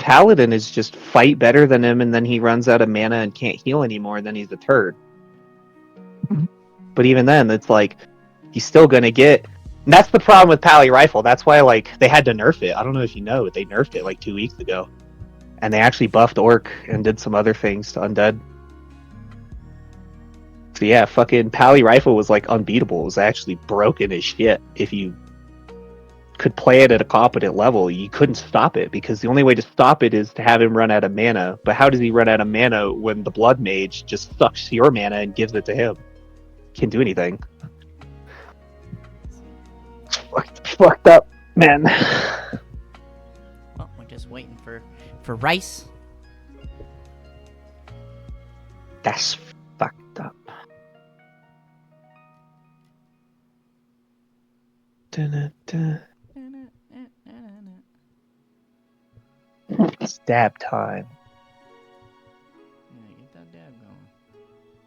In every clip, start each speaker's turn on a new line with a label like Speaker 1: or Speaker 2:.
Speaker 1: paladin is just fight better than him, and then he runs out of mana and can't heal anymore, and then he's a turd. But even then, it's like he's still gonna get. And that's the problem with Pally Rifle. That's why like they had to nerf it. I don't know if you know, but they nerfed it like 2 weeks ago, and they actually buffed Orc and did some other things to undead. So yeah, fucking Pally Rifle was like unbeatable. It was actually broken as shit. If you could play it at a competent level, you couldn't stop it because the only way to stop it is to have him run out of mana. But how does he run out of mana when the Blood Mage just sucks your mana and gives it to him? Can't do anything. Fucked up, man.
Speaker 2: Well, we're just waiting for rice.
Speaker 1: That's fucked up. Da-da-da. Stab time.
Speaker 2: Yeah, get that dab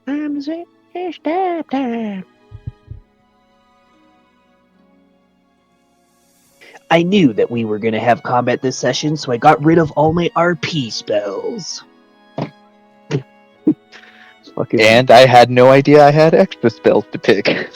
Speaker 2: going.
Speaker 1: I'm stab time. I knew that we were gonna have combat this session, so I got rid of all my RP spells.
Speaker 3: And I had no idea I had extra spells to pick.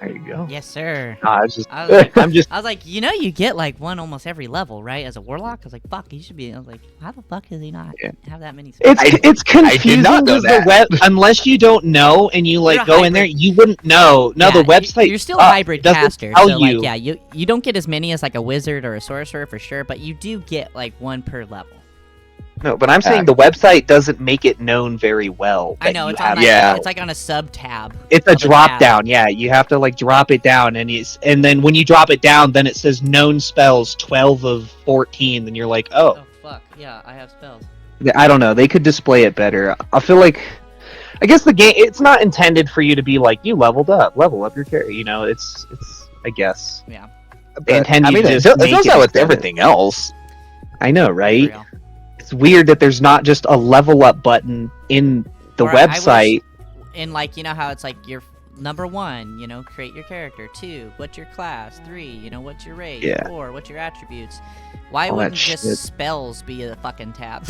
Speaker 1: There you go.
Speaker 2: Yes, sir.
Speaker 1: I was just,
Speaker 2: I was like,
Speaker 1: I'm just.
Speaker 2: I was like, you know, you get like one almost every level, right? As a warlock, I was like, fuck, he should be. I was like, how the fuck does he not have that many spells?
Speaker 1: It's confusing
Speaker 3: not know
Speaker 1: because the web, unless you don't know and you like go in there, you wouldn't know. No, the website.
Speaker 2: You're still a hybrid caster,
Speaker 1: tell
Speaker 2: so like,
Speaker 1: you.
Speaker 2: yeah, you don't get as many as like a wizard or a sorcerer for sure, but you do get like one per level.
Speaker 1: No, but I'm saying the website doesn't make it known very well.
Speaker 2: I know, it's
Speaker 1: have
Speaker 2: on like, it's like on a sub tab.
Speaker 1: It's a drop down, yeah. You have to like drop it down, and then when you drop it down, then it says known spells 12 of 14. Then you're like, oh.
Speaker 2: Oh fuck, yeah, I have spells.
Speaker 1: I don't know. They could display it better. I feel like, I guess the game, it's not intended for you to be like, you level up your character. You know, it's I guess.
Speaker 2: Yeah.
Speaker 1: They intend you to
Speaker 3: it
Speaker 1: just
Speaker 3: does
Speaker 1: make
Speaker 3: that with
Speaker 1: better.
Speaker 3: everything else.
Speaker 1: I know, right? It's weird that there's not just a level up button in the website.
Speaker 2: And like, you know how it's like your number 1, you know, create your character. 2, what's your class? 3, you know, what's your race?
Speaker 1: Yeah.
Speaker 2: 4, what's your attributes? Why
Speaker 1: All
Speaker 2: wouldn't
Speaker 1: that
Speaker 2: just
Speaker 1: shit.
Speaker 2: spells be a fucking tab?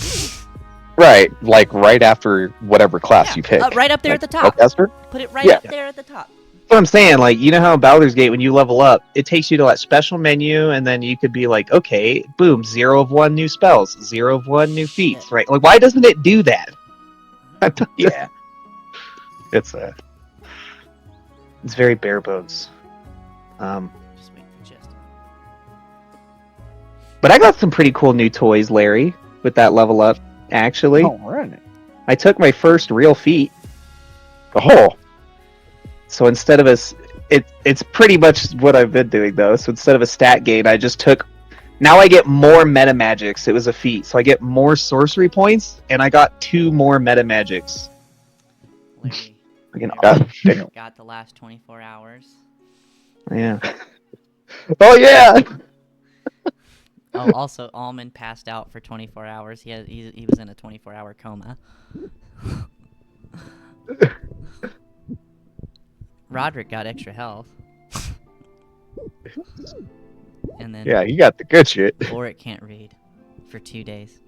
Speaker 3: Right, like right after whatever class you pick.
Speaker 2: Right up there
Speaker 3: like
Speaker 2: at the top.
Speaker 3: Spellcaster?
Speaker 2: Put it right up there at the top.
Speaker 1: That's what I'm saying. Like, you know how in Baldur's Gate, when you level up, it takes you to that special menu, and then you could be like, okay, boom, 0 of 1 new spells, 0 of 1 new feats, right? Like, why doesn't it do that?
Speaker 3: Yeah.
Speaker 1: It's very bare bones.
Speaker 2: Just wait for Justin.
Speaker 1: But I got some pretty cool new toys, Larry, with that level up, actually.
Speaker 3: Oh, right.
Speaker 1: I took my first real feat.
Speaker 3: Oh.
Speaker 1: So instead of it's pretty much what I've been doing though. So instead of a stat gain, I just took. Now I get more meta magics. It was a feat, so I get more sorcery points, and I got 2 more meta magics.
Speaker 2: Larry got the last 24 hours.
Speaker 1: Yeah.
Speaker 3: Oh yeah.
Speaker 2: Oh, also, Almond passed out for 24 hours. He was in a 24-hour coma. Roderick got extra health. And then
Speaker 3: Yeah, you got the good shit.
Speaker 2: Oric can't read for 2 days.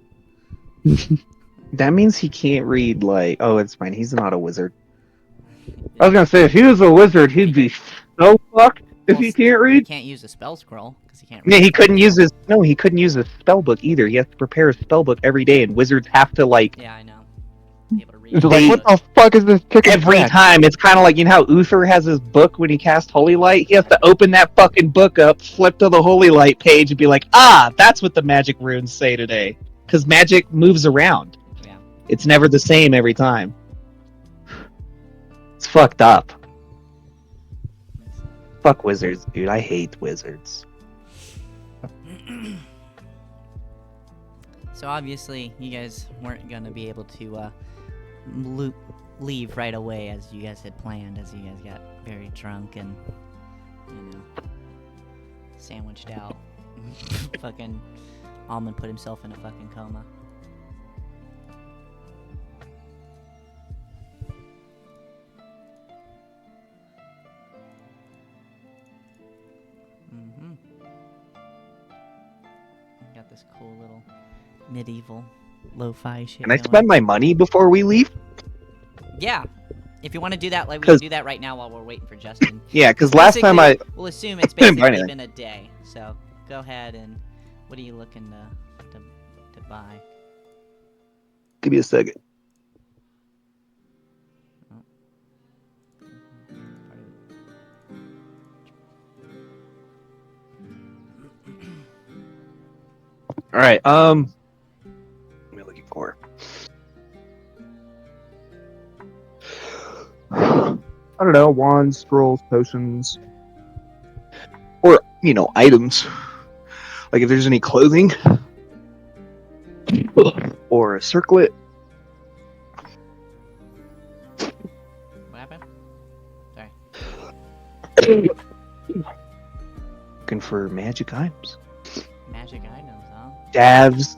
Speaker 1: That means he can't read, like... Oh, it's fine. He's not a wizard. I was gonna say, if he was a wizard, he'd be so fucked if he can't read.
Speaker 2: He can't use a spell scroll because he can't read.
Speaker 1: Yeah, he couldn't use his... No, he couldn't use his spell book either. He has to prepare his spell book every day, and wizards have to, like...
Speaker 2: Yeah, I know. Be able to read.
Speaker 3: It's like, what the fuck is this chicken
Speaker 1: Every
Speaker 3: snack?
Speaker 1: time. It's kind of like, you know how Uther has his book when he casts Holy Light? He has to open that fucking book up, flip to the Holy Light page, and be like, ah, that's what the magic runes say today. Because magic moves around.
Speaker 2: Yeah.
Speaker 1: It's never the same every time. It's fucked up. Fuck wizards, dude. I hate wizards.
Speaker 2: So obviously, you guys weren't gonna be able to leave right away as you guys had planned, as you guys got very drunk and, you know, sandwiched out. Fucking Almond put himself in a fucking coma. Got this cool little medieval lo-fi shit.
Speaker 1: Can I
Speaker 2: going.
Speaker 1: spend my money before we leave?
Speaker 2: Yeah. If you want to do that, like we
Speaker 1: 'Cause-
Speaker 2: can do that right now while we're waiting for Justin.
Speaker 1: Yeah, because last time
Speaker 2: Basically, we'll assume it's
Speaker 1: Didn't buy
Speaker 2: basically
Speaker 1: anything.
Speaker 2: been a day. So go ahead and what are you looking to buy?
Speaker 1: Give me a second. All right. What am I looking for? I don't know. Wands, scrolls, potions, or items. Like if there's any clothing, or a circlet.
Speaker 2: What happened? Sorry.
Speaker 1: Looking for magic items.
Speaker 2: Magic items, huh?
Speaker 1: Staves,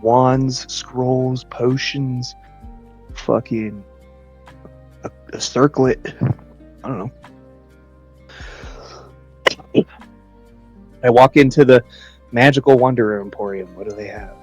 Speaker 1: wands, scrolls, potions, fucking a circlet. I don't know. I walk into the magical wonder emporium. What do they have?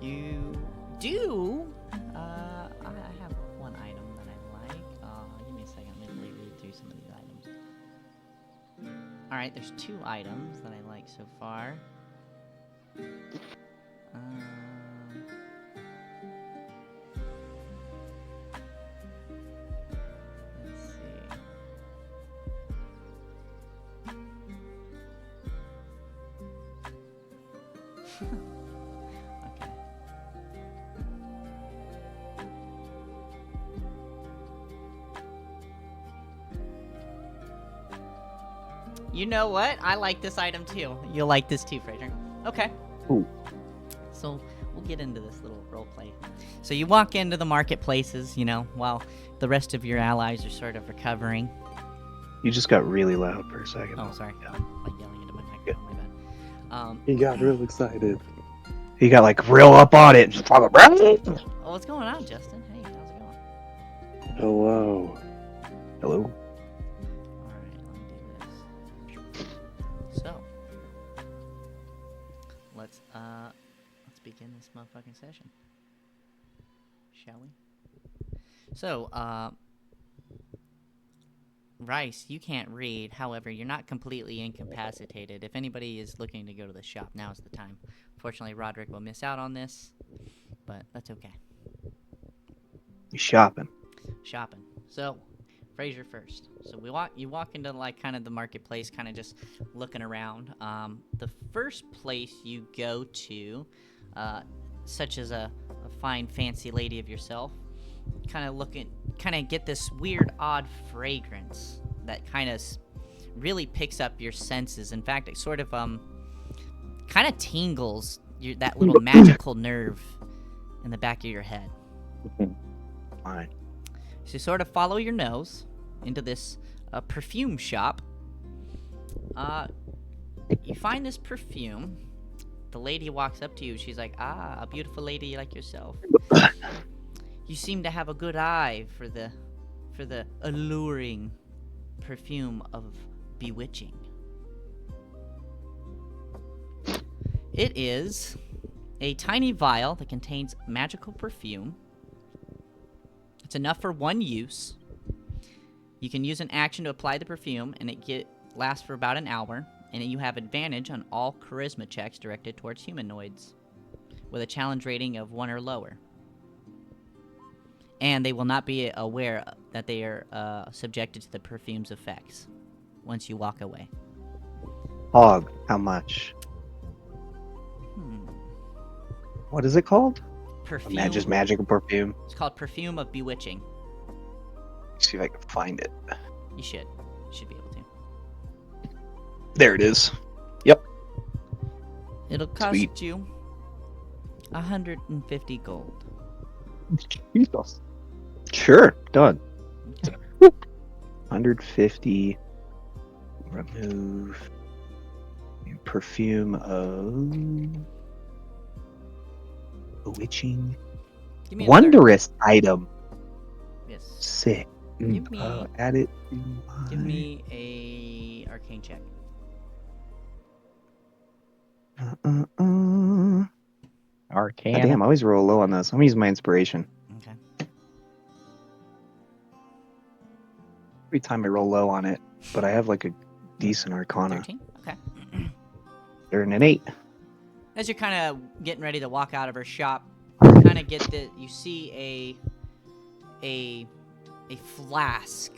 Speaker 2: You do. I have one item that I like. Give me a second. Let me read through some of these items. All right, there's 2 items that I like so far. Let's see. Okay. You know what? I like this item too. You'll like this too, Fraser. Okay.
Speaker 1: Ooh.
Speaker 2: So we'll get into this little role play. So you walk into the marketplaces, while the rest of your allies are sort of recovering.
Speaker 1: You just got really loud for a second.
Speaker 2: Oh, sorry.
Speaker 1: Yeah.
Speaker 2: Like yelling into my microphone. My bad.
Speaker 4: He got real excited.
Speaker 1: He got like real up on it. Just fucking-
Speaker 2: Oh, what's going on, Justin? Hey, how's it going?
Speaker 4: Hello.
Speaker 1: Hello.
Speaker 2: Alright, let me do this. So, let's begin this motherfucking session. Shall we? So, Rice, you can't read. However, you're not completely incapacitated. If anybody is looking to go to the shop, now's the time. Fortunately, Roderick will miss out on this, but that's okay.
Speaker 1: You shopping?
Speaker 2: Shopping. So, Fraser first. So you walk into like kind of the marketplace, kind of just looking around. The first place you go to, such as a fine fancy lady of yourself, kind of get this weird odd fragrance that kind of really picks up your senses. In fact, it sort of kind of tingles that little magical nerve in the back of your head.
Speaker 1: Fine.
Speaker 2: So you sort of follow your nose into this perfume shop. You find this perfume. The lady walks up to you. She's like, a beautiful lady like yourself. You seem to have a good eye for the alluring perfume of bewitching. It is a tiny vial that contains magical perfume. It's enough for one use. You can use an action to apply the perfume, and it lasts for about an hour, and you have advantage on all charisma checks directed towards humanoids, with a challenge rating of 1 or lower. And they will not be aware that they are subjected to the perfume's effects once you walk away.
Speaker 1: Hog. How much? What is it called?
Speaker 2: Perfume.
Speaker 1: Just magical perfume.
Speaker 2: It's called Perfume of Bewitching.
Speaker 1: Let's see if I can find it.
Speaker 2: You should. You should be able to.
Speaker 1: There it is.
Speaker 2: It'll cost
Speaker 1: Sweet.
Speaker 2: you 150 gold.
Speaker 1: Jesus. Sure. Done.
Speaker 2: Okay.
Speaker 1: 150. Remove perfume of Bewitching.
Speaker 2: Give me another.
Speaker 1: Wondrous item.
Speaker 2: Yes.
Speaker 1: Sick.
Speaker 2: Give me-
Speaker 1: Add it.
Speaker 2: Give me a arcane check.
Speaker 3: Arcane.
Speaker 1: God damn, I always roll low on those. I'm gonna use my inspiration.
Speaker 2: Okay.
Speaker 1: Every time I roll low on it, but I have like a decent arcana.
Speaker 2: 13. Okay.
Speaker 1: They're in an 8.
Speaker 2: As you're kind of getting ready to walk out of her shop, you kind of get the. You see a flask,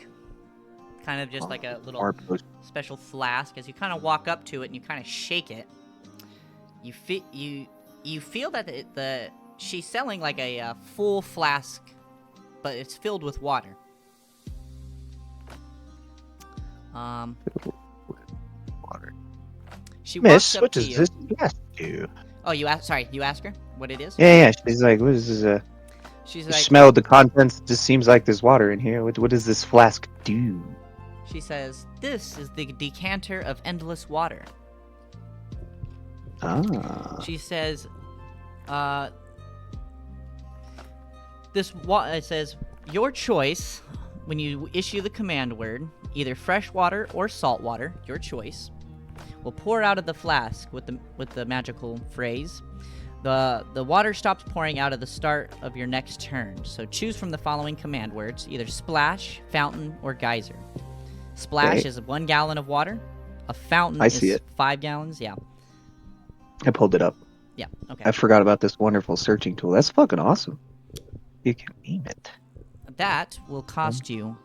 Speaker 2: kind of just like a little
Speaker 1: Or post-
Speaker 2: special flask. As you kind of walk up to it and you kind of shake it, you feel that she's selling like a full flask, but it's filled with water.
Speaker 1: water.
Speaker 2: She walks
Speaker 1: Miss,
Speaker 2: up
Speaker 1: what
Speaker 2: to
Speaker 1: does
Speaker 2: you.
Speaker 1: this yes do?
Speaker 2: Oh, you asked. Sorry, you ask her what it is.
Speaker 1: Yeah, she's like, what is this?
Speaker 2: She's
Speaker 1: You
Speaker 2: like,
Speaker 1: smell the contents. It just seems like there's water in here. What does this flask do?
Speaker 2: she says, "This is the decanter of endless water."
Speaker 1: Ah.
Speaker 2: She says, it says, your choice when you issue the command word, either fresh water or salt water, your choice, will pour out of the flask with the magical phrase. The water stops pouring out at the start of your next turn, so choose from the following command words, either splash, fountain, or geyser. Splash
Speaker 1: Okay.
Speaker 2: is 1 gallon of water. A fountain
Speaker 1: I
Speaker 2: is
Speaker 1: see it.
Speaker 2: 5 gallons. Yeah.
Speaker 1: I pulled it up.
Speaker 2: Yeah. Okay.
Speaker 1: I forgot about this wonderful searching tool. That's fucking awesome. You can name it.
Speaker 2: That will cost you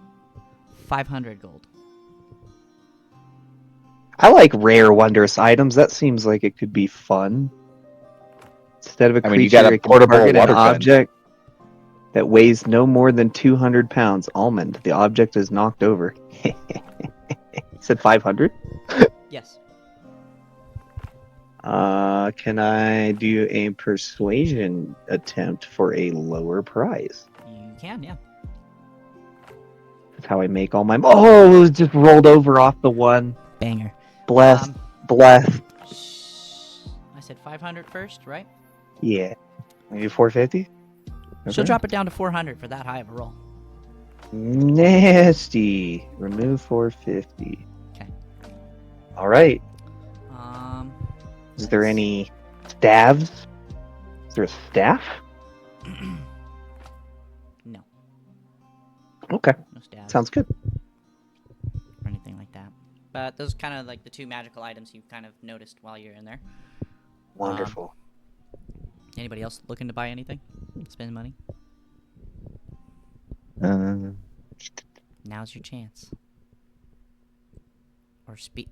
Speaker 2: 500 gold.
Speaker 1: I like rare, wondrous items. That seems like it could be fun. Instead of a
Speaker 3: I
Speaker 1: creature,
Speaker 3: mean, you got a
Speaker 1: it can
Speaker 3: portable
Speaker 1: target
Speaker 3: water
Speaker 1: an
Speaker 3: gun.
Speaker 1: object that weighs no more than 200 pounds. Almond. The object is knocked over. You said 500?
Speaker 2: Yes.
Speaker 1: Can I do a persuasion attempt for a lower price?
Speaker 2: You can, yeah.
Speaker 1: That's how I make all my. Oh, it was just rolled over off the one.
Speaker 2: Banger.
Speaker 1: Bless.
Speaker 2: Um,
Speaker 1: Bless.
Speaker 2: I said 500 first, right?
Speaker 1: Yeah. Maybe 450?
Speaker 2: She'll
Speaker 1: Okay.
Speaker 2: drop it down to 400 for that high of a roll.
Speaker 1: Nasty. Remove 450.
Speaker 2: Okay.
Speaker 1: All right. Is there
Speaker 2: let's-
Speaker 1: any staves? Is there a staff?
Speaker 2: No.
Speaker 1: Okay.
Speaker 2: No stabs.
Speaker 1: Sounds good.
Speaker 2: Or anything like that. But those are kind of like the two magical items you've kind of noticed while you're in there.
Speaker 1: Wonderful.
Speaker 2: Anybody else looking to buy anything? Spend money? Now's your chance.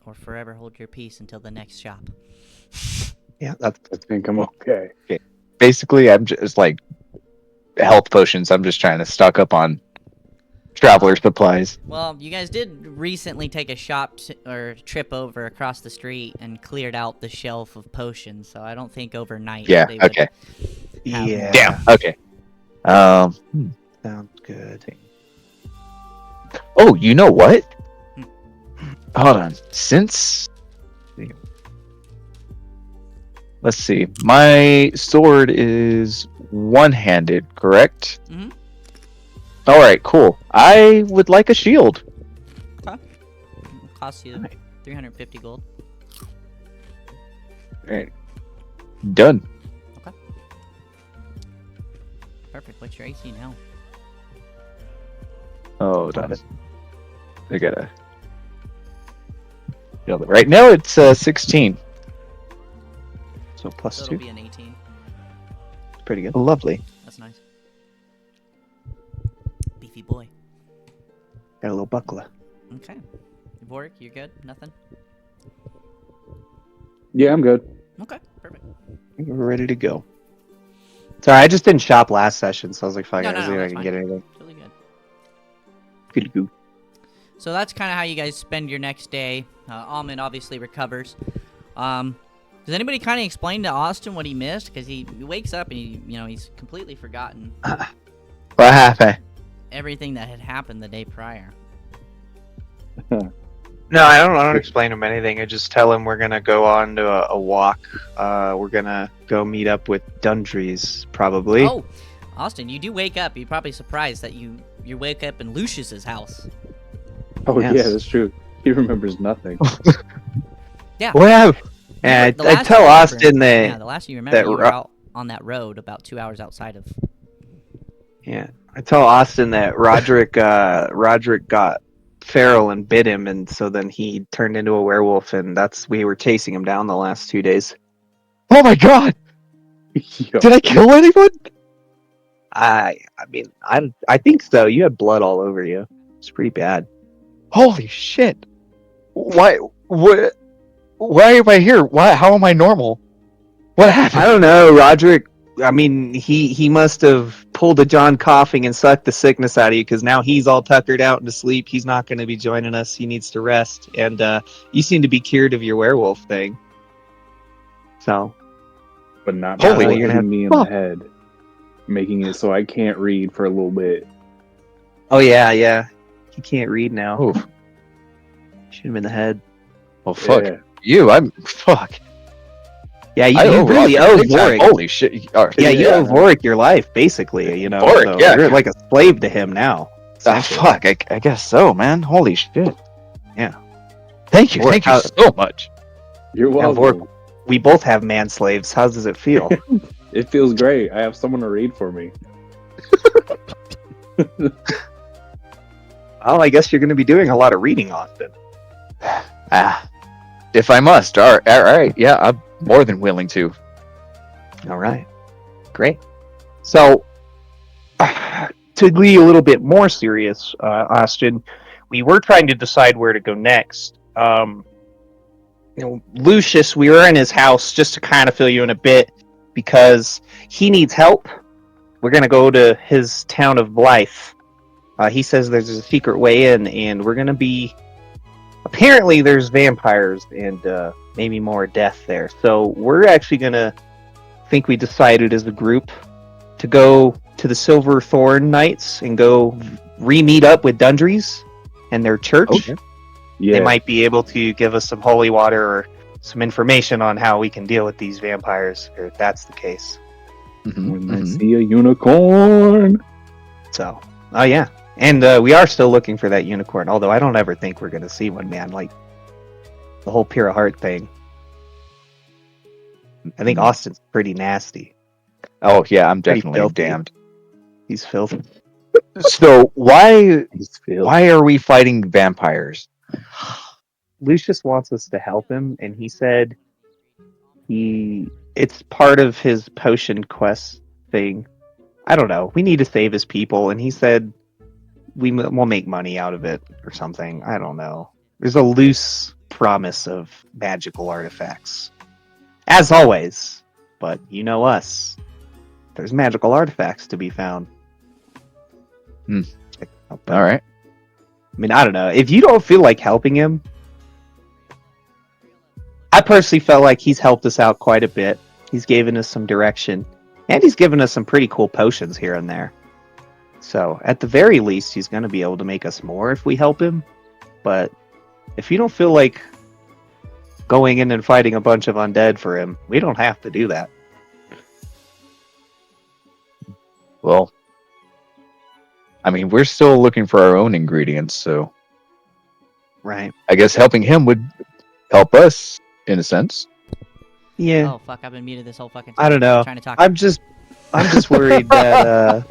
Speaker 2: Or forever hold your peace until the next shop.
Speaker 1: Yeah, that's
Speaker 4: I think I'm okay.
Speaker 3: Basically, I'm just like health potions. I'm just trying to stock up on traveler supplies.
Speaker 2: Well, you guys did recently take a trip over across the street and cleared out the shelf of potions, so I don't think overnight
Speaker 3: Yeah.
Speaker 2: they would
Speaker 3: Okay.
Speaker 2: have
Speaker 1: Yeah.
Speaker 2: more.
Speaker 3: Damn. Okay.
Speaker 1: Sounds good.
Speaker 3: Oh, you know what?
Speaker 2: Hmm.
Speaker 3: Hold on. Let's see. My sword is one-handed, correct?
Speaker 2: Mhm.
Speaker 3: All right. Cool. I would like a shield.
Speaker 2: It'll cost you
Speaker 1: Alright.
Speaker 2: 350 gold.
Speaker 3: All right. Done.
Speaker 2: Perfect. What's your AC now?
Speaker 3: Oh, done it. I gotta. Right now it's 16.
Speaker 1: So plus
Speaker 2: So
Speaker 1: 2.
Speaker 2: it'll be an 18.
Speaker 1: Pretty good.
Speaker 3: Lovely.
Speaker 2: That's nice. Beefy boy.
Speaker 1: Got a little buckler.
Speaker 2: Okay. Vorik, you're good? Nothing?
Speaker 4: Yeah, I'm good.
Speaker 2: Okay, perfect.
Speaker 1: We're ready to go. Sorry, I just didn't shop last session, so I was like, fuck
Speaker 2: No,
Speaker 1: it,
Speaker 2: no,
Speaker 1: I was
Speaker 2: no,
Speaker 1: I
Speaker 2: that's
Speaker 1: can
Speaker 2: fine.
Speaker 1: get anything.
Speaker 2: Really good.
Speaker 1: Good goo.
Speaker 2: So that's kind of how you guys spend your next day. Almond obviously recovers. Does anybody kind of explain to Austin what he missed? Because he wakes up and he's completely forgotten
Speaker 3: What happened?
Speaker 2: everything that had happened the day prior.
Speaker 5: No, I don't explain him anything. I just tell him we're gonna go on to a walk. We're gonna go meet up with Dundries, probably.
Speaker 2: Oh, Austin, you do wake up. You're probably surprised that you wake up in Lucius's house.
Speaker 4: Oh
Speaker 1: Yes.
Speaker 4: yeah, that's true. He remembers nothing.
Speaker 2: Yeah.
Speaker 3: Wow.
Speaker 1: And
Speaker 2: The
Speaker 1: I
Speaker 2: last
Speaker 1: tell
Speaker 2: you remember-
Speaker 1: Austin that
Speaker 2: Yeah, the last you remember,
Speaker 1: that
Speaker 2: you were
Speaker 1: Ro-
Speaker 2: out on that road about 2 hours outside of.
Speaker 1: I tell Austin that Roderick got feral and bit him, and so then he turned into a werewolf, and we were chasing him down the last 2 days.
Speaker 3: Oh my god!
Speaker 4: Yo,
Speaker 3: Did I kill anyone?
Speaker 1: I mean, I think so. You had blood all over you. It's pretty bad.
Speaker 3: Holy shit! Why? What? Why am I here? Why? How am I normal? What happened?
Speaker 1: I don't know, Roderick. I mean, he must have pulled a John coughing and sucked the sickness out of you, because now he's all tuckered out into sleep. He's not going to be joining us. He needs to rest, and you seem to be cured of your werewolf thing. So,
Speaker 4: but not
Speaker 3: Holy,
Speaker 4: by
Speaker 1: you're gonna
Speaker 4: hitting
Speaker 1: have-
Speaker 4: me in the head, making it so I can't read for a little bit.
Speaker 1: oh yeah, he can't read now.
Speaker 3: Oof.
Speaker 1: Shoot him in the head.
Speaker 3: Well, fuck
Speaker 4: Yeah.
Speaker 3: you. I'm fuck.
Speaker 1: Yeah, you
Speaker 3: I
Speaker 1: really
Speaker 3: Rob
Speaker 1: owe
Speaker 3: big time.
Speaker 1: Vorik.
Speaker 3: Holy shit! All right.
Speaker 1: Yeah, you
Speaker 4: Yeah.
Speaker 1: owe Vorik your life, basically. You know,
Speaker 3: Vorik,
Speaker 1: so
Speaker 3: yeah.
Speaker 1: you're like a slave to him now.
Speaker 3: Fuck. I guess so, man. Holy shit.
Speaker 1: Yeah.
Speaker 3: Thank you.
Speaker 1: Vorik,
Speaker 3: Thank you
Speaker 1: how-
Speaker 3: so much.
Speaker 4: You're
Speaker 1: Yeah,
Speaker 4: welcome.
Speaker 1: We both have man slaves. How does it feel?
Speaker 4: It feels great. I have someone to read for me.
Speaker 1: Well, I guess you're going to be doing a lot of reading, Austin.
Speaker 3: If I must. All right. Yeah, I'm more than willing to.
Speaker 1: All right. Great. So, to be a little bit more serious, Austin, we were trying to decide where to go next. Lucius, we were in his house, just to kind of fill you in a bit, because he needs help. We're going to go to his town of Blythe. He says there's a secret way in, and we're going to be... Apparently there's vampires and maybe more death there. So we're actually going to... think we decided as a group to go to the Silver Thorn Knights and go re-meet up with Dundries and their church.
Speaker 3: Okay.
Speaker 4: Yeah.
Speaker 1: They might be able to give us some holy water or some information on how we can deal with these vampires, if that's the case.
Speaker 4: When I see a unicorn.
Speaker 1: So, oh yeah. And we are still looking for that unicorn, although I don't ever think we're going to see one, man. Like, the whole Pure Heart thing. I think Austin's pretty nasty.
Speaker 3: Oh yeah, I'm
Speaker 1: Pretty
Speaker 3: definitely
Speaker 1: filthy.
Speaker 3: damned.
Speaker 1: He's filthy.
Speaker 3: So why
Speaker 4: He's filled.
Speaker 3: are we fighting vampires?
Speaker 1: Lucius wants us to help him, and he said it's part of his potion quest thing. I don't know. We need to save his people, and he said we'll make money out of it or something. I don't know. There's a loose promise of magical artifacts. As always, but you know us. There's magical artifacts to be found.
Speaker 3: Hmm.
Speaker 1: Check it out.
Speaker 3: All right.
Speaker 1: I mean, I don't know. If you don't feel like helping him, I personally felt like he's helped us out quite a bit. He's given us some direction, and he's given us some pretty cool potions here and there. So, at the very least, he's going to be able to make us more if we help him. But if you don't feel like going in and fighting a bunch of undead for him, we don't have to do that.
Speaker 3: Well, I mean, we're still looking for our own ingredients, so
Speaker 1: Right.
Speaker 3: I guess helping him would help us in a sense.
Speaker 1: Yeah.
Speaker 2: Oh fuck! I've been muted this whole fucking time.
Speaker 1: I don't know.
Speaker 2: Trying to talk.
Speaker 1: I'm just worried that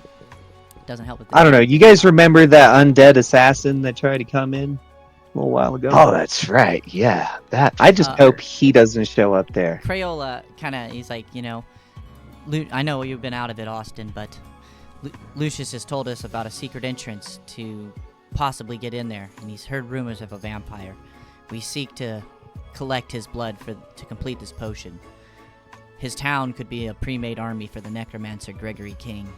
Speaker 2: Doesn't help with.
Speaker 1: I don't know. You guys remember that undead assassin that tried to come in a little while ago?
Speaker 3: Oh, that's right. Yeah, that.
Speaker 1: I just hope he doesn't show up there.
Speaker 2: Crayola kind of, he's like, I know you've been out of it, Austin, but Lucius has told us about a secret entrance to possibly get in there, and he's heard rumors of a vampire. We seek to collect his blood to complete this potion. His town could be a pre-made army for the necromancer Gregory King.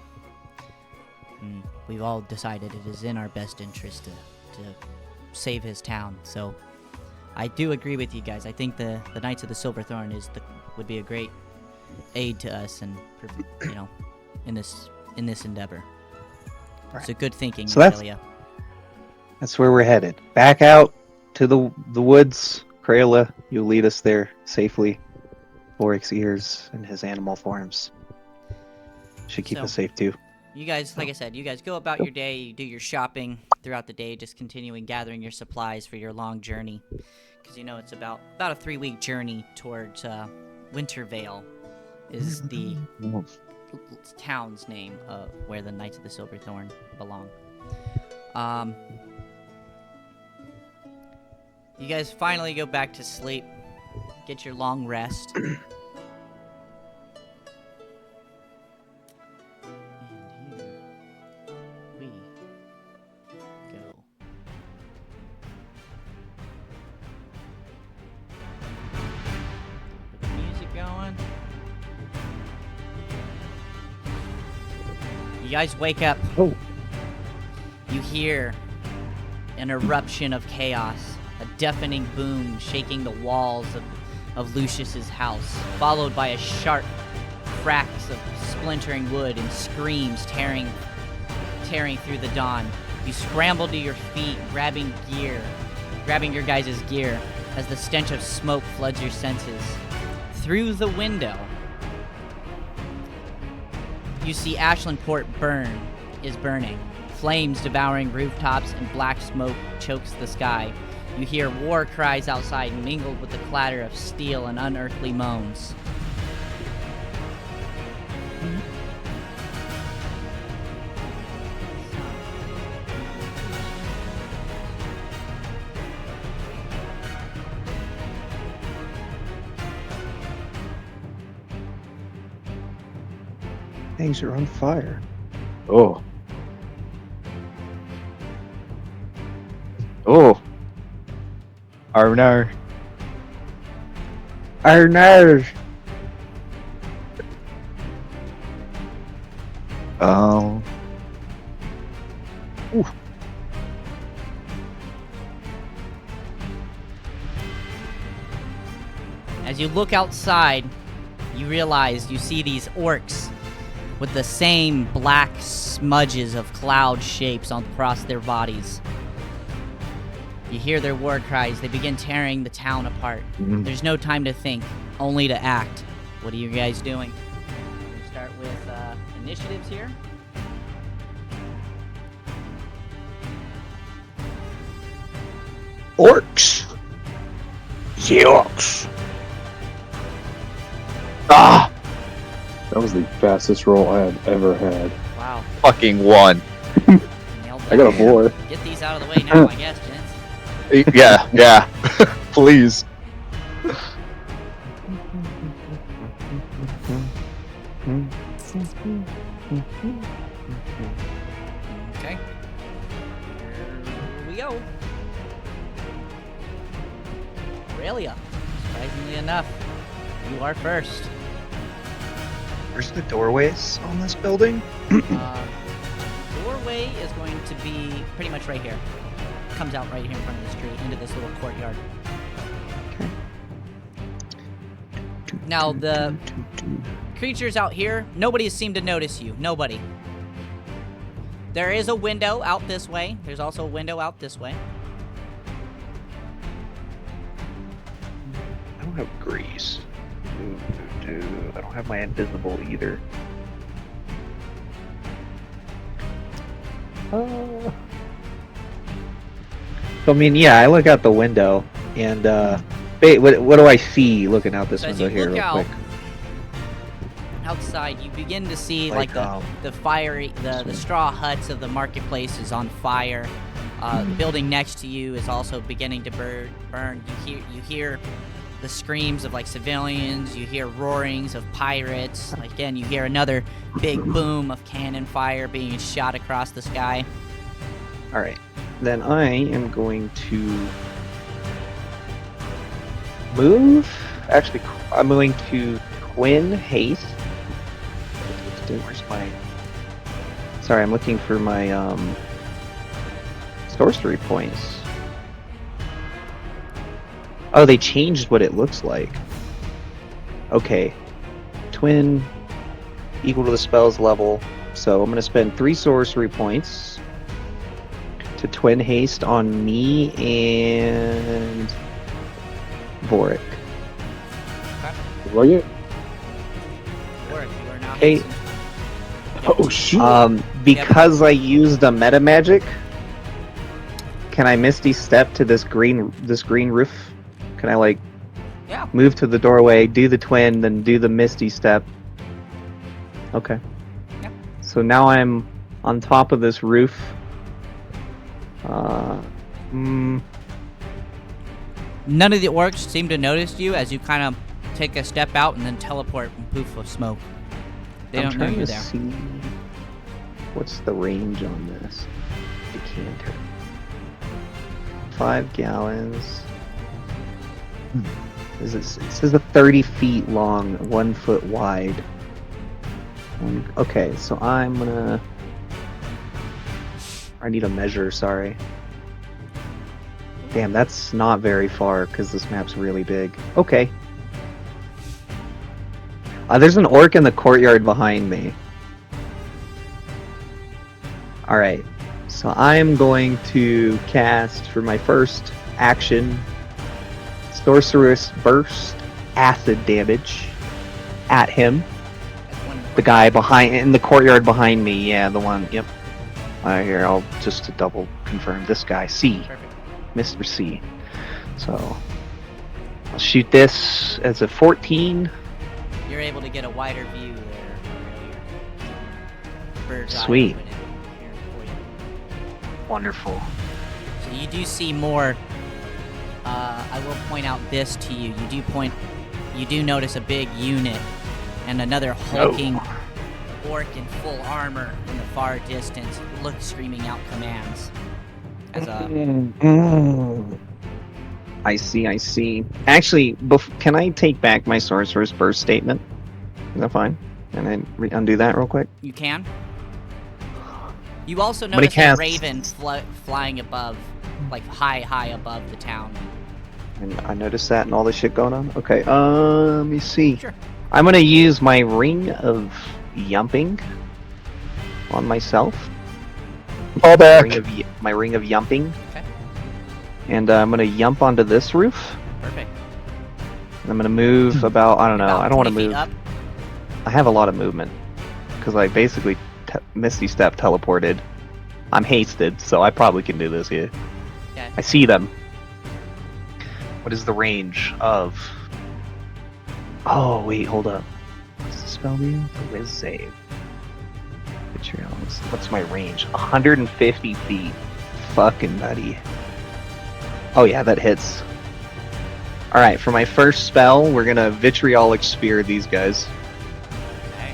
Speaker 2: And we've all decided it is in our best interest to save his town. So I do agree with you guys. I think the Knights of the Silver Thorn would be a great aid to us, and in this endeavor.
Speaker 1: Right.
Speaker 2: So good thinking,
Speaker 1: So that's-
Speaker 2: Amelia.
Speaker 1: That's where we're headed. Back out to the woods. Crayola, you lead us there safely. Orcs' ears and his animal forms should keep
Speaker 2: So-
Speaker 1: us safe too.
Speaker 2: You guys, like I said, you guys go about your day, you do your shopping throughout the day, just continuing gathering your supplies for your long journey. Because you know it's about a 3-week journey towards Wintervale is the town's name of where the Knights of the Silverthorn belong. You guys finally go back to sleep, get your long rest. And here we go. Put the music going. You guys wake up.
Speaker 1: Oh.
Speaker 2: You hear an eruption of chaos, a deafening boom shaking the walls of Lucius's house, followed by a sharp cracks of splintering wood and screams tearing through the dawn. You scramble to your feet, grabbing your guys' gear as the stench of smoke floods your senses. Through the window, you see Ashland Port is burning. Flames devouring rooftops and black smoke chokes the sky. You hear war cries outside mingled with the clatter of steel and unearthly moans.
Speaker 1: Things are on fire.
Speaker 3: Oh. Oh. Arnar.
Speaker 1: Arnar!
Speaker 3: Um.
Speaker 2: As you look outside, you realize you see these orcs with the same black smudges of cloud shapes across their bodies. You hear their war cries. They begin tearing the town apart. There's no time to think, only to act. What are you guys doing? We'll start with initiatives here.
Speaker 3: Orcs. The orcs. Ah!
Speaker 4: That was the fastest roll I have ever had.
Speaker 2: Wow.
Speaker 3: Fucking one.
Speaker 2: Nailed
Speaker 4: I got a
Speaker 2: that.
Speaker 4: 4.
Speaker 2: Get these out of the way now, I guess, gents.
Speaker 3: Yeah, yeah. Please.
Speaker 2: Okay. Here we go. Aurelia, surprisingly enough, you are first.
Speaker 5: Where's the doorways on this building?
Speaker 2: Doorway is going to be pretty much right here. Comes out right here in front of the street into this little courtyard.
Speaker 1: Okay.
Speaker 2: Now the creatures out here, nobody has seemed to notice you. Nobody. There is a window out this way. There's also a window out this way.
Speaker 1: I don't have grease. I don't have my invisible either. So I mean, yeah, I look out the window, and wait, what do I see looking out this
Speaker 2: So as
Speaker 1: window
Speaker 2: you
Speaker 1: here,
Speaker 2: look
Speaker 1: real
Speaker 2: out,
Speaker 1: quick?
Speaker 2: outside, you begin to see
Speaker 1: Like,
Speaker 2: the fiery, the straw huts of the marketplace is on fire. The building next to you is also beginning to burn. You hear the screams of like civilians. You hear roarings of pirates. Again, you hear another big boom of cannon fire being shot across the sky.
Speaker 1: All right, then I am going to move. Actually, I'm going to twin haste. Where's my? Sorry, I'm looking for my sorcery points. Oh, they changed what it looks like. Okay, twin equal to the spell's level. So I'm going to spend 3 sorcery points to twin haste on me and Vorik.
Speaker 4: Bring it.
Speaker 2: Warwick, you are now
Speaker 1: Hey.
Speaker 2: facing-
Speaker 4: Oh shit.
Speaker 1: Because I used a meta magic, can I Misty Step to this green roof? Can I like
Speaker 2: Yeah.
Speaker 1: move to the doorway, do the twin, then do the Misty Step? Okay.
Speaker 2: Yep.
Speaker 1: So now I'm on top of this roof.
Speaker 2: None of the orcs seem to notice you as you kind of take a step out and then teleport and poof of smoke. They
Speaker 1: I'm
Speaker 2: don't know
Speaker 1: trying
Speaker 2: you're
Speaker 1: to
Speaker 2: there.
Speaker 1: see what's the range on this decanter. 5 gallons. It says a 30 feet long, 1 foot wide. Okay, so I'm gonna. I need a measure. Sorry. Damn, that's not very far because this map's really big. Okay. There's an orc in the courtyard behind me. Alright, so I'm going to cast for my first action Sorcerous Burst acid damage at him.
Speaker 2: That's one
Speaker 1: The guy behind in the courtyard behind me, yeah, the one, yep. Here, I'll just to double confirm this guy, C.
Speaker 2: perfect.
Speaker 1: Mr. C. So I'll shoot this as a 14.
Speaker 2: You're able to get a wider view there. Bird's eye
Speaker 1: Sweet.
Speaker 2: view here for you.
Speaker 1: Wonderful.
Speaker 2: So you do see more. I will point out this to you. You do notice a big unit and another hulking orc in full armor in the far distance, screaming out commands. As a
Speaker 1: I see. Actually, can I take back my Sorcerer's Burst statement? Is that fine? And then undo that real quick?
Speaker 2: you can. You also
Speaker 1: But he
Speaker 2: notice a
Speaker 1: casts-
Speaker 2: raven flying above, like high above the town.
Speaker 1: And I noticed that and all this shit going on. Okay, let me see.
Speaker 2: Sure.
Speaker 1: I'm gonna use my Ring of Yumping on myself.
Speaker 3: Fall back.
Speaker 1: My Ring of Yumping.
Speaker 2: Okay.
Speaker 1: And I'm gonna yump onto this roof.
Speaker 2: Perfect.
Speaker 1: And I'm gonna move about, I don't know,
Speaker 2: About
Speaker 1: I don't want to
Speaker 2: 20 feet
Speaker 1: move.
Speaker 2: up.
Speaker 1: I have a lot of movement. Because I basically Misty Step teleported. I'm hasted, so I probably can do this here.
Speaker 2: Okay.
Speaker 1: I see them. What is the range of... Oh, wait, hold up. What's the spell do? The Wiz save. Vitriol's. What's my range? 150 feet. Fucking nutty. Oh yeah, that hits. Alright, for my first spell, we're gonna Vitriolic Spear these guys.
Speaker 2: Okay.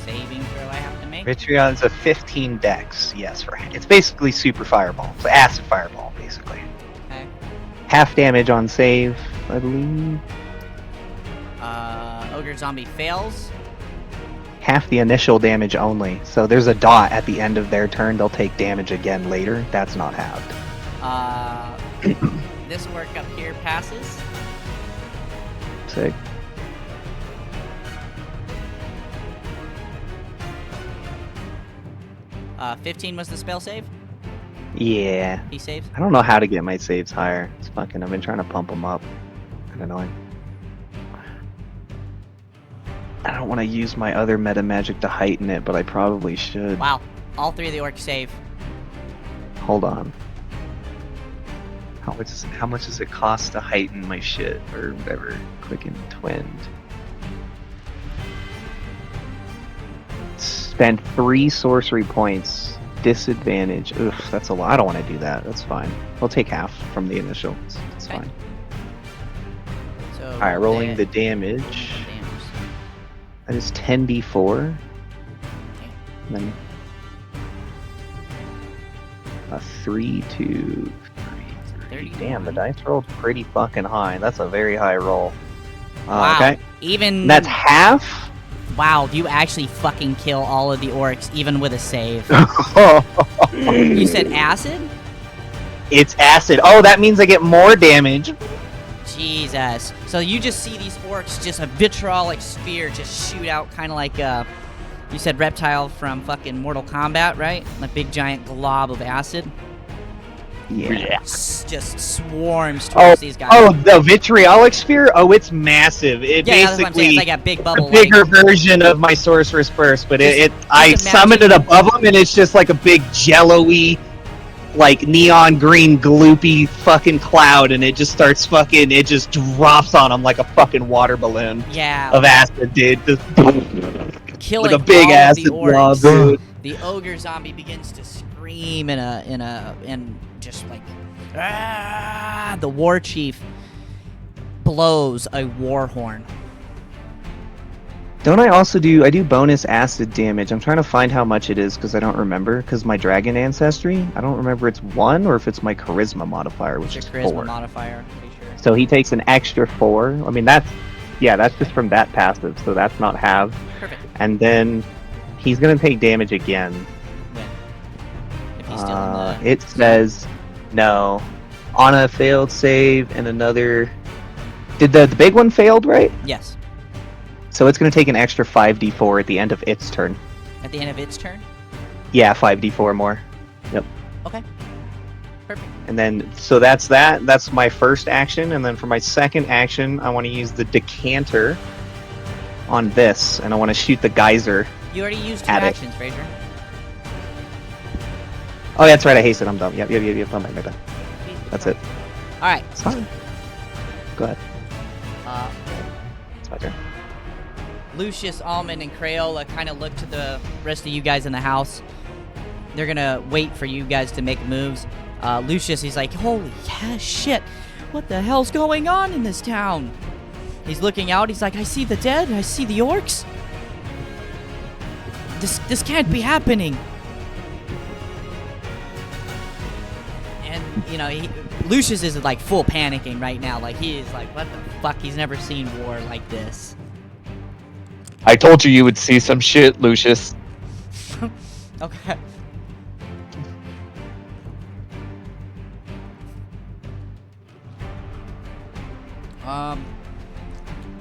Speaker 2: Saving throw I have to make.
Speaker 1: Vitrion's a 15 dex. Yes, it's basically super fireball. It's acid fireball, basically.
Speaker 2: Okay.
Speaker 1: Half damage on save, I believe.
Speaker 2: Ogre zombie fails.
Speaker 1: Half the initial damage only. So there's a dot at the end of their turn. They'll take damage again later. That's not halved.
Speaker 2: This work up here passes.
Speaker 1: Sick.
Speaker 2: Uh, 15 was the spell save.
Speaker 1: Yeah.
Speaker 2: He saves.
Speaker 1: I don't know how to get my saves higher. It's fucking. I've been trying to pump them up. Kind of annoying. I don't want to use my other meta magic to heighten it, but I probably should.
Speaker 2: Wow. All three of the orcs save.
Speaker 1: Hold on. How much does it cost to heighten my shit or whatever? Quicken twinned. Spend 3 sorcery points. Disadvantage. Ugh, that's a lot. I don't want to do that. That's fine. I'll take half from the initial. It's
Speaker 2: Okay.
Speaker 1: fine.
Speaker 2: So
Speaker 1: Alright, rolling the
Speaker 2: damage.
Speaker 1: damage. That is 10d4. And then a 3, 2, 3. Damn, the dice rolled pretty fucking high. That's a very high roll.
Speaker 2: Wow.
Speaker 1: Okay.
Speaker 2: Even
Speaker 1: That's half?
Speaker 2: wow, you actually fucking kill all of the orcs even with a save. You said acid?
Speaker 1: It's acid. Oh, that means I get more damage.
Speaker 2: Jesus. So you just see these orcs, just a vitriolic sphere just shoot out kind of like a You said reptile from fucking Mortal Kombat, right? Like big giant glob of acid.
Speaker 1: Yeah.
Speaker 2: Just swarms towards these guys.
Speaker 1: Oh, the vitriolic sphere? Oh, it's massive. It
Speaker 2: yeah, that's what I'm saying.
Speaker 1: basically
Speaker 2: It's like a big bubble.
Speaker 1: a bigger version of my sorcerer's burst, but I
Speaker 2: imagine-
Speaker 1: summoned it above them, and it's just like a big jello-y, like neon green gloopy fucking cloud, and it just starts fucking, it just drops on them like a fucking water balloon
Speaker 2: yeah,
Speaker 1: of acid, dude. Just
Speaker 2: killing
Speaker 1: like a big
Speaker 2: all of the
Speaker 1: acid blob,
Speaker 2: orcs.
Speaker 1: dude.
Speaker 2: The ogre zombie begins to scream and just like the war chief blows a war horn.
Speaker 1: Don't I also do bonus acid damage? I'm trying to find how much it is because I don't remember. Because my dragon ancestry, I don't remember it's 1 or if it's my charisma modifier, which
Speaker 2: Your
Speaker 1: is
Speaker 2: charisma
Speaker 1: 4.
Speaker 2: modifier, pretty sure.
Speaker 1: So he takes an extra 4. I mean, that's just from that passive, so that's not halved.
Speaker 2: Perfect.
Speaker 1: And then he's gonna take damage again.
Speaker 2: When? If he's still in the...
Speaker 1: It says no. On a failed save and another. Did the big one failed, right?
Speaker 2: Yes.
Speaker 1: So it's gonna take an extra 5d4 at the end of its turn.
Speaker 2: At the end of its turn?
Speaker 1: Yeah, 5d4 more. Yep.
Speaker 2: Okay. Perfect.
Speaker 1: And then, so that's that. That's my first action. And then for my second action, I want to use the decanter on this, and I want to shoot the geyser.
Speaker 2: You already used 2
Speaker 1: At it.
Speaker 2: actions, Fraser.
Speaker 1: Oh, that's right. I haste it. I'm dumb. Yep. Oh, my bad. That's it.
Speaker 2: Alright.
Speaker 1: It's fine. Go ahead.
Speaker 2: Uh,
Speaker 1: It's my turn.
Speaker 2: Lucius, Almond, and Crayola kind of look to the rest of you guys in the house. They're gonna wait for you guys to make moves. Lucius, he's like, holy shit, what the hell's going on in this town? He's looking out, he's like, I see the dead, I see the orcs. This can't be happening. And, you know, Lucius is like full panicking right now. Like, he is like, what the fuck? He's never seen war like this.
Speaker 3: I told you would see some shit, Lucius.
Speaker 2: Okay.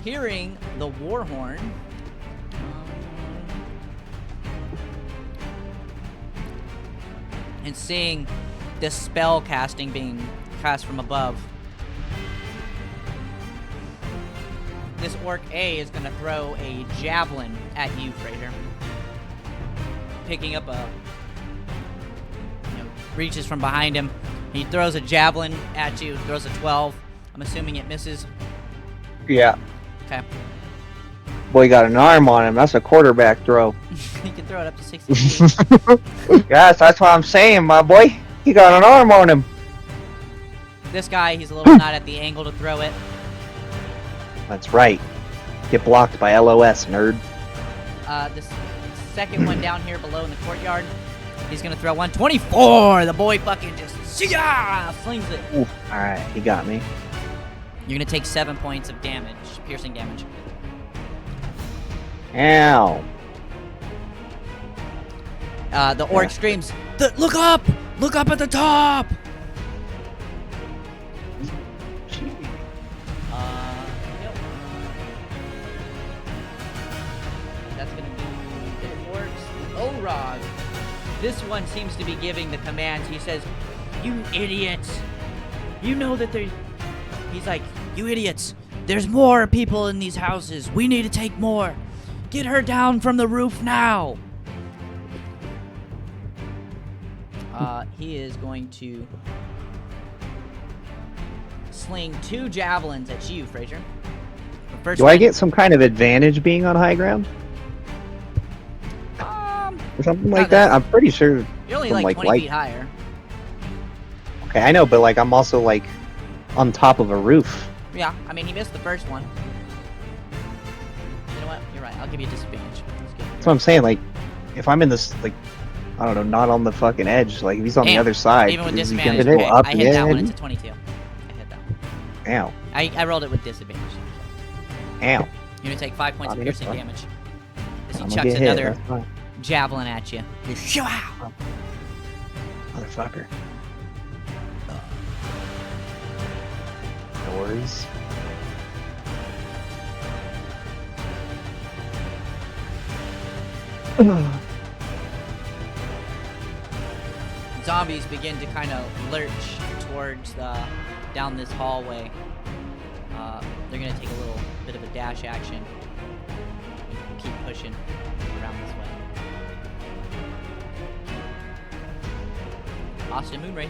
Speaker 2: Hearing the war horn, and seeing this spell casting being cast from above, this orc A is gonna throw a javelin at you, Fraser. Picking up reaches from behind him. He throws a javelin at you, throws a 12. I'm assuming it misses.
Speaker 1: Yeah.
Speaker 2: Okay.
Speaker 1: Boy got an arm on him. That's a quarterback throw.
Speaker 2: You can throw it up to 60 feet.
Speaker 1: Yes, that's what I'm saying, my boy. He got an arm on him.
Speaker 2: This guy, he's a little not at the angle to throw it.
Speaker 1: That's right. Get blocked by LOS, nerd.
Speaker 2: This second one down here below in the courtyard, he's gonna throw 124. The boy fucking just slings it.
Speaker 1: Alright, he got me.
Speaker 2: You're gonna take 7 points of damage, piercing damage.
Speaker 1: Ow.
Speaker 2: The orc screams, look up! Look up at the top! Yep. That's gonna be the orcs. The Orog. This one seems to be giving the commands. He says, you idiots! You know that He's like, you idiots! There's more people in these houses. We need to take more. Get her down from the roof now! He is going to sling 2 javelins at you, Fraser. The first
Speaker 1: Do
Speaker 2: one,
Speaker 1: I get some kind of advantage being on high ground?
Speaker 2: Um,
Speaker 1: Or something
Speaker 2: not
Speaker 1: like that? I'm pretty sure.
Speaker 2: you're only
Speaker 1: from,
Speaker 2: like 20
Speaker 1: light.
Speaker 2: feet higher.
Speaker 1: Okay, I know, but like I'm also like on top of a roof.
Speaker 2: Yeah, I mean, he missed the first one. You know what? You're right. I'll give you a disadvantage.
Speaker 1: That's what I'm saying. Like, if I'm in this, like, I don't know, not on the fucking edge. Like, if he's on the
Speaker 2: Damn.
Speaker 1: other side,
Speaker 2: Even with
Speaker 1: is he
Speaker 2: disadvantage,
Speaker 1: gonna go
Speaker 2: okay.
Speaker 1: up
Speaker 2: I
Speaker 1: the
Speaker 2: hit that one.
Speaker 1: edge?
Speaker 2: It's a 22. I hit that one.
Speaker 1: Ow.
Speaker 2: I rolled it with disadvantage.
Speaker 1: Ow.
Speaker 2: You're gonna take 5 points
Speaker 1: I
Speaker 2: of
Speaker 1: mean, it's
Speaker 2: piercing
Speaker 1: fine.
Speaker 2: damage. As he
Speaker 1: I'm gonna
Speaker 2: chucks
Speaker 1: get hit.
Speaker 2: another
Speaker 1: That's fine.
Speaker 2: javelin at you. Shoo!
Speaker 1: Motherfucker. No worries.
Speaker 2: Zombies begin to kind of lurch towards down this hallway. They're gonna take a little bit of a dash action. Keep pushing around this way. Austin Moonwraith.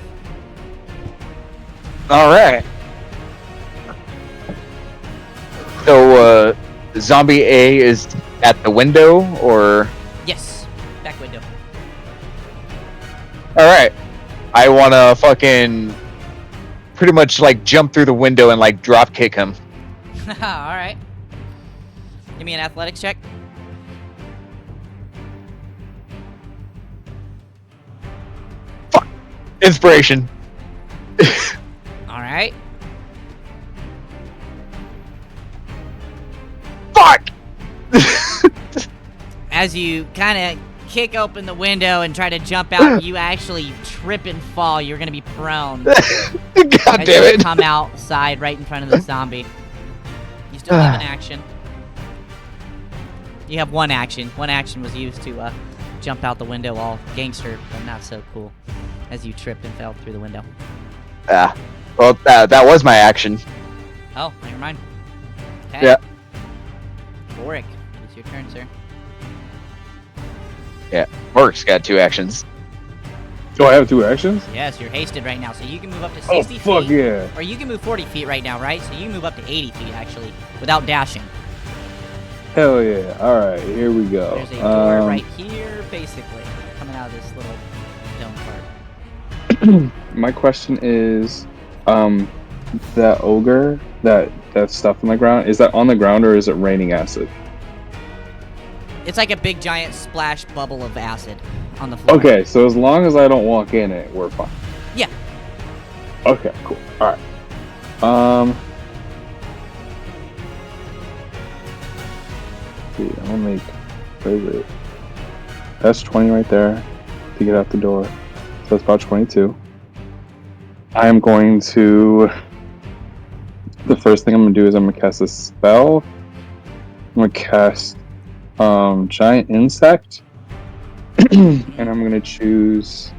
Speaker 3: All right. So, zombie A is at the window, or?
Speaker 2: Yes, back window.
Speaker 3: All right. I want to fucking pretty much like jump through the window and like drop kick him.
Speaker 2: All right. Give me an athletics check.
Speaker 3: Inspiration.
Speaker 2: All right.
Speaker 3: Fuck.
Speaker 2: As you kind of kick open the window and try to jump out, you actually trip and fall. You're gonna be prone.
Speaker 3: God
Speaker 2: As
Speaker 3: damn
Speaker 2: you
Speaker 3: it.
Speaker 2: come outside right in front of the zombie. You still have an action. You have one action. One action was used to jump out the window all gangster, but not so cool. As you tripped and fell through the window.
Speaker 3: Well, that was my action.
Speaker 2: Oh, never mind. Okay.
Speaker 3: Yeah.
Speaker 2: Boric, it's your turn, sir.
Speaker 3: Orcs got 2 actions.
Speaker 4: Do I have 2 actions?
Speaker 2: Yes, you're hasted right now, so you can move up to
Speaker 4: Oh
Speaker 2: 60
Speaker 4: fuck
Speaker 2: feet.
Speaker 4: yeah!
Speaker 2: Or you can move 40 feet right now, right? So you can move up to 80 feet, actually, without dashing.
Speaker 4: Hell yeah! All right, here we go.
Speaker 2: There's a door right here, basically, coming out of this little dome part.
Speaker 4: My question is, that ogre, that stuff on the ground, is that on the ground or is it raining acid?
Speaker 2: It's like a big, giant splash bubble of acid on the floor.
Speaker 4: Okay, so as long as I don't walk in it, we're fine.
Speaker 2: Yeah.
Speaker 4: Okay, cool. All right. See, I'm gonna make. Where is it? That's 20 right there to get out the door. So that's about 22. I am going to. The first thing I'm gonna do is I'm gonna cast a spell. I'm gonna cast giant insect, and I'm gonna choose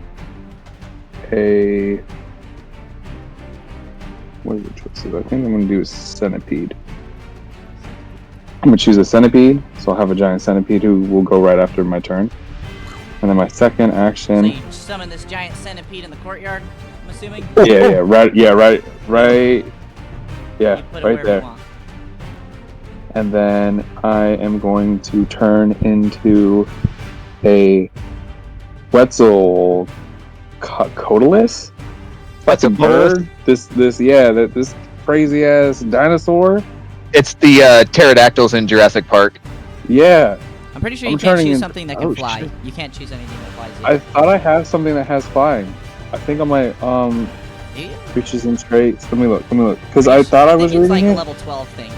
Speaker 4: a. What are the choices? I think I'm gonna do a centipede. I'm gonna choose a centipede, so I'll have a giant centipede who will go right after my turn. And then my second
Speaker 2: So
Speaker 4: action.
Speaker 2: you summon this giant centipede in the courtyard, I'm assuming?
Speaker 4: Right. Yeah, right. Yeah,
Speaker 2: You put it
Speaker 4: right
Speaker 2: wherever you
Speaker 4: there.
Speaker 2: want.
Speaker 4: And then I am going to turn into a Wetzel Codalis. That's a bird. This crazy ass dinosaur.
Speaker 3: It's the pterodactyls in Jurassic Park.
Speaker 4: Yeah,
Speaker 2: I'm pretty sure
Speaker 4: I'm
Speaker 2: you can't
Speaker 4: turning
Speaker 2: choose
Speaker 4: into-
Speaker 2: something that can
Speaker 4: oh,
Speaker 2: fly.
Speaker 4: shit.
Speaker 2: You can't choose anything that flies
Speaker 4: I
Speaker 2: either.
Speaker 4: thought I have something that has flying. I think on my
Speaker 2: Do you?
Speaker 4: creatures and traits. Let me look. Because I thought I was
Speaker 2: think it's like
Speaker 4: reading
Speaker 2: a
Speaker 4: it.
Speaker 2: level 12 thing.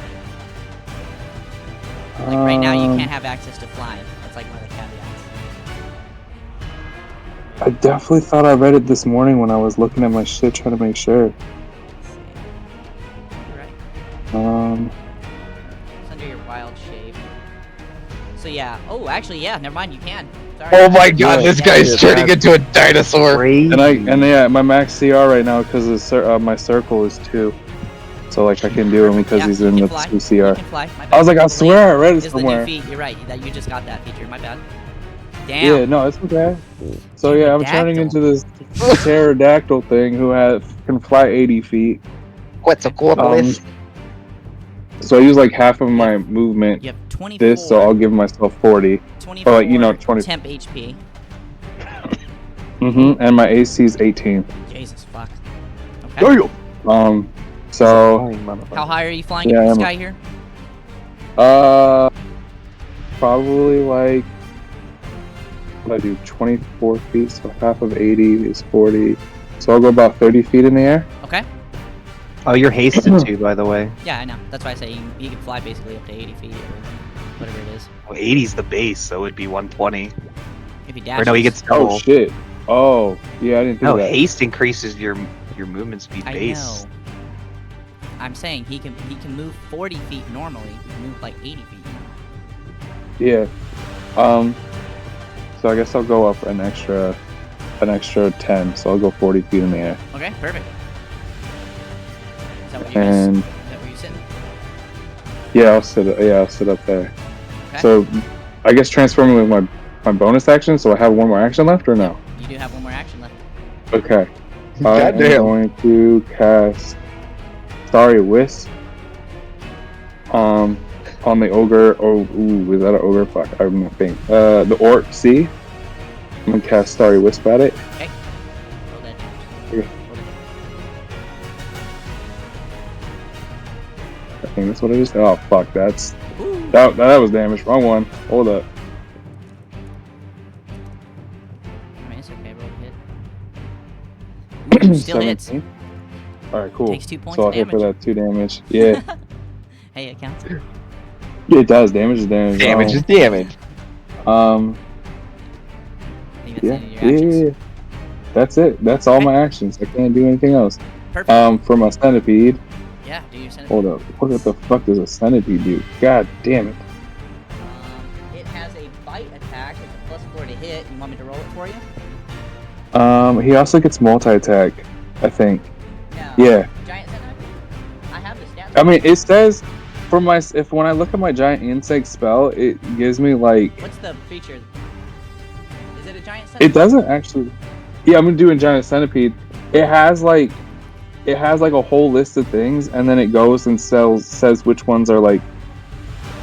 Speaker 2: Like right now you can't have access to flying. That's like one of the caveats.
Speaker 4: I definitely thought I read it this morning when I was looking at my shit trying to make sure.
Speaker 2: Let's see. You're right. It's under your wild shape. So yeah. Oh, actually, yeah. Never mind. You can. Sorry.
Speaker 3: Oh my god,
Speaker 4: Yeah,
Speaker 3: this guy's
Speaker 1: yeah,
Speaker 3: turning
Speaker 1: that's
Speaker 3: into a dinosaur.
Speaker 1: Crazy.
Speaker 4: And yeah, my max CR right now because my circle is 2, so like I can do him because
Speaker 2: Yeah,
Speaker 4: he's
Speaker 2: you
Speaker 4: in
Speaker 2: can
Speaker 4: the
Speaker 2: fly.
Speaker 4: 2
Speaker 2: You
Speaker 4: CR.
Speaker 2: can fly. My bad.
Speaker 4: I was like, I swear I read it
Speaker 2: It's the new
Speaker 4: somewhere.
Speaker 2: feat. You're right. That you just got that feature. My bad. Damn.
Speaker 4: Yeah, no, it's okay. So yeah, I'm turning into this pterodactyl thing who can fly 80 feet.
Speaker 3: What's a Codalis?
Speaker 4: So I use like half of my movement
Speaker 2: You have 24.
Speaker 4: this, so I'll give myself 40.
Speaker 2: 24
Speaker 4: or, like, you know, 20.
Speaker 2: temp HP.
Speaker 4: And my AC is 18.
Speaker 2: Jesus fuck. Okay.
Speaker 4: So
Speaker 2: How high are you flying
Speaker 4: Yeah,
Speaker 2: in the
Speaker 4: I'm-
Speaker 2: sky here?
Speaker 4: probably like what do I do? 24 feet, so half of 80 is 40. So I'll go about 30 feet in the air.
Speaker 2: Okay.
Speaker 1: Oh, you're hasted too, by the way.
Speaker 2: Yeah, I know. That's why I say you can fly basically up to 80 feet or whatever it is.
Speaker 1: Well, 80's the base, so it'd be 120.
Speaker 2: If you dash.
Speaker 1: Or no, he gets double.
Speaker 4: Oh shit! Oh yeah, I didn't think
Speaker 1: No,
Speaker 4: of that.
Speaker 1: haste increases your movement speed
Speaker 2: I
Speaker 1: base.
Speaker 2: know. I'm saying he can move 40 feet normally. He can move like 80 feet.
Speaker 4: Yeah. So I guess I'll go up an extra 10. So I'll go 40 feet in the air.
Speaker 2: Okay, perfect. Is that what you
Speaker 4: And
Speaker 2: Is that where you sitting?
Speaker 4: yeah, I'll sit up there.
Speaker 2: Okay.
Speaker 4: So I guess transforming with my bonus action. So I have one more action left or no?
Speaker 2: You do have one more action left.
Speaker 4: Okay. I am
Speaker 3: Goddamn.
Speaker 4: going to cast Starry Wisp. On the ogre. Oh, ooh, is that an ogre? Fuck, I'm not think. The orc. See, I'm gonna cast Starry Wisp at it.
Speaker 2: Okay. Roll that damage.
Speaker 4: Okay.
Speaker 2: Roll it.
Speaker 4: I think that's what it is. Oh fuck,
Speaker 2: Ooh.
Speaker 4: that was damage. Wrong one. Hold up.
Speaker 2: I mean, it's okay. Roll a hit. Ooh, still hits.
Speaker 4: 17. All right, cool.
Speaker 2: Takes 2 points
Speaker 4: So I'll
Speaker 2: of
Speaker 4: hit for
Speaker 2: damage.
Speaker 4: that 2 damage. Yeah,
Speaker 2: Hey, it counts.
Speaker 4: it does. Damage is damage.
Speaker 3: Damage is damage.
Speaker 4: Um.
Speaker 2: I think that's
Speaker 4: Yeah.
Speaker 2: the end of your actions.
Speaker 4: Yeah. That's it. That's all
Speaker 2: Okay.
Speaker 4: my actions. I can't do anything else.
Speaker 2: Perfect.
Speaker 4: For my centipede.
Speaker 2: Yeah, do your centipede.
Speaker 4: Hold up. What the fuck does a centipede do? God damn it.
Speaker 2: It has a bite attack. It's a +4 to hit. You want me to roll it for you?
Speaker 4: He also gets multi-attack, I think.
Speaker 2: No.
Speaker 4: Yeah.
Speaker 2: Giant centipede? I have the stats.
Speaker 4: I mean, it says when I look at my giant insect spell, it gives me like
Speaker 2: What's the feature? Is it a giant centipede?
Speaker 4: it doesn't actually. Yeah, I'm doing giant centipede. It has like a whole list of things, and then it goes and says which ones are like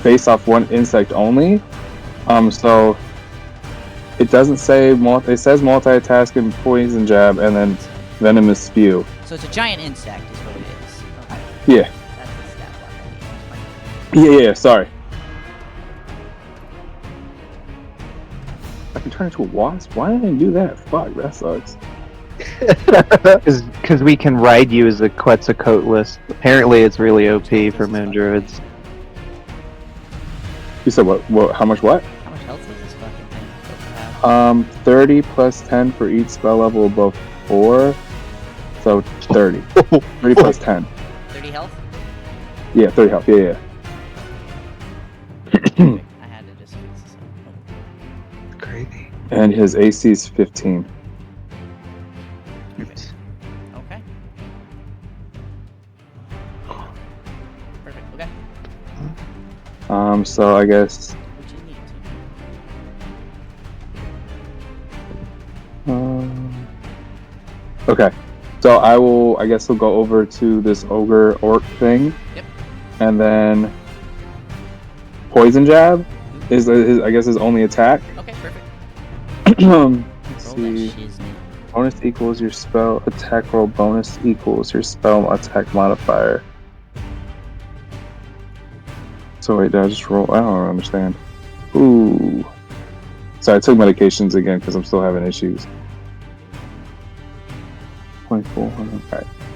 Speaker 4: based off one insect only. So it doesn't say it says multi-attack and poison jab, and then venomous spew.
Speaker 2: So it's a giant insect, is what it is. Okay.
Speaker 4: Yeah.
Speaker 2: That's the stat block I need.
Speaker 4: Yeah. Sorry. I can turn into a wasp. Why didn't I do that? Fuck, that sucks.
Speaker 1: Because we can ride you as a Quetzalcoatless. Apparently, it's really OP for moon druids.
Speaker 4: You said what? How much? What?
Speaker 2: How much health does this fucking thing supposed to have?
Speaker 4: 30 plus 10 for each spell level above 4. So 30. 30 plus 10.
Speaker 2: 30 health?
Speaker 4: Yeah, 30 health. Yeah.
Speaker 2: Perfect. I had to just fix this up.
Speaker 5: Crazy.
Speaker 4: And his AC is 15.
Speaker 2: Oh, okay. Perfect. Okay.
Speaker 4: So I guess.
Speaker 2: What you need
Speaker 4: Okay. So I guess we'll go over to this ogre orc thing.
Speaker 2: Yep.
Speaker 4: And then poison jab is I guess his only attack.
Speaker 2: to. Okay, perfect.
Speaker 4: Let's
Speaker 2: Roll that
Speaker 4: see.
Speaker 2: shiznit.
Speaker 4: Bonus equals your spell attack roll. Bonus equals your spell attack modifier. So wait, did I just roll? I don't understand. Ooh. So I took medications again because I'm still having issues. 24.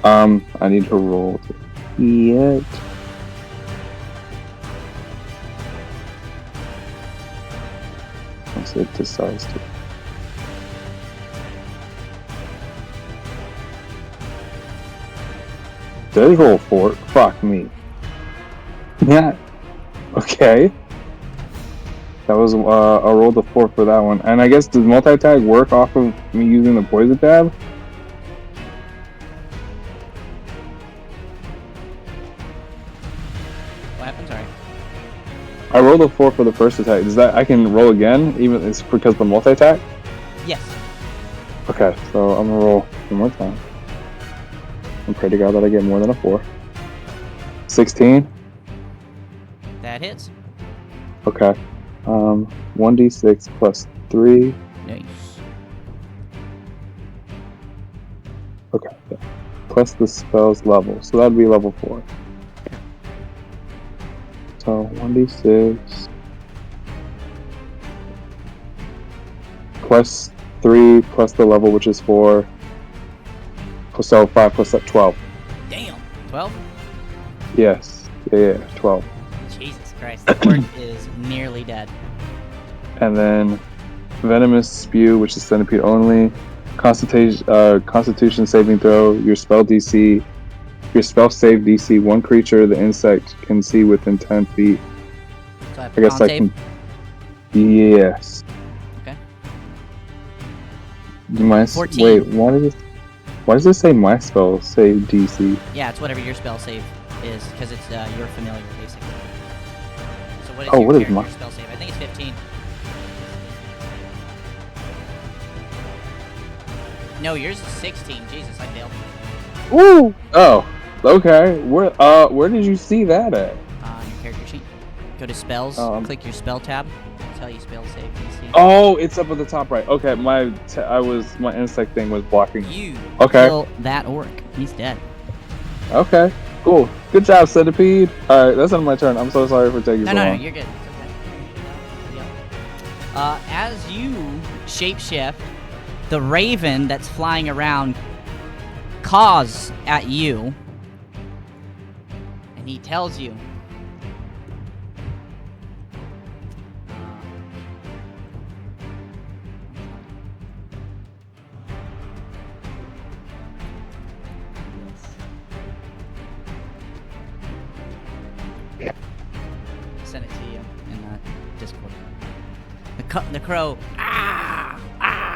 Speaker 4: Alright. I need to roll to yet. Once it decides to. Did I roll 4? Fuck me. Yeah. Okay. That was I rolled a 4 for that one. And I guess does multi-attack work off of me using the poison tab?
Speaker 2: What happened? Sorry.
Speaker 4: I rolled a 4 for the first attack. Does that I can roll again even it's because of the multi-attack?
Speaker 2: Yes.
Speaker 4: Okay, so I'm gonna roll one more time. And pray to God that I get more than a 4. 16.
Speaker 2: That hits.
Speaker 4: Okay. 1d6 plus 3.
Speaker 2: Nice.
Speaker 4: Okay. Plus the spell's level. So that'd be level 4. So 1d6 plus 3 plus the level, which is 4. So 5 plus that 12.
Speaker 2: Damn. 12?
Speaker 4: Yes. Yeah, 12.
Speaker 2: Jesus Christ. The orc is nearly dead.
Speaker 4: And then venomous spew, which is centipede only. Constitution saving throw. Your spell DC. Your spell save DC. One creature the insect can see within 10 feet.
Speaker 2: So I have
Speaker 4: I guess
Speaker 2: con
Speaker 4: I
Speaker 2: save.
Speaker 4: can. Yes.
Speaker 2: Okay.
Speaker 4: My
Speaker 2: 14.
Speaker 4: wait, why does it say my spell save DC?
Speaker 2: Yeah, it's whatever your spell save is, because it's your familiar, basically. So what is
Speaker 4: Oh,
Speaker 2: your
Speaker 4: what is
Speaker 2: character
Speaker 4: my-
Speaker 2: spell save? I think it's 15. No, yours is 16. Jesus, I failed.
Speaker 4: Woo! Oh, okay. Where did you see that at?
Speaker 2: On your character sheet. Go to spells, click your spell tab. It'll tell you spell save DC.
Speaker 4: Oh, it's up at the top right. Okay, my insect thing was blocking.
Speaker 2: You
Speaker 4: Okay.
Speaker 2: kill that orc. He's dead.
Speaker 4: Okay, cool. Good job, Centipede. All right, that's not my turn. I'm so sorry for taking
Speaker 2: No,
Speaker 4: so
Speaker 2: no, no,
Speaker 4: long.
Speaker 2: you're good. It's okay. As you shapeshift, the raven that's flying around caws at you, and he tells you. Send it to you in Discord. The crow,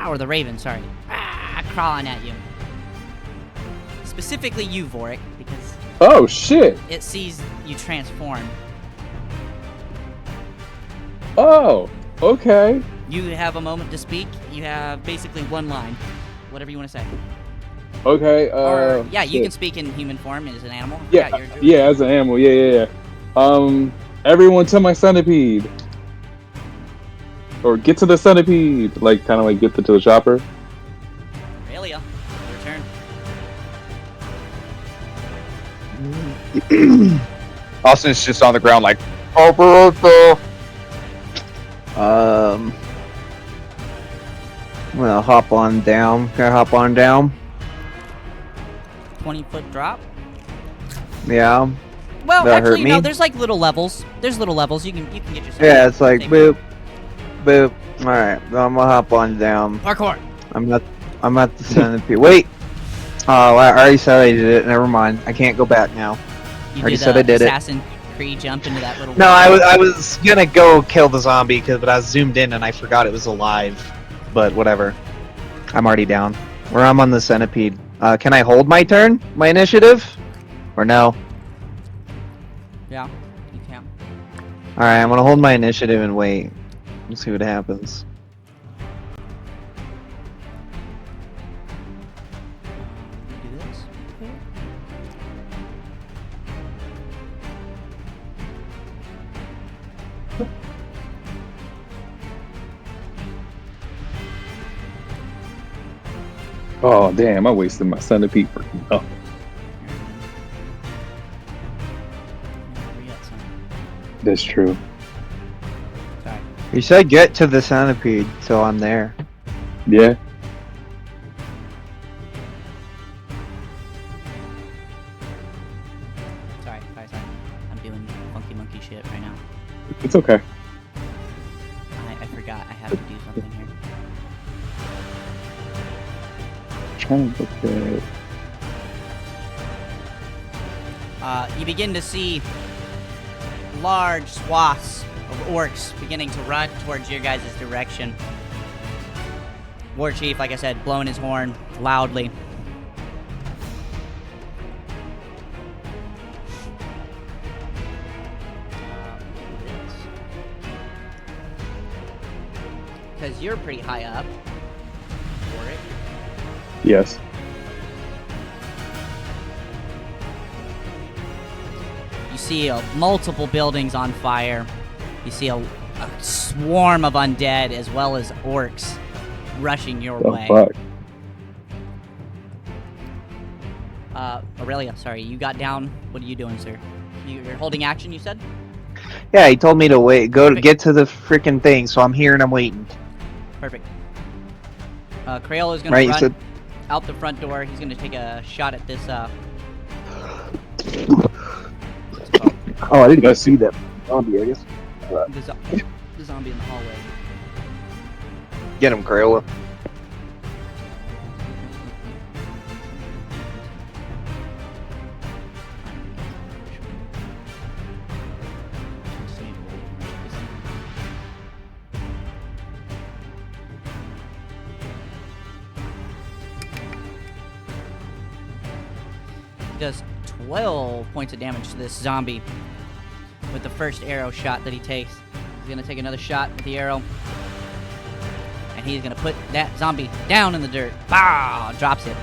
Speaker 2: or the raven, sorry, crawling at you. Specifically you, Vorik, because
Speaker 4: Oh shit!
Speaker 2: it sees you transform.
Speaker 4: Oh, okay.
Speaker 2: You have a moment to speak. You have basically one line, whatever you want to say.
Speaker 4: Okay.
Speaker 2: Or yeah, you
Speaker 4: shit.
Speaker 2: can speak in human form as an animal.
Speaker 4: Yeah,
Speaker 2: you're a druid.
Speaker 4: yeah, as an animal. Yeah. Everyone to my centipede. Or get to the centipede. Like, kind of like get to the chopper.
Speaker 2: Aurelia, your turn.
Speaker 3: Austin's just on the ground like,
Speaker 1: I'm gonna hop on down. Can I hop on down?
Speaker 2: 20-foot drop.
Speaker 1: Yeah.
Speaker 2: Well,
Speaker 1: That
Speaker 2: actually,
Speaker 1: hurt
Speaker 2: you know,
Speaker 1: me?
Speaker 2: there's like little levels. There's little levels. You can get yourself.
Speaker 1: Yeah, it's like
Speaker 2: Take
Speaker 1: boop, boop. All right, I'm gonna hop on down.
Speaker 2: Parkour.
Speaker 1: I'm at the centipede. Wait. Oh, I already said I did it. Never mind. I can't go back now.
Speaker 2: You
Speaker 1: Already
Speaker 2: do
Speaker 1: said
Speaker 2: the
Speaker 1: I did it.
Speaker 2: Assassin Creed jump into that little.
Speaker 5: No, I was gonna go kill the zombie, but I zoomed in and I forgot it was alive. But whatever.
Speaker 1: I'm already down. Or I'm on the centipede. Can I hold my turn? My initiative? Or no?
Speaker 2: Yeah, you can.
Speaker 1: Alright, I'm gonna hold my initiative and wait. Let's see what happens.
Speaker 2: Do this. Okay.
Speaker 4: Oh, damn, I wasted my centipede for nothing.
Speaker 2: Re-up some.
Speaker 4: That's true.
Speaker 2: Sorry.
Speaker 1: You said get to the centipede, so I'm there.
Speaker 4: Yeah.
Speaker 2: Sorry. I'm doing funky monkey shit right now.
Speaker 4: It's okay.
Speaker 2: I forgot I have to do something here.
Speaker 4: Trying to look at.
Speaker 2: You begin to see large swaths of orcs beginning to run towards your guys' direction. War Chief, like I said, blowing his horn loudly. Because you're pretty high up. Warwick.
Speaker 4: Yes.
Speaker 2: You see multiple buildings on fire. You see a swarm of undead as well as orcs rushing your
Speaker 4: The
Speaker 2: way.
Speaker 4: fuck?
Speaker 2: Aurelia, sorry, you got down. What are you doing, sir? You're holding action, you said?
Speaker 1: Yeah, he told me to wait. Go to
Speaker 2: Perfect.
Speaker 1: get to the freaking thing, so I'm here and I'm waiting.
Speaker 2: Perfect. Crayola is gonna
Speaker 1: Right? You
Speaker 2: run
Speaker 1: said.
Speaker 2: out the front door. He's gonna take a shot at this, what's it called?
Speaker 1: Oh, I didn't even see that zombie. I guess.
Speaker 2: The zombie in the hallway.
Speaker 1: Get him, Crayola.
Speaker 2: does 12 points of damage to this zombie with the first arrow shot that he takes. He's gonna take another shot with the arrow, and he's gonna put that zombie down in the dirt. Bah! Drops it.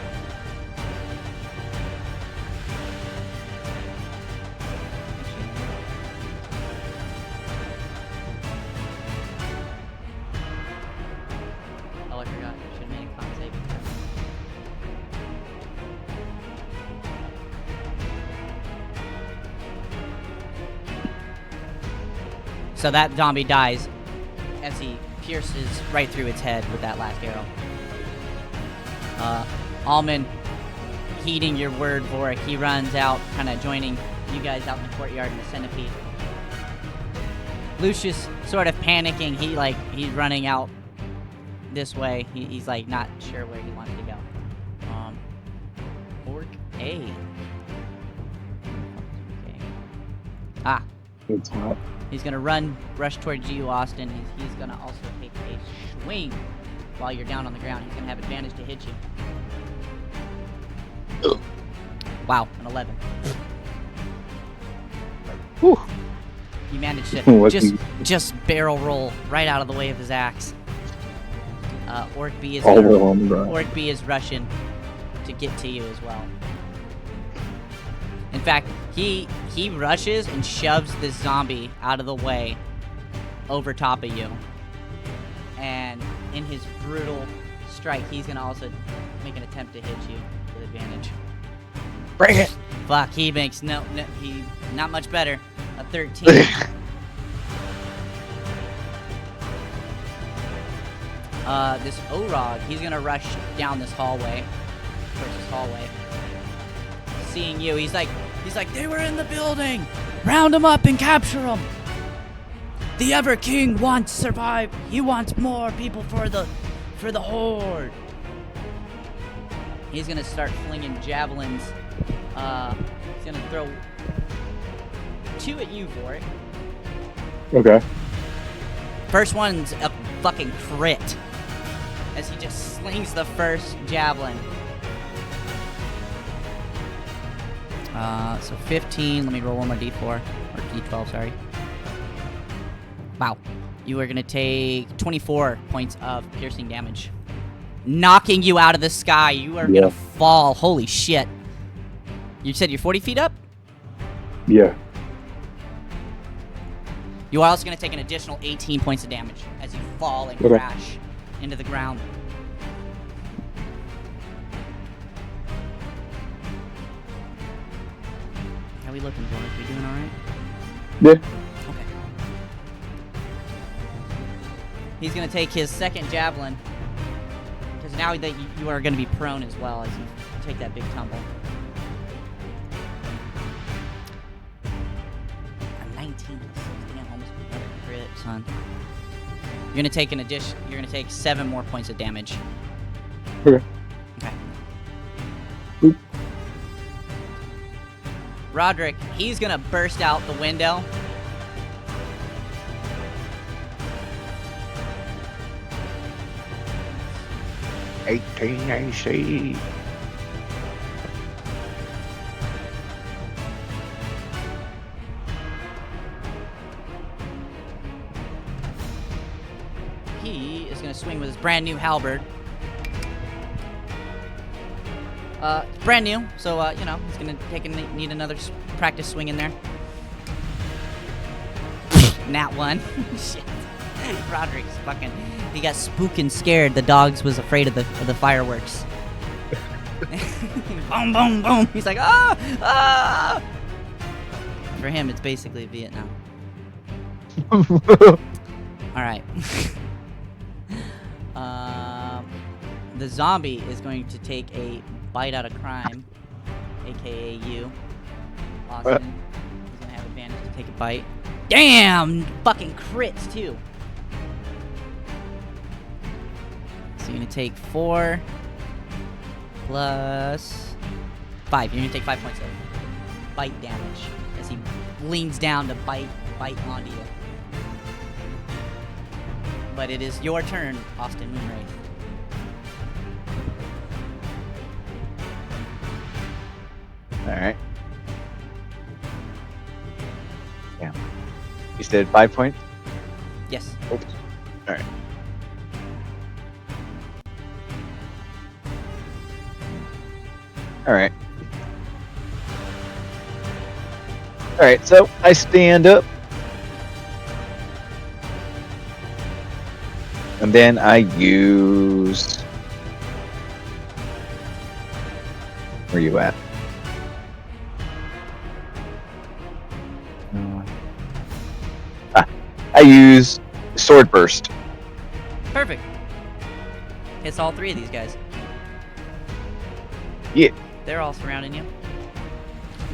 Speaker 2: Oh, I forgot. I should have made a con saving throw. So that zombie dies as he pierces right through its head with that last arrow. Almond, heeding your word, Vorik, he runs out, kind of joining you guys out in the courtyard in the centipede. Lucius, sort of panicking, he's running out this way. He's like not sure where he wants to go. Orc A. Okay. Ah.
Speaker 4: It's hot.
Speaker 2: He's gonna rush towards you, Austin. He's gonna also take a swing while you're down on the ground. He's gonna have advantage to hit you. Wow, an 11.
Speaker 3: Whew.
Speaker 2: You managed to
Speaker 4: What's
Speaker 2: just barrel roll right out of the way of his axe. Orc B is Orc B is rushing to get to you as well. In fact, he rushes and shoves this zombie out of the way over top of you. And in his brutal strike, he's gonna also make an attempt to hit you with advantage.
Speaker 3: Bring it.
Speaker 2: Fuck, he makes he not much better. A 13. This Orog, he's gonna rush down this hallway. Towards this hallway. Seeing you, he's like, they were in the building! Round them up and capture them! The Ever King wants survive. He wants more people for the horde. He's gonna start flinging javelins. He's gonna throw 2 at you for it.
Speaker 4: Okay.
Speaker 2: First one's a fucking crit, as he just slings the first javelin. So 15. Let me roll one more d4 or d12. Sorry. Wow. You are gonna take 24 points of piercing damage, knocking you out of the sky. You are gonna fall. Holy shit. You said you're 40 feet up?
Speaker 4: Yeah.
Speaker 2: You are also going to take an additional 18 points of damage as you fall and crash into the ground. How are we looking, boys? We doing alright?
Speaker 4: Yeah.
Speaker 2: Okay. He's going to take his second javelin, because now that you are going to be prone as well as you take that big tumble. A 19. Damn, almost another crit, son. You're gonna take you're gonna take 7 more points of damage.
Speaker 4: Okay.
Speaker 2: Okay.
Speaker 4: Oop.
Speaker 2: Roderick, he's gonna burst out the window.
Speaker 1: AC.
Speaker 2: He is going to swing with his brand new halberd. Brand new, so you know he's going to need another practice swing in there. Nat 1. Shit. Roderick's fucking. He got spooked and scared. The dogs was afraid of the fireworks. Boom, boom, boom. He's like, ah, ah. For him, it's basically Vietnam. All right. The zombie is going to take a bite out of crime, aka you, Austin. He's gonna have advantage to take a bite. Damn, fucking crits too. So you're gonna take 4 plus 5. You're gonna take 5 points of bite damage as he leans down to bite onto you. But it is your turn, Austin Moonwraith.
Speaker 3: All right. Yeah. You said 5 points?
Speaker 2: Yes.
Speaker 3: Oops. All right. All right. All right, so I stand up. And then I use... Where you at? I use Sword Burst.
Speaker 2: Perfect. Hits all three of these guys.
Speaker 3: Yeah.
Speaker 2: They're all surrounding you.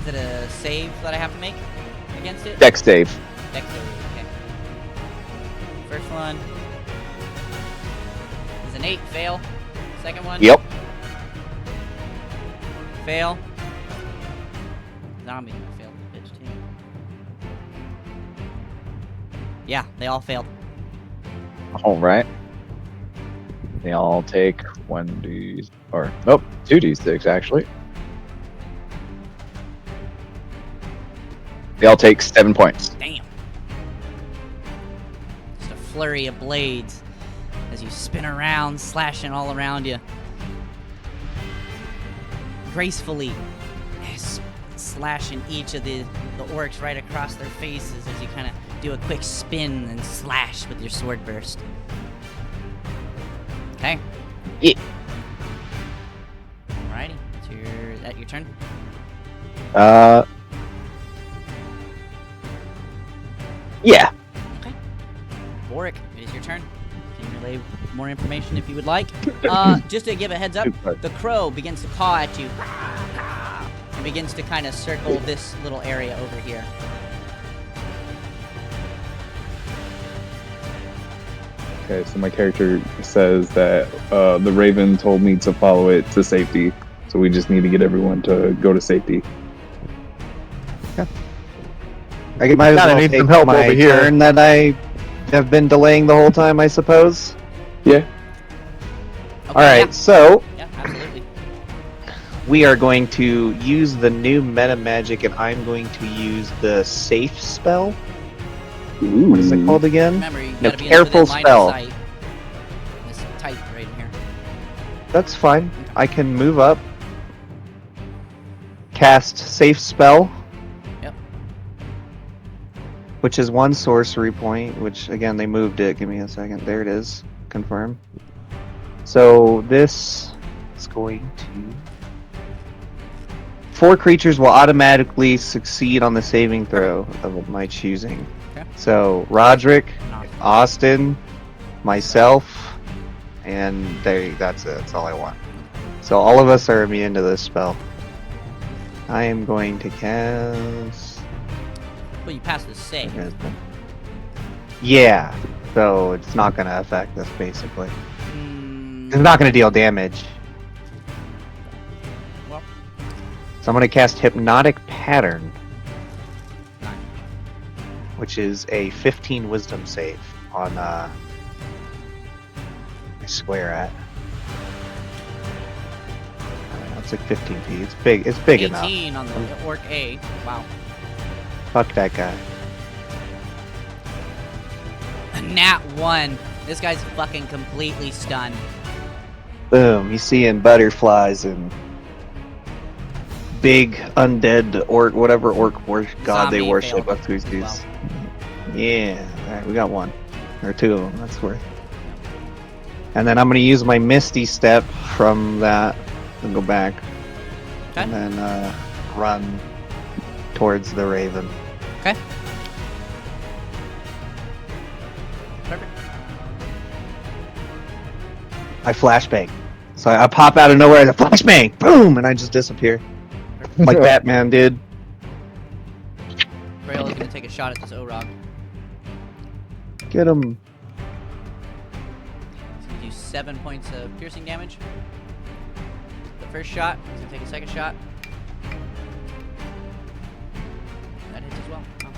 Speaker 2: Is it a save that I have to make against it?
Speaker 3: Dex save.
Speaker 2: Dex save, okay. First one is an 8, fail. Second one?
Speaker 3: Yep.
Speaker 2: Fail. Zombie failed, bitch, too. Yeah, they all failed.
Speaker 3: All right. They all take 1d... Or, nope, 2d6, actually. They all take 7 points.
Speaker 2: Damn. Just a flurry of blades as you spin around, slashing all around you. Gracefully slashing each of the orcs right across their faces as you kind of do a quick spin and slash with your sword burst. Okay.
Speaker 3: Yeah.
Speaker 2: Alrighty. Is that your turn?
Speaker 3: Yeah.
Speaker 2: Okay. Boric, it is your turn. Can you relay more information if you would like? Just to give a heads up, the crow begins to caw at you and begins to kind of circle this little area over here.
Speaker 4: Okay, so my character says that the Raven told me to follow it to safety, so we just need to get everyone to go to safety.
Speaker 1: I might as
Speaker 3: Gotta
Speaker 1: well
Speaker 3: need
Speaker 1: take
Speaker 3: some help
Speaker 1: my
Speaker 3: over here.
Speaker 1: turn that I have been delaying the whole time, I suppose.
Speaker 4: Yeah.
Speaker 2: Okay,
Speaker 1: All right, so
Speaker 2: Yeah, absolutely.
Speaker 1: we are going to use the new meta magic, and I'm going to use the safe spell. What is it called again?
Speaker 2: Remember, you
Speaker 1: No,
Speaker 2: gotta be
Speaker 1: careful
Speaker 2: within line
Speaker 1: spell.
Speaker 2: of sight. This type right in here.
Speaker 1: That's fine. I can move up, cast safe spell.
Speaker 2: Yep.
Speaker 1: Which is 1 sorcery point, which again they moved it. Give me a second. There it is. Confirm. So this is going to 4 creatures will automatically succeed on the saving throw of my choosing.
Speaker 2: Okay.
Speaker 1: So Roderick,
Speaker 2: No.
Speaker 1: Austin, myself, and that's it. That's all I want. So all of us are immune to this spell. I am going to cast.
Speaker 2: Well, you passed the save.
Speaker 1: Yeah, so it's not going to affect us basically.
Speaker 2: Mm,
Speaker 1: It's not going to deal damage.
Speaker 2: well,
Speaker 1: So I'm going to cast Hypnotic Pattern,
Speaker 2: nine.
Speaker 1: which is a 15 Wisdom save on my square at. It's like 15 feet. It's big. It's big enough.
Speaker 2: 18 on the orc A. Wow.
Speaker 1: Fuck that guy.
Speaker 2: A nat 1. This guy's fucking completely stunned.
Speaker 1: Boom. You seeing butterflies and big undead orc, whatever orc god they
Speaker 2: Zombie
Speaker 1: worship.
Speaker 2: failed
Speaker 1: That's who's
Speaker 2: as
Speaker 1: these.
Speaker 2: well.
Speaker 1: Yeah. All right, we got 1 or 2 of them. That's worth. And then I'm gonna use my Misty Step from that and go back,
Speaker 2: Okay.
Speaker 1: and then run towards the Raven.
Speaker 2: Okay. Perfect.
Speaker 1: I flashbang. So I pop out of nowhere, the flashbang, boom, and I just disappear like Batman did.
Speaker 2: Braille is gonna take a shot at this O-Rock.
Speaker 1: Get him.
Speaker 2: He's gonna do 7 points of piercing damage. The first shot. He's gonna take a second shot. That hits as well. Oh.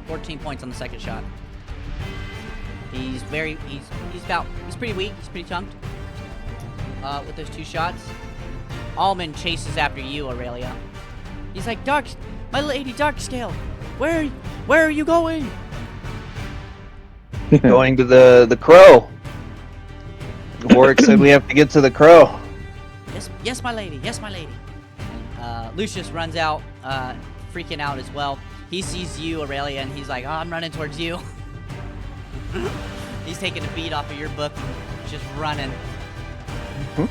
Speaker 2: 14 points on the second shot. He's pretty weak. He's pretty chunked. With those 2 shots. Almond chases after you, Aurelia. He's like, my lady Darkscale, where are you going?
Speaker 5: Going to the crow. Warwick said we have to get to the crow.
Speaker 2: Yes, my lady. Yes, my lady. And, Lucius runs out, freaking out as well. He sees you, Aurelia, and he's like, "Oh, I'm running towards you." He's taking a beat off of your book and just running. The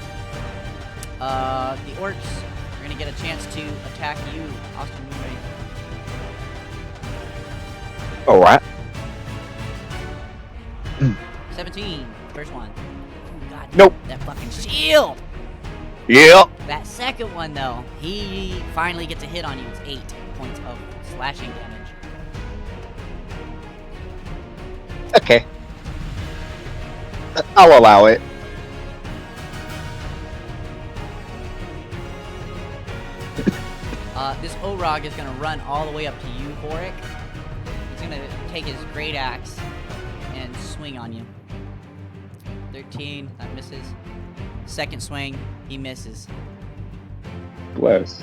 Speaker 2: orcs are gonna get a chance to attack you, Austin Moonray.
Speaker 3: All right.
Speaker 2: 17, first one. Oh, God,
Speaker 3: Nope.
Speaker 2: that fucking shield.
Speaker 3: Yeah.
Speaker 2: That second one, though, he finally gets a hit on you. It's 8 points of slashing damage.
Speaker 3: Okay. I'll allow it.
Speaker 2: This Orog is gonna run all the way up to you, Boric. He's gonna take his great axe and swing on you. 13, that misses. Second swing, he misses.
Speaker 4: Bless.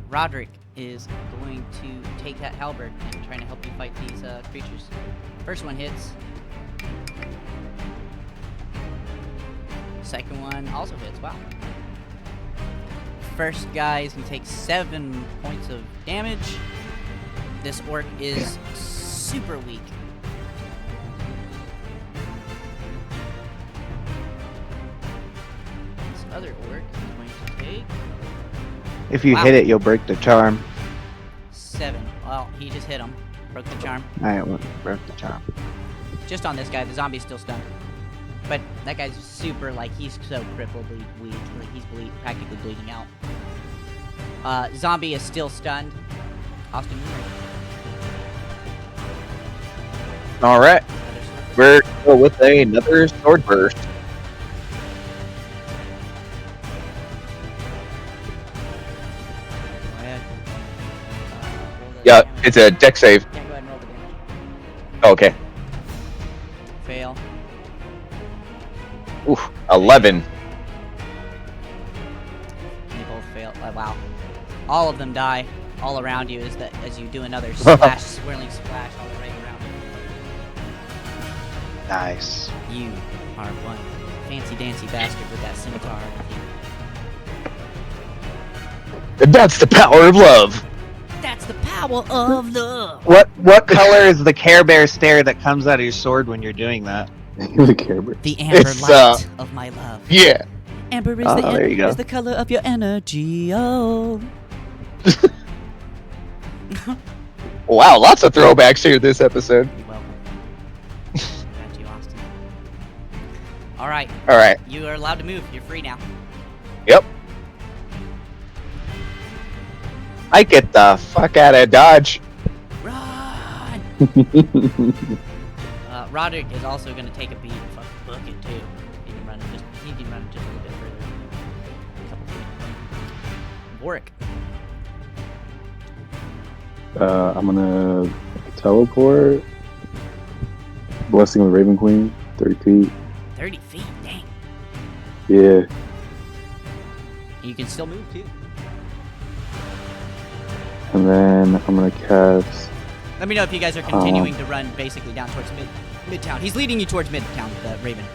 Speaker 2: Roderick is going to take that halberd and trying to help you fight these creatures. First one hits. Second one also hits. Wow. First guy is going to take 7 points of damage. This orc is super weak. This other orc is going to take
Speaker 5: If you
Speaker 2: Wow.
Speaker 5: hit it, you'll break the charm.
Speaker 2: 7. Well, he just hit him. Broke the charm.
Speaker 5: I broke the charm.
Speaker 2: Just on this guy, the zombie's still stunned. But that guy's super, like, he's so crippled weak. Like, he's practically bleeding out. Zombie is still stunned. Austin,
Speaker 3: All right.
Speaker 2: another sword.
Speaker 3: We're going with another sword burst.
Speaker 2: Go ahead. Roll the
Speaker 3: Yeah,
Speaker 2: damage.
Speaker 3: it's a deck save.
Speaker 2: Yeah, go ahead and roll the damage.
Speaker 3: Okay.
Speaker 2: Fail.
Speaker 3: Oof. 11.
Speaker 2: They both fail. Wow. All of them die. All around you as you do another splash, swirling splash all the way around
Speaker 5: Nice.
Speaker 2: you. You are one fancy dancy bastard with that scimitar.
Speaker 3: And that's the power of love.
Speaker 2: That's the power of love.
Speaker 5: What color is the Care Bear stare that comes out of your sword when you're doing that?
Speaker 4: The camera.
Speaker 2: The amber
Speaker 3: It's,
Speaker 2: light of my love.
Speaker 3: Yeah.
Speaker 2: Amber is,
Speaker 5: Oh, there you go.
Speaker 2: is the color of your energy. Oh.
Speaker 3: Wow, lots of throwbacks here this episode.
Speaker 2: You're welcome. Got you, Austin. All right,
Speaker 3: All right.
Speaker 2: you are allowed to move. You're free now.
Speaker 3: Yep. I get the fuck out of Dodge.
Speaker 2: Run! Roderick is also going to take a beat. Fuck, book it too. He can run just a little bit further. A couple feet. Warwick.
Speaker 4: I'm gonna teleport. Blessing of the Raven Queen, 30 feet.
Speaker 2: 30 feet. Dang.
Speaker 4: Yeah.
Speaker 2: You can still move too.
Speaker 4: And then I'm gonna cast.
Speaker 2: Let me know if you guys are continuing to run basically down towards Midtown. He's leading you towards Midtown, the Raven.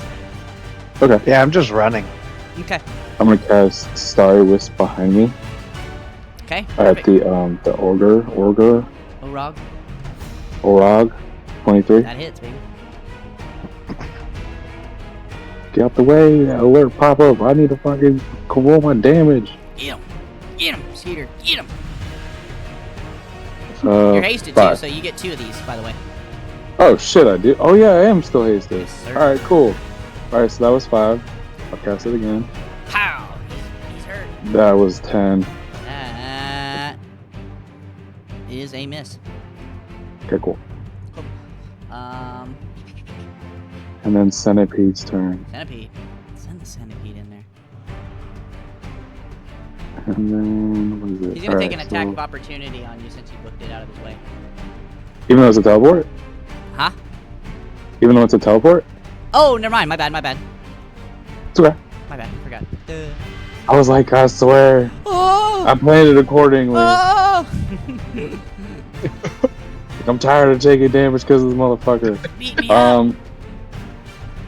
Speaker 4: Okay.
Speaker 5: Yeah, I'm just running.
Speaker 2: Okay.
Speaker 4: I'm gonna cast Starry Wisp behind me
Speaker 2: Okay.
Speaker 4: at
Speaker 2: Perfect.
Speaker 4: the Org,
Speaker 2: Orog.
Speaker 4: 23.
Speaker 2: That hits, baby.
Speaker 4: Get out the way! Alert pop up! I need to fucking roll my damage.
Speaker 2: Get him. Get him, Skeeter. Get him.
Speaker 4: Uh,
Speaker 2: You're hasted too,
Speaker 4: 5.
Speaker 2: so you get 2 of these, by the way.
Speaker 4: Oh shit! I did. Oh yeah, I am still hasted.
Speaker 2: Yes, sir.
Speaker 4: All right, cool. All right, so that was 5. I'll cast it again.
Speaker 2: Pow! He's hurt.
Speaker 4: That was 10.
Speaker 2: That is a miss.
Speaker 4: Okay, cool.
Speaker 2: Um,
Speaker 4: And then Centipede's turn.
Speaker 2: centipede. Send the centipede in there.
Speaker 4: And then what is it?
Speaker 2: He's gonna take an
Speaker 4: Alright,
Speaker 2: attack
Speaker 4: so-
Speaker 2: of opportunity on you since you booked it out of his way.
Speaker 4: Even though it's a teleport?
Speaker 2: Huh?
Speaker 4: Even though it's a teleport?
Speaker 2: Oh, never mind. My bad.
Speaker 4: It's okay.
Speaker 2: My bad. Forgot.
Speaker 4: I was like, I swear.
Speaker 2: Oh!
Speaker 4: I planned it accordingly.
Speaker 2: Oh!
Speaker 4: I'm tired of taking damage because of this motherfucker.
Speaker 2: Beat me up.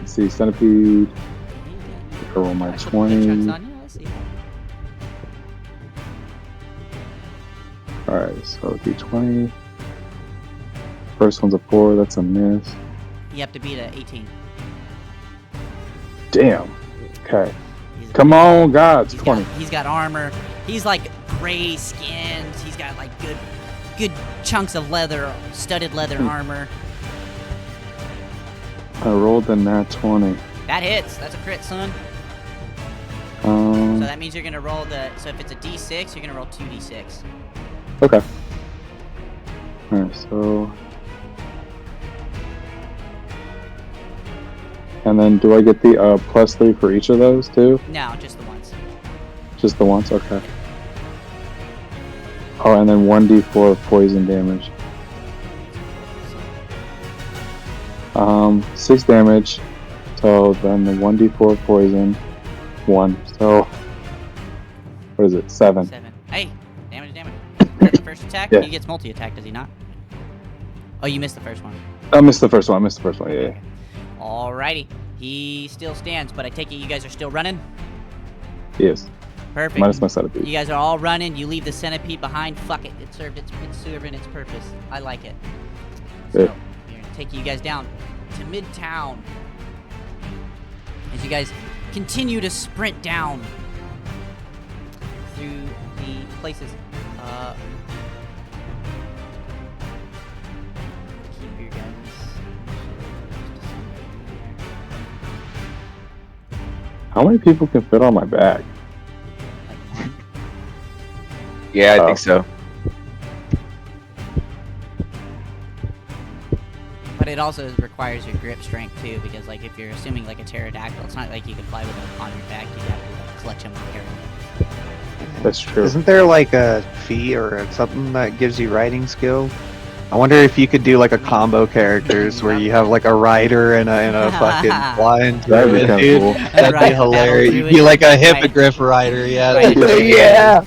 Speaker 4: Let's see, centipede. Roll my
Speaker 2: I put the
Speaker 4: 20.
Speaker 2: chunks on you, I see that.
Speaker 4: Alright, so d20. First one's a 4, that's a miss.
Speaker 2: You have to beat a 18.
Speaker 4: Damn. Okay.
Speaker 2: He's a-
Speaker 4: Come on, God, it's
Speaker 2: He's
Speaker 4: 20.
Speaker 2: got, he's got armor. He's like gray skinned. He's got like good chunks of leather, studded leather armor.
Speaker 4: I rolled the nat 20.
Speaker 2: That hits. That's a crit, son. So that means you're gonna roll so if it's a d6, you're gonna roll 2d6.
Speaker 4: Okay. Alright, so. And then do I get the +3 for each of those too?
Speaker 2: No, just the ones.
Speaker 4: Just the once? Okay. Oh, and then 1d4 of poison damage. 6 damage. So then the 1d4 of poison. 1. So. What is it? 7.
Speaker 2: 7. Hey, damage. That's the first attack.
Speaker 4: Yeah.
Speaker 2: He gets multi-attack, does he not? Oh, you missed the first one.
Speaker 4: I missed the first one. Yeah.
Speaker 2: Alrighty. He still stands, but I take it you guys are still running?
Speaker 4: Yes.
Speaker 2: Perfect.
Speaker 4: Minus my centipede.
Speaker 2: You guys are all running. You leave the centipede behind. Fuck it. It's serving its purpose. I like it. So,
Speaker 4: Yeah.
Speaker 2: we're gonna take you guys down to Midtown. As you guys continue to sprint down through the places. Keep your guys.
Speaker 4: How many people can fit on my back?
Speaker 2: Like one.
Speaker 3: Yeah, I
Speaker 4: Oh.
Speaker 3: think so.
Speaker 2: But it also requires your grip strength too, because like if you're assuming like a pterodactyl, it's not like you can fly with them on your back. You have to like clutch them and carry them.
Speaker 4: That's true.
Speaker 5: Isn't there like a fee or something that gives you riding skill? I wonder if you could do like a combo characters where you have like a rider and a fucking flying
Speaker 4: That'd be
Speaker 5: druid,
Speaker 4: kind of
Speaker 5: dude.
Speaker 4: cool.
Speaker 5: That'd be hilarious. You'd be like a hippogriff rider, yeah. that'd be hilarious.
Speaker 1: Yeah.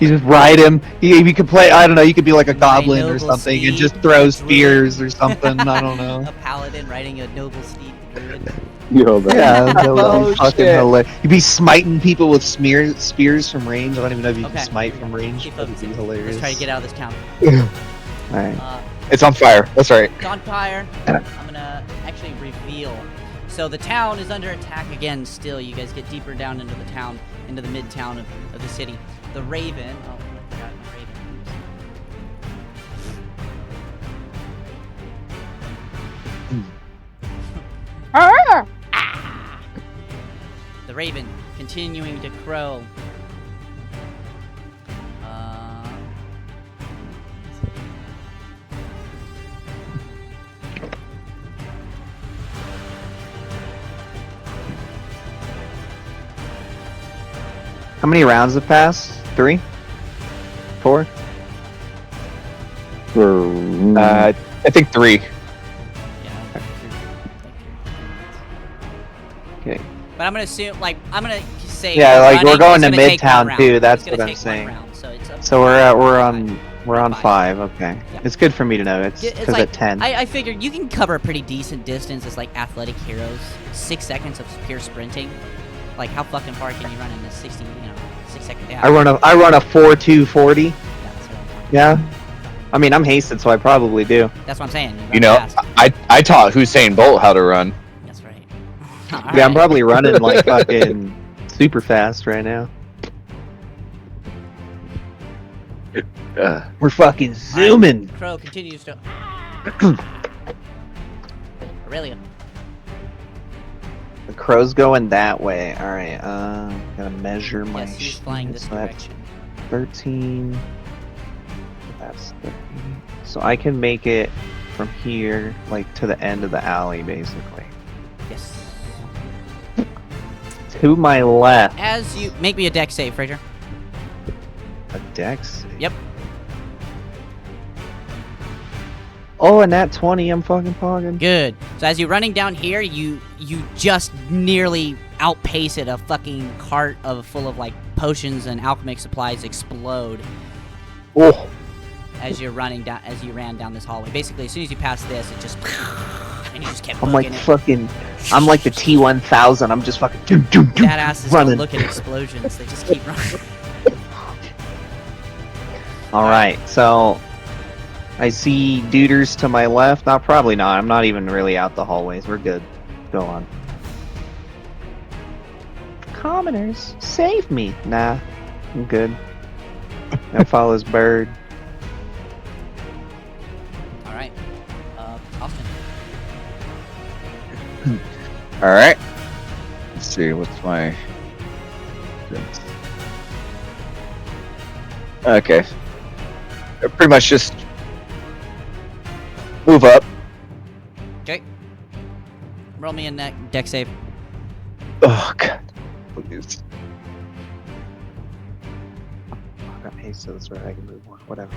Speaker 5: You just ride him. You could play. I don't know. You could be like a
Speaker 2: My
Speaker 5: goblin or
Speaker 2: noble
Speaker 5: something and
Speaker 2: steed,
Speaker 5: just throw
Speaker 2: druid.
Speaker 5: spears or something. I don't know.
Speaker 2: A paladin riding a noble steed druid.
Speaker 4: Yo, that
Speaker 5: Yeah, that would
Speaker 1: Oh,
Speaker 5: be fucking
Speaker 1: shit.
Speaker 5: hilarious. You'd be smiting people with spears from range. I don't even know if you
Speaker 2: Okay.
Speaker 5: can smite from range.
Speaker 2: Keep
Speaker 5: That'd be
Speaker 2: focusing.
Speaker 5: hilarious.
Speaker 2: Let's try to get out of this town.
Speaker 5: Alright.
Speaker 3: It's on fire. That's right.
Speaker 2: It's on fire. I'm gonna actually reveal. So the town is under attack again still. You guys get deeper down into the town, into the midtown of the city. The Raven. Oh, I forgot my Raven. Ah! The Raven continuing to crow.
Speaker 5: How many rounds have passed? 3? 4?
Speaker 3: I think 3.
Speaker 2: Yeah.
Speaker 5: Okay.
Speaker 2: But I'm gonna assume, like, I'm gonna say.
Speaker 5: Yeah, like,
Speaker 2: running
Speaker 5: we're going
Speaker 2: is
Speaker 5: to
Speaker 2: gonna take one
Speaker 5: Midtown,
Speaker 2: round.
Speaker 5: too, that's
Speaker 2: It's gonna
Speaker 5: what I'm
Speaker 2: take one
Speaker 5: saying.
Speaker 2: round, so it's up
Speaker 5: So
Speaker 2: to
Speaker 5: we're on 5. Okay.
Speaker 2: Yeah.
Speaker 5: It's good for me to know. It's
Speaker 2: It's
Speaker 5: because
Speaker 2: like,
Speaker 5: at 10.
Speaker 2: I figured you can cover a pretty decent distance as like athletic heroes. 6 seconds of pure sprinting. Like how fucking far can you run in this 6-second dash?
Speaker 5: I run a 4-2-40.
Speaker 2: Yeah, that's what I'm talking
Speaker 5: Yeah. I mean, I'm hasted, so I probably do.
Speaker 2: about. That's what I'm saying.
Speaker 3: You
Speaker 2: run
Speaker 3: know,
Speaker 2: fast.
Speaker 3: I taught Hussein Bolt how to run.
Speaker 2: That's right.
Speaker 5: Yeah, I'm
Speaker 2: Alright.
Speaker 5: probably running like fucking super fast right now. We're fucking zooming.
Speaker 2: Crow continues to. Aurelia.
Speaker 5: The crow's going that way. All right. Gotta measure my.
Speaker 2: Yes, he's flying this
Speaker 5: so that's
Speaker 2: direction.
Speaker 5: 13. That's 13. So I can make it from here, like to the end of the alley, basically.
Speaker 2: Yes.
Speaker 5: To my left.
Speaker 2: As you make me a deck save, Fraser.
Speaker 5: A dex.
Speaker 2: Yep.
Speaker 5: Oh, and that 20, I'm fucking pogging.
Speaker 2: Good. So as you're running down here, you just nearly outpace it. A fucking cart full of like potions and alchemic supplies explode
Speaker 3: Oh,
Speaker 2: as you ran down this hallway. Basically, as soon as you pass this, it just and you just kept
Speaker 5: I'm like
Speaker 2: booking it.
Speaker 5: fucking. I'm like the T-1000. I'm just fucking. Doom, doom, doom,
Speaker 2: Badasses
Speaker 5: running.
Speaker 2: don't look at explosions. They just keep running.
Speaker 5: All right, so I see duders to my left. No, probably not. I'm not even really out the hallways. We're good. Go on. Commoners, save me. Nah, I'm good. That follows bird.
Speaker 2: All right, Austin.
Speaker 3: all right. Let's see. What's my? Okay. Pretty much just move up.
Speaker 2: Okay. Roll me a deck save.
Speaker 3: Oh god. Please.
Speaker 5: I got haste, so that's right. I can move more. Whatever.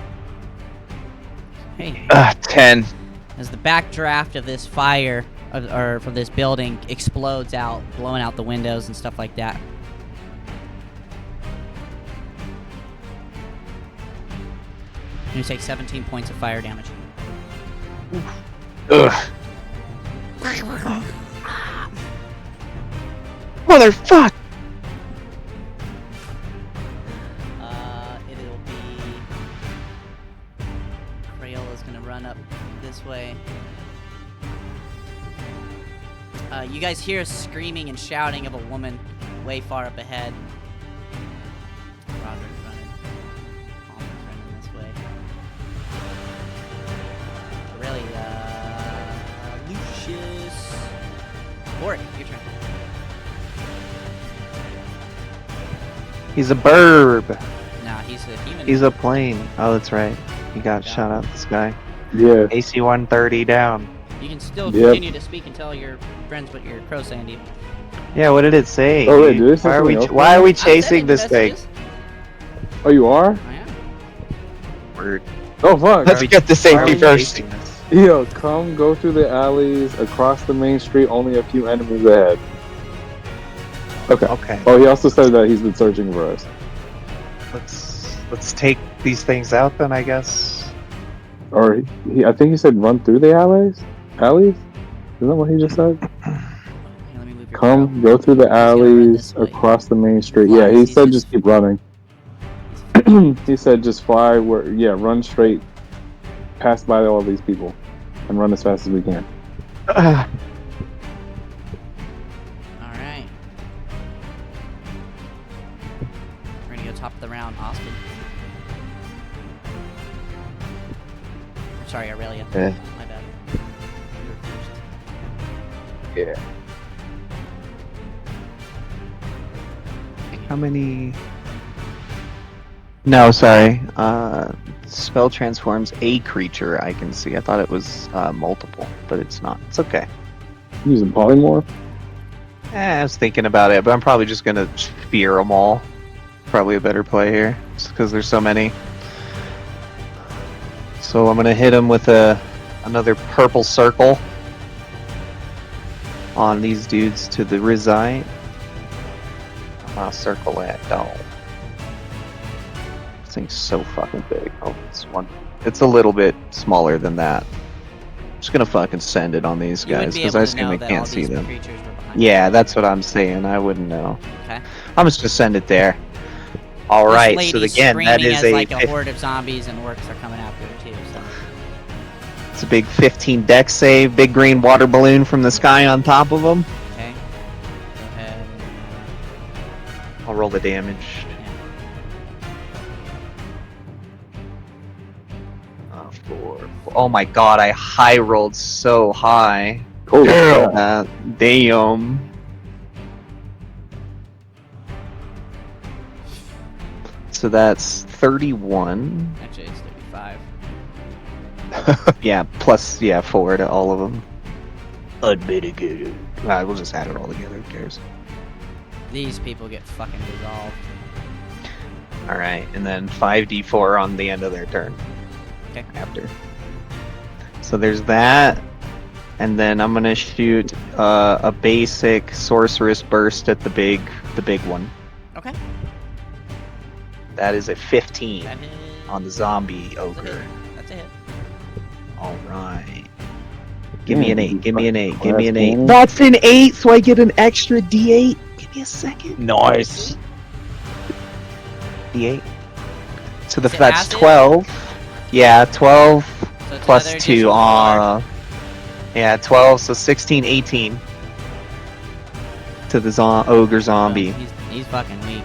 Speaker 2: Hey.
Speaker 3: 10.
Speaker 2: As the backdraft of this fire, or from this building, explodes out, blowing out the windows and stuff like that. You take 17 points of fire damage.
Speaker 3: Ugh. Motherfuck!
Speaker 2: It'll be... Crayola's gonna run up this way. You guys hear screaming and shouting of a woman way far up ahead. Roderick's running. Palmer's running this way. Really, Lucius... Ori, your turn.
Speaker 5: He's a burb.
Speaker 2: Nah, he's a human.
Speaker 5: He's a plane. Oh, that's right. He got shot out the sky.
Speaker 4: Yeah.
Speaker 5: AC 130 down.
Speaker 2: You can still
Speaker 4: Yep.
Speaker 2: continue to speak and tell your friends what your crow saying to you.
Speaker 5: Yeah, what did it say?
Speaker 4: Oh, wait,
Speaker 5: dude?
Speaker 4: did it say
Speaker 5: why are we?
Speaker 4: something else?
Speaker 5: Why are we
Speaker 2: I said
Speaker 5: chasing
Speaker 2: in
Speaker 5: this thing?
Speaker 2: messages.
Speaker 4: Oh, you are?
Speaker 2: I am.
Speaker 5: Word.
Speaker 4: Oh, fuck.
Speaker 3: Let's get the
Speaker 5: Why are
Speaker 3: safety
Speaker 5: we
Speaker 3: first.
Speaker 5: chasing this?
Speaker 4: Yo, come go through the alleys, across the main street, only a few enemies ahead. Okay.
Speaker 5: Okay.
Speaker 4: Oh, he also said that he's been searching for us.
Speaker 5: Let's take these things out then, I guess.
Speaker 4: Or I think he said run through the alleys? Alleys? Isn't that what he just said?
Speaker 2: Here, let me move your
Speaker 4: Come,
Speaker 2: crow.
Speaker 4: go through the
Speaker 2: gonna run
Speaker 4: alleys,
Speaker 2: this way.
Speaker 4: across the main street.
Speaker 2: Fly,
Speaker 4: Yeah, he
Speaker 2: he's
Speaker 4: said
Speaker 2: just-
Speaker 4: just keep running. He said just fly, run straight past by all these people and run as fast as we can.
Speaker 2: Alright. We're gonna go top of the round, Austin. Sorry, Aurelia.
Speaker 3: Eh.
Speaker 2: My bad. You were first.
Speaker 3: Yeah.
Speaker 5: How many? No, sorry. Spell transforms a creature. I can see. I thought it was multiple, but it's not. It's okay.
Speaker 4: Using polymorph?
Speaker 5: I was thinking about it, but I'm probably just gonna spear them all. Probably a better play here, just because there's so many. So I'm gonna hit him with another purple circle on these dudes to the reside. I'm gonna circle that dog. This thing's so fucking big. Oh, it's one. It's a little bit smaller than that. I'm just gonna fucking send it on these
Speaker 2: You wouldn't
Speaker 5: guys
Speaker 2: be
Speaker 5: because
Speaker 2: able
Speaker 5: I
Speaker 2: to
Speaker 5: assume
Speaker 2: know
Speaker 5: they
Speaker 2: that all
Speaker 5: can't see
Speaker 2: these
Speaker 5: them.
Speaker 2: creatures were behind
Speaker 5: Yeah,
Speaker 2: you.
Speaker 5: that's what I'm saying. I wouldn't know.
Speaker 2: Okay.
Speaker 5: I'm just gonna send it there. All
Speaker 2: This
Speaker 5: right.
Speaker 2: lady's
Speaker 5: So again, that
Speaker 2: screaming
Speaker 5: is
Speaker 2: as
Speaker 5: a
Speaker 2: like a horde of zombies and orcs are coming after her too. So
Speaker 5: it's a big 15 deck save. Big green water balloon from the sky on top of them.
Speaker 2: okay. Go ahead.
Speaker 5: I'll roll the damage. Four. Oh my god! I high rolled so high.
Speaker 4: Holy crap.
Speaker 5: Damn. So that's 31.
Speaker 2: Actually, it's 35.
Speaker 5: Yeah, plus 4 to all of them. Unmitigated. We'll just add it all together. Who cares?
Speaker 2: These people get fucking dissolved.
Speaker 5: All right, and then 5d4 on the end of their turn.
Speaker 2: Okay.
Speaker 5: After. So there's that, and then I'm gonna shoot a basic sorceress burst at the big one.
Speaker 2: Okay.
Speaker 5: That is a 15
Speaker 2: That is...
Speaker 5: on the zombie
Speaker 2: That's a hit.
Speaker 5: ogre.
Speaker 2: That's a hit.
Speaker 5: All right. Give me an 8. Give me an 8. Give me an
Speaker 4: Class
Speaker 5: 8.
Speaker 4: damage.
Speaker 5: That's an 8, so I get an extra D8. Give me a second.
Speaker 3: Nice.
Speaker 5: D8. So the
Speaker 2: Is it
Speaker 5: that's
Speaker 2: acid?
Speaker 5: 12. Yeah, 12
Speaker 2: So it's
Speaker 5: plus
Speaker 2: another
Speaker 5: 2
Speaker 2: additional
Speaker 5: on. Yeah, 12. So 16, 18 to the ogre
Speaker 2: four.
Speaker 5: zombie.
Speaker 2: He's fucking weak.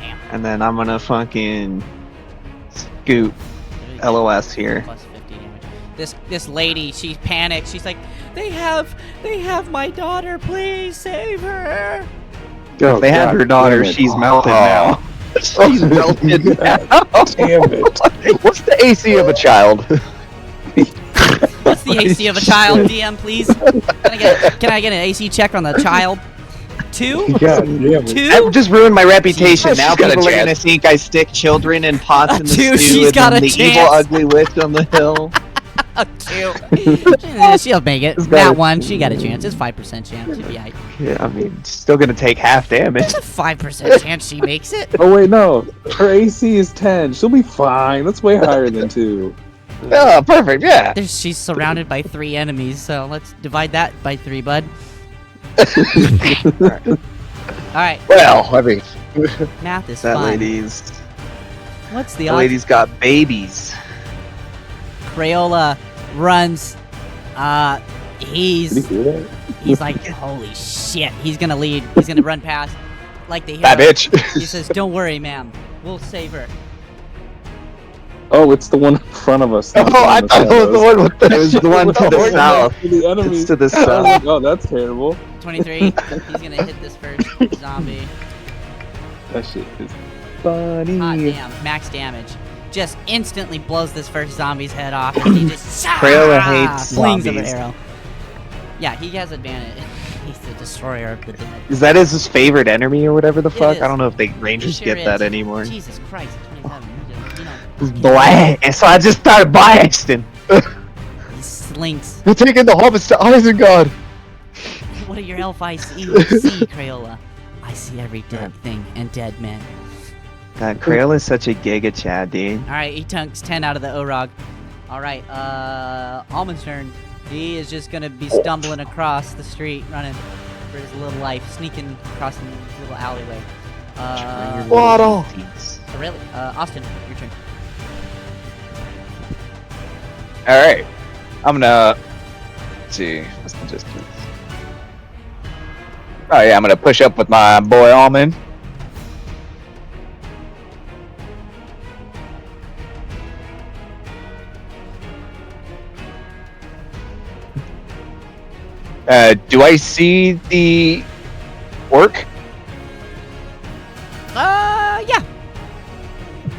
Speaker 2: Damn.
Speaker 5: And then I'm gonna fucking scoot
Speaker 2: Literally
Speaker 5: LOS here.
Speaker 2: Plus 50 damage. This lady, she panics. She's like, they have my daughter. Please save her.
Speaker 4: Oh,
Speaker 5: They have
Speaker 4: God
Speaker 5: her daughter.
Speaker 4: damn it.
Speaker 5: She's melted
Speaker 3: Oh.
Speaker 5: now. She's melted now.
Speaker 4: Damn it.
Speaker 3: What's the AC of a child?
Speaker 2: What's the AC of a child, DM, please? Can I get an AC check on the child? 2?
Speaker 4: God damn it.
Speaker 2: 2?
Speaker 5: That just ruined my reputation.
Speaker 3: She's
Speaker 5: Now
Speaker 3: got a
Speaker 5: people are gonna
Speaker 3: chance.
Speaker 5: think I stick children in pots in the
Speaker 2: Dude,
Speaker 5: stew
Speaker 2: she's
Speaker 5: and
Speaker 2: got
Speaker 5: then
Speaker 2: a
Speaker 5: the evil
Speaker 2: chance.
Speaker 5: ugly witch on the hill.
Speaker 2: 2. She'll make it.
Speaker 4: She's got
Speaker 2: That
Speaker 4: a-
Speaker 2: one, she got a chance. It's 5% chance. She'll be aight.
Speaker 5: Yeah, I mean, still gonna take half damage.
Speaker 2: There's a 5% chance she makes it.
Speaker 4: Oh wait, no. Her AC is 10. She'll be fine. That's way higher than 2.
Speaker 3: Oh, perfect. Yeah.
Speaker 2: She's surrounded by 3 enemies, so let's divide that by 3, bud. Alright,
Speaker 3: Well, I mean,
Speaker 2: math is
Speaker 5: That
Speaker 2: fun.
Speaker 5: lady's
Speaker 2: What's the
Speaker 5: that
Speaker 2: odds?
Speaker 5: lady's got babies.
Speaker 2: Crayola runs.
Speaker 4: Did you
Speaker 2: He's
Speaker 4: hear that?
Speaker 2: like, holy shit. He's gonna lead. He's gonna run past like the hero.
Speaker 3: that bitch.
Speaker 2: He says, "Don't worry, ma'am. We'll save her."
Speaker 4: Oh, it's the one in front of us.
Speaker 3: Oh, I thought it was the one with the.
Speaker 5: It was the one to the
Speaker 4: Oh,
Speaker 5: south.
Speaker 4: The enemy.
Speaker 5: It's to the
Speaker 4: I was
Speaker 5: south.
Speaker 4: like, oh, that's terrible.
Speaker 2: 23. He's gonna hit this first zombie.
Speaker 4: That shit is.
Speaker 5: Funny.
Speaker 2: Hot damn, max damage. Just instantly blows this first zombie's head off. And he just
Speaker 5: Crayola hates
Speaker 2: flings of an
Speaker 5: zombies.
Speaker 2: arrow. Yeah, he has advantage. He's the destroyer of the dead.
Speaker 5: Is that his favorite enemy or whatever the fuck?
Speaker 2: is.
Speaker 5: I don't know if the Rangers
Speaker 2: He sure
Speaker 5: get that
Speaker 2: is.
Speaker 5: anymore.
Speaker 2: Jesus Christ, 27. You know,
Speaker 5: It's blast. And so I just started blasting.
Speaker 2: he slinks.
Speaker 3: We're taking the hobbits to Isengard.
Speaker 2: What are your elf eyes see, Crayola? I see every dead thing and dead men.
Speaker 5: God, Crayola is such a giga chad, dude.
Speaker 2: Alright, he tunks 10 out of the Orog. Alright, Almond's turn. He is just gonna be stumbling across the street, running for his little life, sneaking across the little alleyway.
Speaker 3: Waddle.
Speaker 2: Really? Austin, your turn.
Speaker 3: All right. I'm gonna. Let's see. What's the distance? Oh yeah, I'm gonna push up with my boy Almond. Do I see the orc?
Speaker 2: Yeah.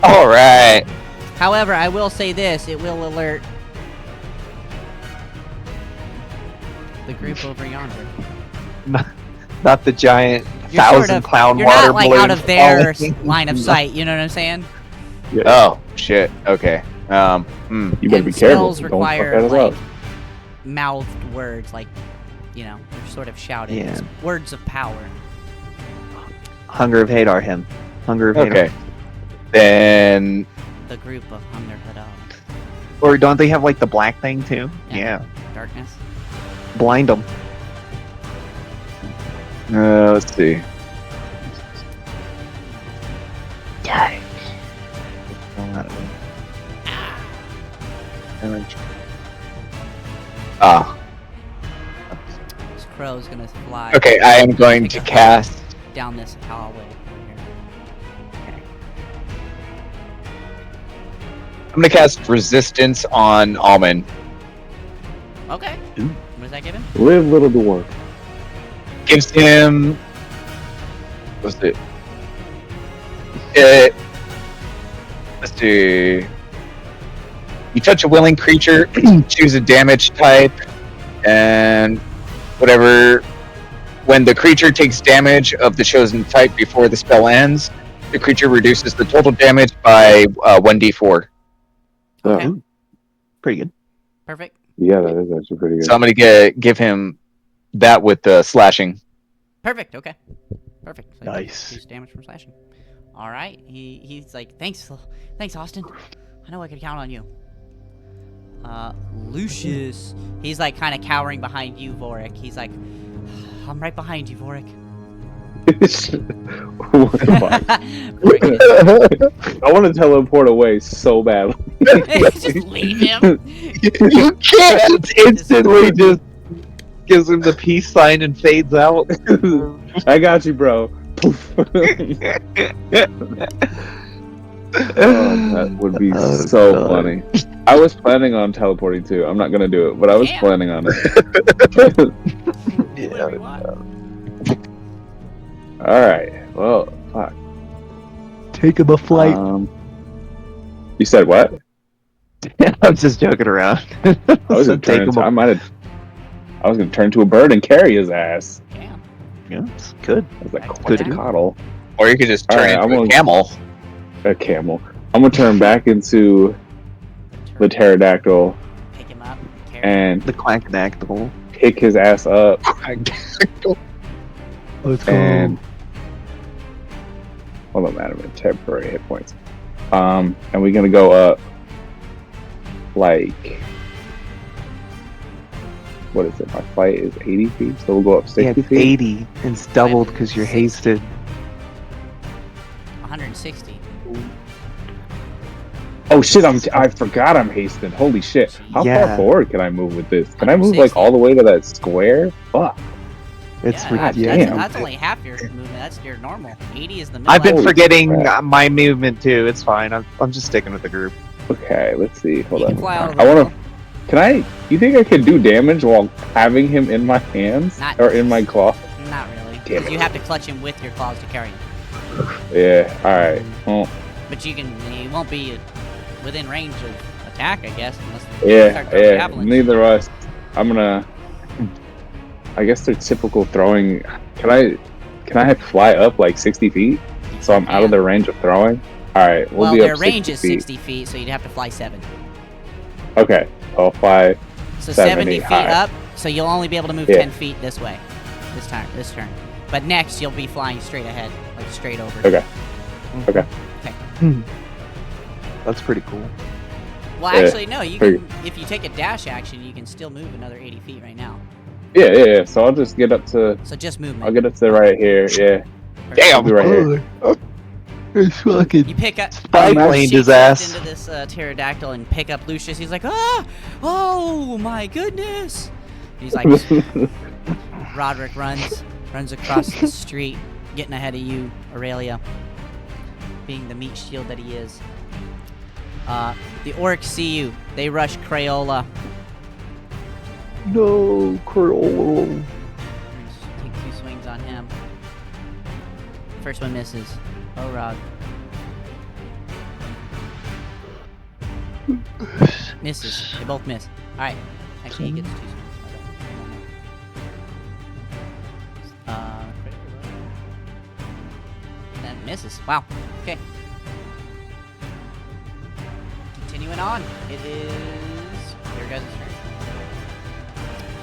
Speaker 3: All right.
Speaker 2: However, I will say this, it will alert the group over yonder.
Speaker 5: Not the giant
Speaker 2: You're sort
Speaker 5: 1,000
Speaker 2: of-
Speaker 5: pound
Speaker 2: You're
Speaker 5: water
Speaker 2: not like
Speaker 5: balloon
Speaker 2: out of their
Speaker 5: falling.
Speaker 2: line of sight, you know what I'm saying?
Speaker 4: Yeah.
Speaker 3: Oh shit. Okay.
Speaker 4: You better
Speaker 2: And
Speaker 4: be careful.
Speaker 2: spells
Speaker 4: Don't fuck
Speaker 2: require
Speaker 4: us
Speaker 2: like
Speaker 4: up.
Speaker 2: mouthed words, like, you know, they're sort of shouted.
Speaker 5: Yeah.
Speaker 2: It's words of power.
Speaker 5: Hunger of Hadar him. Hunger of Hadar.
Speaker 3: Okay. Then
Speaker 2: The group of Hunger Hadar.
Speaker 5: Or don't they have like the black thing too?
Speaker 2: Yeah.
Speaker 5: Yeah.
Speaker 2: Darkness.
Speaker 5: Blind them.
Speaker 3: let's see. Ah.
Speaker 2: This crow's gonna fly
Speaker 3: Okay. I am going to cast.
Speaker 2: down this hallway over here.
Speaker 3: I'm gonna cast resistance on Almond.
Speaker 2: Okay.
Speaker 5: Ooh.
Speaker 2: What does that give him?
Speaker 4: Live, little dwarf.
Speaker 3: Gives him. What's it? Let's see. You touch a willing creature, choose a damage type, and whatever. When the creature takes damage of the chosen type before the spell ends, the creature reduces the total damage by 1d4.
Speaker 2: Okay.
Speaker 5: Pretty good.
Speaker 2: Perfect.
Speaker 4: Yeah, that is actually pretty good.
Speaker 3: So I'm gonna give him that with the slashing.
Speaker 2: Perfect. Okay. Perfect. So
Speaker 1: Nice.
Speaker 2: 2 damage from slashing. All right. He's like, thanks, Austin. I know I could count on you. Lucius. He's like kind of cowering behind you, Vorik. He's like, I'm right behind you, Vorik.
Speaker 4: What the fuck?
Speaker 2: Vorik,
Speaker 4: I want to teleport away so bad.
Speaker 2: just leave him.
Speaker 1: You can't instantly just gives him the peace sign and fades out.
Speaker 4: I got you, bro. Poof. That would be
Speaker 1: Oh,
Speaker 4: so
Speaker 1: God.
Speaker 4: funny. I was planning on teleporting too. I'm not gonna do it, but I was
Speaker 2: Damn.
Speaker 4: planning on it.
Speaker 2: Whatever you want.
Speaker 4: All right. Well, fuck.
Speaker 1: Take him a flight.
Speaker 4: You said what?
Speaker 1: I'm just joking around.
Speaker 4: I was
Speaker 1: So
Speaker 4: gonna turn
Speaker 1: take
Speaker 4: into,
Speaker 1: him.
Speaker 4: I was gonna turn into a bird and carry his ass.
Speaker 2: Damn.
Speaker 1: Yeah, it's good.
Speaker 4: I was like,
Speaker 2: That's
Speaker 4: quite a
Speaker 1: good.
Speaker 4: coddle.
Speaker 3: Or you could just turn
Speaker 4: Alright,
Speaker 3: into
Speaker 4: I'm
Speaker 3: a
Speaker 4: gonna-
Speaker 3: camel.
Speaker 4: A camel. I'm gonna turn back into the pterodactyl
Speaker 2: Pick him up. Carry him.
Speaker 4: and
Speaker 1: The Clanknactyl.
Speaker 4: pick his ass up
Speaker 1: Let's
Speaker 4: and hold on, man, I'm at temporary hit points. And we're gonna go up like what is it? My flight is 80 feet, so we'll go up 60
Speaker 1: Yeah, it's
Speaker 4: feet.
Speaker 1: 80. It's doubled because you're
Speaker 2: 60.
Speaker 1: hasted.
Speaker 2: 160.
Speaker 4: Oh shit! I forgot I'm hasted. Holy shit! How
Speaker 1: Yeah.
Speaker 4: far forward can I move with this? Can I move like
Speaker 2: 160.
Speaker 4: all the way to that square? Fuck!
Speaker 1: It's
Speaker 2: Yeah, that's,
Speaker 1: ridiculous.
Speaker 2: that's only half your movement. That's your normal. 80 is the middle.
Speaker 1: I've been
Speaker 4: Holy
Speaker 1: forgetting
Speaker 4: crap.
Speaker 1: my movement too. It's fine. I'm just sticking with the group.
Speaker 4: Okay, let's see. Hold
Speaker 2: You
Speaker 4: on.
Speaker 2: can fly out of
Speaker 4: I
Speaker 2: the
Speaker 4: want
Speaker 2: wall.
Speaker 4: to. Can I? You think I can do damage while having him in my hands
Speaker 2: Not-
Speaker 4: or in my claw?
Speaker 2: Not really.
Speaker 4: Damn
Speaker 2: Because
Speaker 4: it.
Speaker 2: you have to clutch him with your claws to carry him.
Speaker 4: Yeah. All right. Well,
Speaker 2: But you can. He won't be within range of attack, I guess, unless you
Speaker 4: yeah.
Speaker 2: start throwing
Speaker 4: Yeah.
Speaker 2: javelins.
Speaker 4: Neither of us. I'm gonna. I guess they're typical throwing. Can I fly up like 60 feet so I'm out of their range of throwing? All right. We'll
Speaker 2: Well,
Speaker 4: be
Speaker 2: their
Speaker 4: up
Speaker 2: range
Speaker 4: 60
Speaker 2: is
Speaker 4: feet.
Speaker 2: 60 feet, so you'd have to fly 7.
Speaker 4: Okay. I'll fly.
Speaker 2: So
Speaker 4: 70
Speaker 2: feet
Speaker 4: high.
Speaker 2: up, so you'll only be able to move
Speaker 4: Yeah.
Speaker 2: 10 feet this way. This turn. But next, you'll be flying straight ahead, like straight over.
Speaker 4: Okay. Okay.
Speaker 1: That's pretty cool.
Speaker 2: Well,
Speaker 4: Yeah,
Speaker 2: actually, no. You
Speaker 4: pretty-
Speaker 2: can, if you take a dash action, you can still move another 80 feet right now.
Speaker 4: Yeah. So I'll just get up to.
Speaker 2: So just movement.
Speaker 4: I'll get up to right here. Yeah.
Speaker 2: Perfect.
Speaker 4: I'll be right here.
Speaker 1: It's fucking
Speaker 2: You pick up.
Speaker 1: spy planed his
Speaker 2: Shakes up
Speaker 1: ass.
Speaker 2: into this pterodactyl and pick up Lucius. He's like, ah, oh my goodness. He's like, Roderick runs across the street, getting ahead of you, Aurelia, being the meat shield that he is. The orcs see you. They rush Crayola.
Speaker 1: No, Crayola.
Speaker 2: Take 2 swings on him. First one misses. Oh, Rod. Misses. They both miss. Alright. Actually, he gets 2 swings. Critical roll. That misses. Wow. Okay. Continuing on. It is your guys' turn.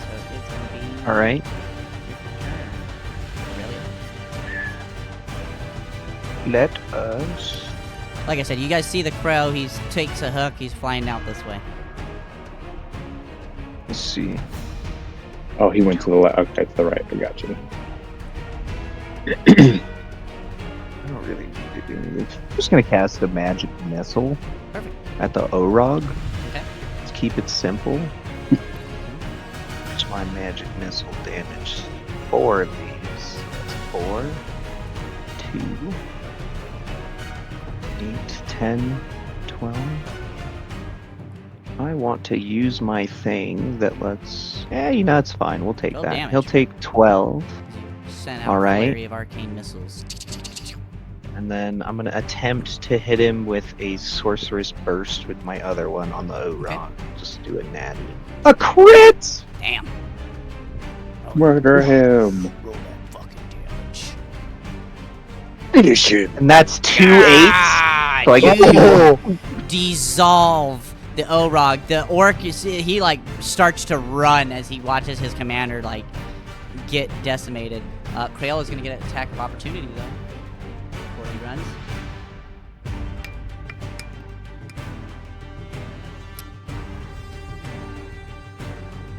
Speaker 2: So it's gonna be
Speaker 1: All right.
Speaker 2: your turn. Really?
Speaker 1: Let us.
Speaker 2: Like I said, you guys see the crow. He takes a hook. He's flying out this way.
Speaker 1: Let's see.
Speaker 4: Oh, he went to the left. Okay, to the right. I got you.
Speaker 1: I don't really need to do this. I'm just gonna cast a magic missile
Speaker 2: Perfect.
Speaker 1: at the Orog.
Speaker 2: Okay.
Speaker 1: Let's keep it simple. What's my magic missile damage? 4 of these. That's 4, 2, 8, 10, 12. I want to use my thing that lets. Yeah, it's fine. We'll take
Speaker 2: Roll
Speaker 1: that.
Speaker 2: damage.
Speaker 1: He'll take 12.
Speaker 2: Sent out
Speaker 1: All
Speaker 2: a
Speaker 1: right.
Speaker 2: flurry of arcane missiles.
Speaker 1: And then I'm gonna attempt to hit him with a sorceress burst with my other one on the O-Rock. Just do a natty. A crit!
Speaker 2: Damn.
Speaker 4: Murder him.
Speaker 2: Roll that fucking damage.
Speaker 1: Finish him. And that's 2 8s.
Speaker 2: Ah,
Speaker 1: So I get
Speaker 2: you
Speaker 1: 2.
Speaker 2: dissolve the Orog, the orc, you see, he like starts to run as he watches his commander like get decimated. Crayola's gonna get an attack of opportunity though before he runs.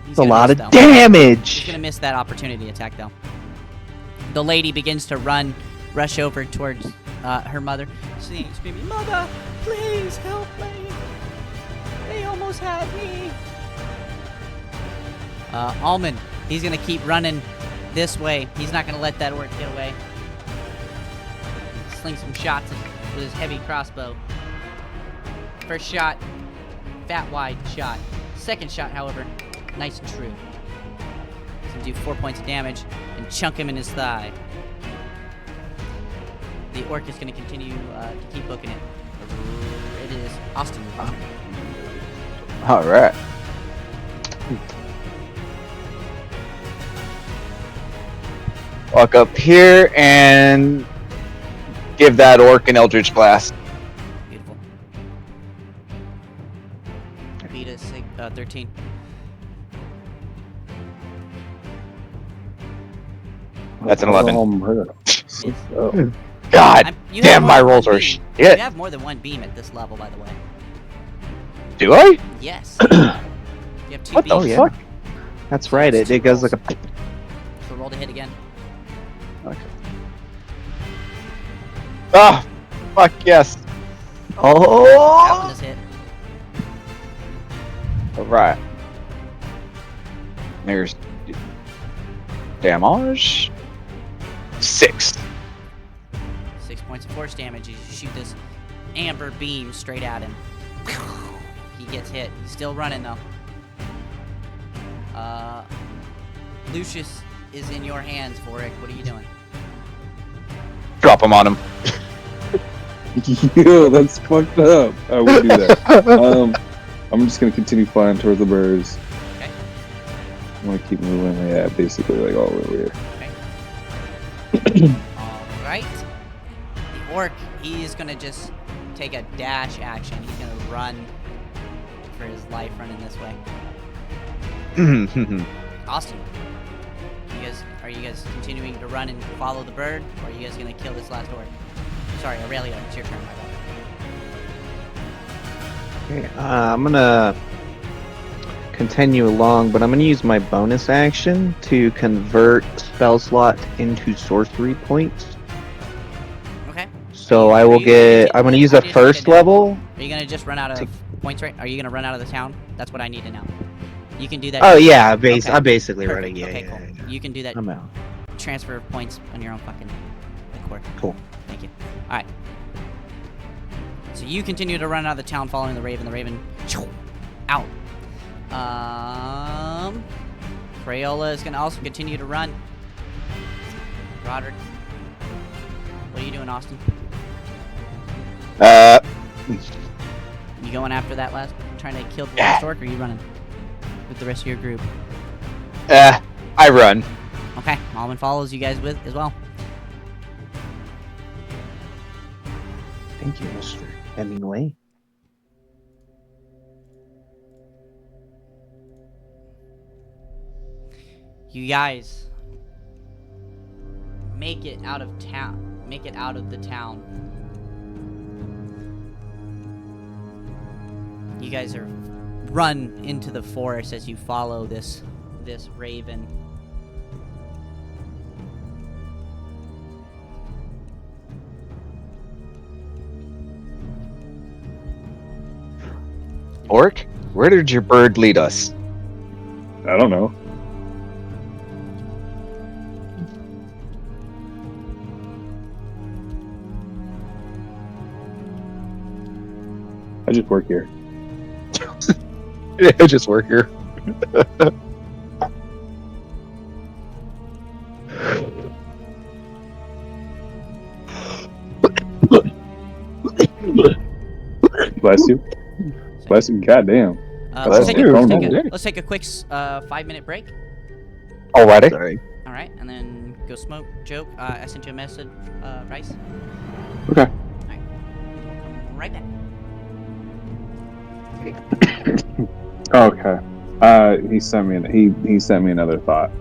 Speaker 2: He's
Speaker 1: It's a
Speaker 2: gonna
Speaker 1: lot
Speaker 2: miss,
Speaker 1: of
Speaker 2: though. He's
Speaker 1: damage.
Speaker 2: gonna miss that opportunity attack though. The lady begins to rush over towards her mother, screaming, "Mother, please help me! They almost had me!" Almond, he's gonna keep running this way. He's not gonna let that orc get away. Sling some shots with his heavy crossbow. First shot, fat wide shot. Second shot, however, nice and true. He's gonna do 4 points of damage and chunk him in his thigh. The orc is gonna continue to keep booking it. It is Austin.
Speaker 3: All right. Walk up here and give that orc an Eldritch Blast.
Speaker 2: Beautiful. Beat a 13.
Speaker 3: That's an 11.
Speaker 4: Oh.
Speaker 3: God
Speaker 2: You have
Speaker 3: damn,
Speaker 2: more
Speaker 3: my
Speaker 2: than
Speaker 3: rolls
Speaker 2: one
Speaker 3: are
Speaker 2: beam.
Speaker 3: shit.
Speaker 2: You have more than one beam at this level, by the way.
Speaker 3: Do I?
Speaker 2: Yes. You have 2
Speaker 3: What the
Speaker 2: beams.
Speaker 1: yeah.
Speaker 3: fuck?
Speaker 1: That's right.
Speaker 2: It's
Speaker 1: It
Speaker 2: two
Speaker 1: goes
Speaker 2: rolls.
Speaker 1: like a.
Speaker 2: So roll to hit again.
Speaker 3: Ah, fuck yes.
Speaker 2: That
Speaker 1: Oh.
Speaker 2: one does hit.
Speaker 3: All right. There's damage. 6.
Speaker 2: 6 points of force damage as you shoot this amber beam straight at him. He gets hit. He's still running though. Lucius is in your hands, Vorik. What are you doing?
Speaker 3: Drop him on him.
Speaker 4: Yo, that's fucked up. I would do that. I'm just gonna continue flying towards the birds.
Speaker 2: Okay.
Speaker 4: I'm gonna keep moving. Yeah, basically like all over here.
Speaker 2: Alright. The orc, he is gonna just take a dash action. He's gonna run for his life running this way. Austin. Are you guys continuing to run and follow the bird? Or are you guys gonna kill this last orc? Sorry, Aurelia, it's your turn, my bad.
Speaker 1: Okay, I'm gonna continue along, but I'm gonna use my bonus action to convert spell slot into sorcery points.
Speaker 2: Okay.
Speaker 1: So I will get. I'm gonna use a first level.
Speaker 2: Are you gonna just run out of points, right? Are you gonna run out of the town? That's what I need to know. You can do that.
Speaker 1: Oh yeah,
Speaker 2: Okay.
Speaker 1: I'm basically
Speaker 2: Perfect.
Speaker 1: running. Yeah,
Speaker 2: Okay,
Speaker 1: yeah,
Speaker 2: cool.
Speaker 1: yeah.
Speaker 2: You can do that.
Speaker 1: I'm out.
Speaker 2: Transfer of points on your own fucking accord.
Speaker 1: Cool.
Speaker 2: Thank you. All right. So you continue to run out of the town, following the raven. The raven, out. Crayola is gonna also continue to run. Roderick, what are you doing, Austin? You going after that last, trying to kill the last orc, or are you running with the rest of your group?
Speaker 3: I run.
Speaker 2: Okay, Almond follows you guys with as well.
Speaker 1: Thank you, Mr. Hemingway.
Speaker 2: You guys make it out of town. Make it out of the town. You guys are run into the forest as you follow this raven.
Speaker 3: Orc, where did your bird lead us?
Speaker 4: I don't know. I just work here.
Speaker 3: I just work here.
Speaker 4: Bless you. Bless you. Goddamn.
Speaker 2: Let's take,
Speaker 3: you.
Speaker 2: let's take a quick 5-minute break.
Speaker 3: Alrighty.
Speaker 1: Sorry.
Speaker 2: All right, and then go smoke. Joke. I sent you a message, Rice.
Speaker 4: Okay.
Speaker 2: All right. Right back.
Speaker 4: Okay. He sent me. He sent me another thought.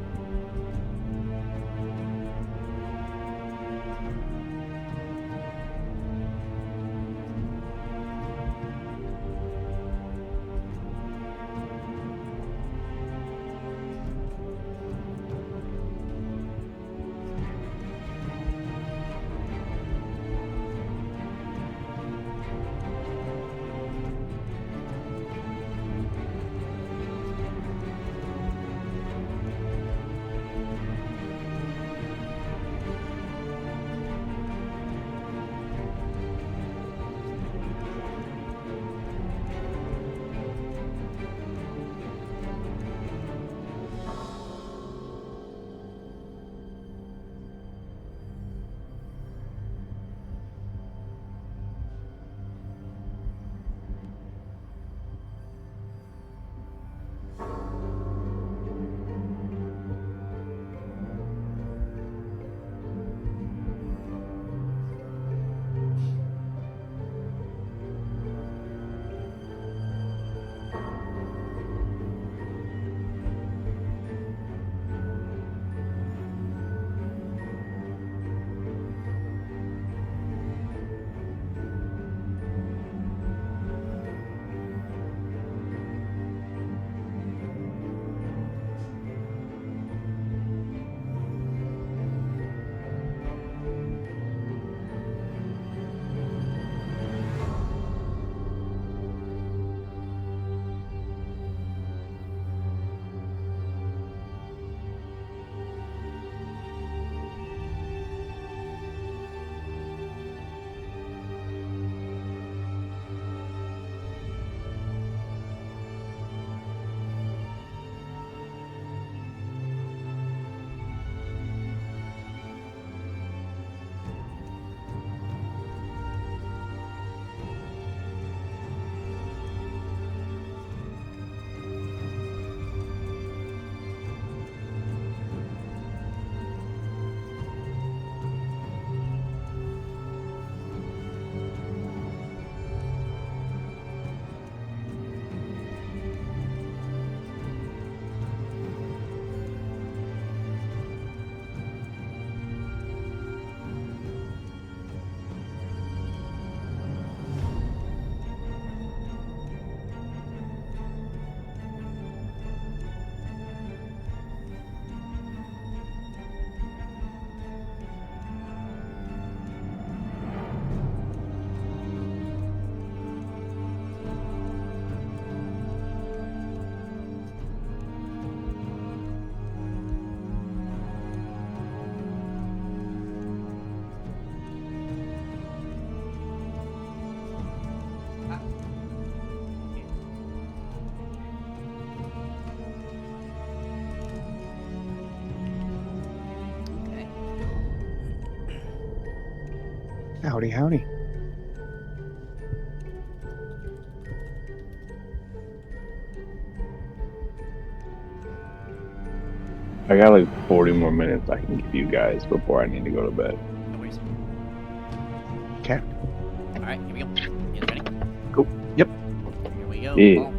Speaker 2: Okay.
Speaker 5: Howdy, howdy.
Speaker 4: I got like 40 more minutes I can give you guys before I need to go to bed.
Speaker 2: No worries.
Speaker 5: Okay.
Speaker 2: All right, here we go. You guys ready?
Speaker 5: Cool. Yep.
Speaker 2: Here we go.
Speaker 4: Yeah.
Speaker 2: Paul.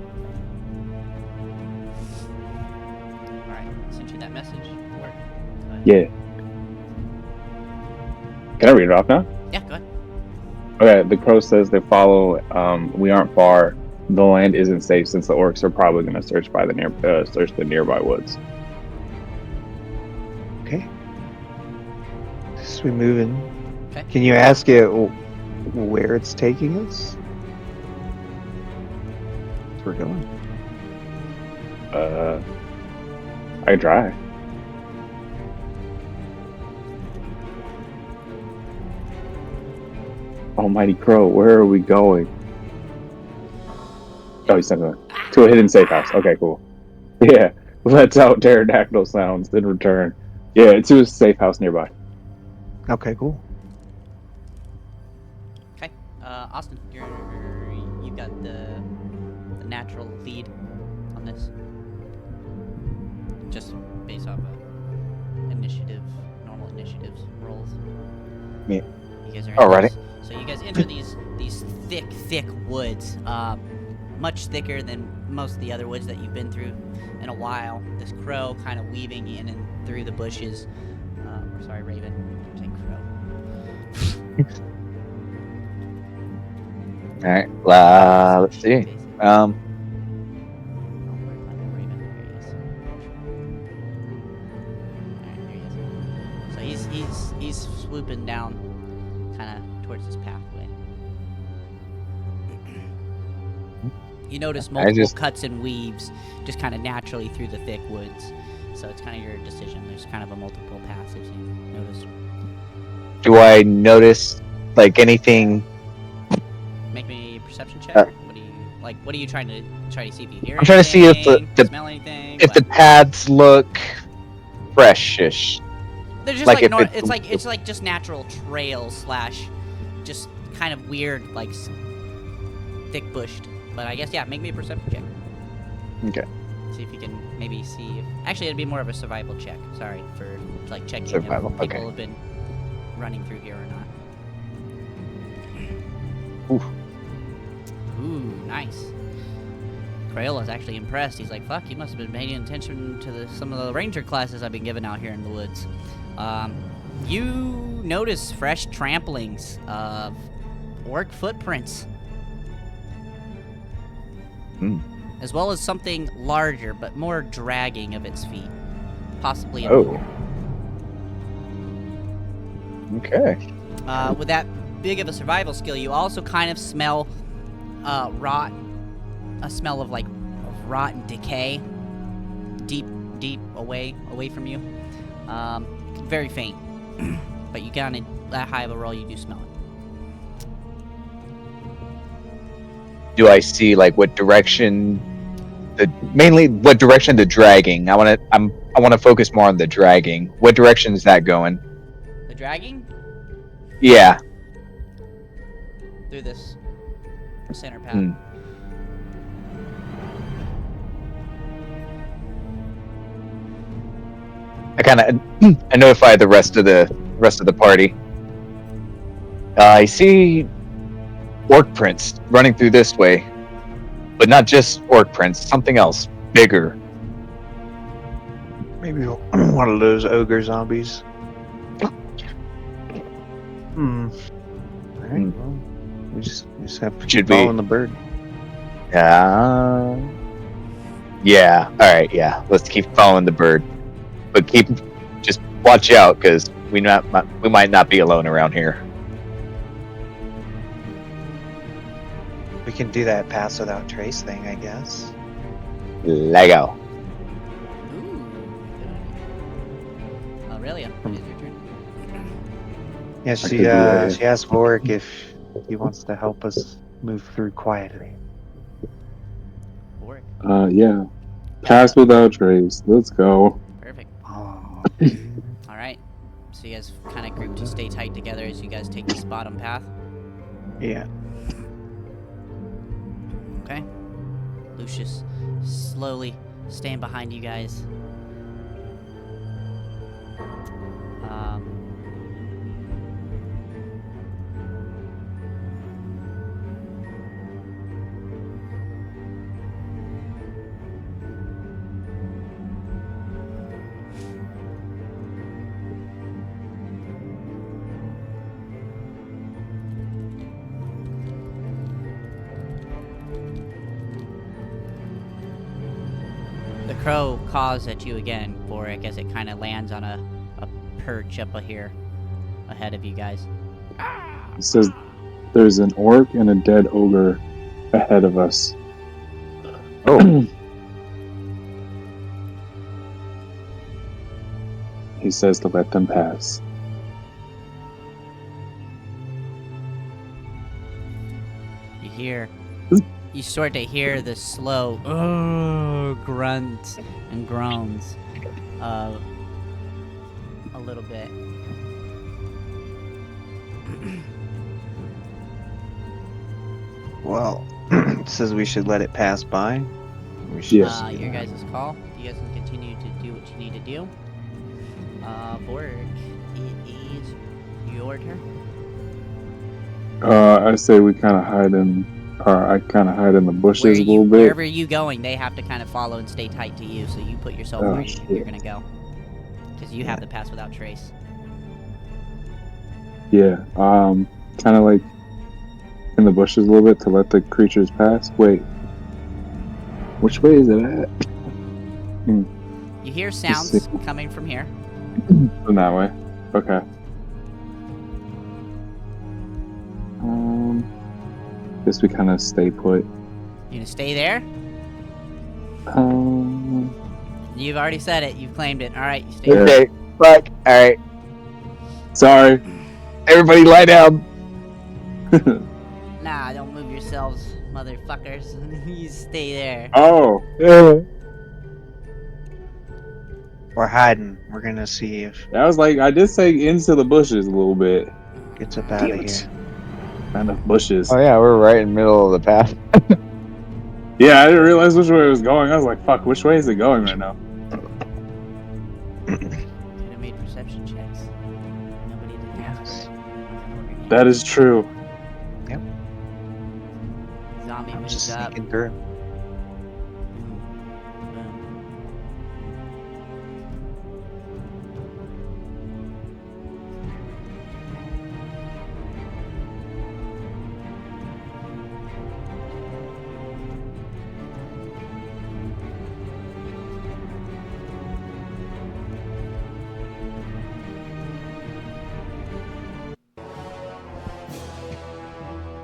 Speaker 2: All right, sent you that message. Work. Go ahead.
Speaker 4: Yeah. Can I read it off now?
Speaker 2: Yeah, go ahead.
Speaker 4: Okay, the crow says they follow. We aren't far. The land isn't safe since the orcs are probably going to search the nearby woods.
Speaker 5: Okay. So we moving.
Speaker 2: Okay.
Speaker 5: Can you ask it where it's taking us? We're going.
Speaker 4: I try. Almighty Crow, where are we going? Oh, he sent it to a hidden safe house. Okay, cool. Yeah, lets out pterodactyl sounds in return. Yeah, to a safe house nearby.
Speaker 5: Okay, cool.
Speaker 2: Okay. Austin, you got the natural lead on this. Just based off of initiative, normal initiatives rolls.
Speaker 5: Yeah.
Speaker 2: You guys are
Speaker 5: Alrighty.
Speaker 2: So you guys enter these thick woods. much thicker than most of the other woods that you've been through in a while. This crow kind of weaving in and through the bushes. Sorry, Raven. I'm saying crow.
Speaker 3: All right. Let's see.
Speaker 2: So he's swooping down, kind of towards this pathway. You notice multiple cuts and weaves, just kind of naturally through the thick woods. So it's kind of your decision. There's kind of a multiple paths you notice.
Speaker 3: Do I notice like anything?
Speaker 2: Make me a perception check. What are you trying to see if you hear?
Speaker 3: I'm trying to see if
Speaker 2: smell anything.
Speaker 3: If the paths look freshish.
Speaker 2: They're just
Speaker 3: like
Speaker 2: it's like just natural trails / just kind of weird, like thick bushed. But I guess make me a perception check.
Speaker 3: Okay.
Speaker 2: See if you can maybe see if actually it'd be more of a survival check. Sorry for like checking
Speaker 3: survival,
Speaker 2: if people have been running through here or not. Ooh, nice. Crayola's actually impressed. He's like, fuck, you must have been paying attention to some of the ranger classes I've been giving out here in the woods. You notice fresh tramplings of orc footprints. As well as something larger, but more dragging of its feet. Possibly a boot.
Speaker 3: Okay.
Speaker 2: With that big of a survival skill, you also kind of smell rot. A smell of rot and decay. Deep away from you. Very faint. But you got that high of a roll, you do smell it.
Speaker 3: Do I see what direction what direction the dragging? I want to focus more on the dragging. What direction is that going?
Speaker 2: The dragging?
Speaker 3: Yeah.
Speaker 2: Through this center path.
Speaker 3: I notify the rest of the party. I see orc prints running through this way, but not just orc prints. Something else, bigger.
Speaker 5: Maybe one of those ogre zombies. All right. Well, we just have to keep following the bird.
Speaker 3: Yeah. All right. Yeah. Let's keep following the bird, but just watch out because we might not be alone around here.
Speaker 5: We can do that pass without trace thing, I guess.
Speaker 3: Lego.
Speaker 2: Ooh. Aurelia, it is your turn.
Speaker 5: Yeah, she asked Vorik if he wants to help us move through quietly.
Speaker 2: Vorik.
Speaker 4: Yeah. Pass without trace. Let's go.
Speaker 2: Perfect.
Speaker 5: Oh.
Speaker 2: All right. So you guys kind of group to stay tight together as you guys take this bottom path.
Speaker 5: Yeah.
Speaker 2: Okay. Lucius slowly staying behind you guys. The crow caws at you again, Vorik, as it kind of lands on a perch up here ahead of you guys.
Speaker 4: It says there's an orc and a dead ogre ahead of us.
Speaker 3: Oh.
Speaker 4: He says to let them pass.
Speaker 2: You start to hear the slow grunts and groans a little bit.
Speaker 5: Well, it says we should let it pass by. We should
Speaker 4: Yes.
Speaker 2: Your guys' call. You guys can continue to do what you need to do. Borg, it is your turn.
Speaker 4: I say we kind of hide in I kind of hide in the bushes
Speaker 2: Where
Speaker 4: a little bit.
Speaker 2: wherever you going, they have to kind of follow and stay tight to you. So you put yourself
Speaker 4: Oh,
Speaker 2: where you're
Speaker 4: shit.
Speaker 2: gonna go, because you have the pass without trace.
Speaker 4: Yeah. Kind of like in the bushes a little bit to let the creatures pass. Wait. Which way is it at?
Speaker 2: You hear
Speaker 4: see.
Speaker 2: sounds coming from here.
Speaker 4: In that way. Okay. Guess we kind of stay put.
Speaker 2: You gonna stay there? You've already said it. You've claimed it. All right, you stay there.
Speaker 3: Okay, fuck. All right,
Speaker 4: Sorry.
Speaker 3: everybody, lie down.
Speaker 2: Nah, don't move yourselves, motherfuckers. You stay there.
Speaker 4: Oh.
Speaker 5: We're hiding. We're gonna see if
Speaker 4: I was like, I did say into the bushes a little bit.
Speaker 5: it gets up out
Speaker 4: Damn
Speaker 5: of
Speaker 4: it.
Speaker 5: here.
Speaker 4: Not enough bushes.
Speaker 3: Oh yeah, we're right in the middle of the path.
Speaker 4: Yeah, I didn't realize which way it was going. I was like, fuck, which way is it going right now?
Speaker 2: Could have made perception checks. Nobody did that.
Speaker 4: That is true.
Speaker 2: Zombie
Speaker 5: I'm
Speaker 2: moves
Speaker 5: just
Speaker 2: up.
Speaker 5: sneaking through.
Speaker 2: Boom. Boom.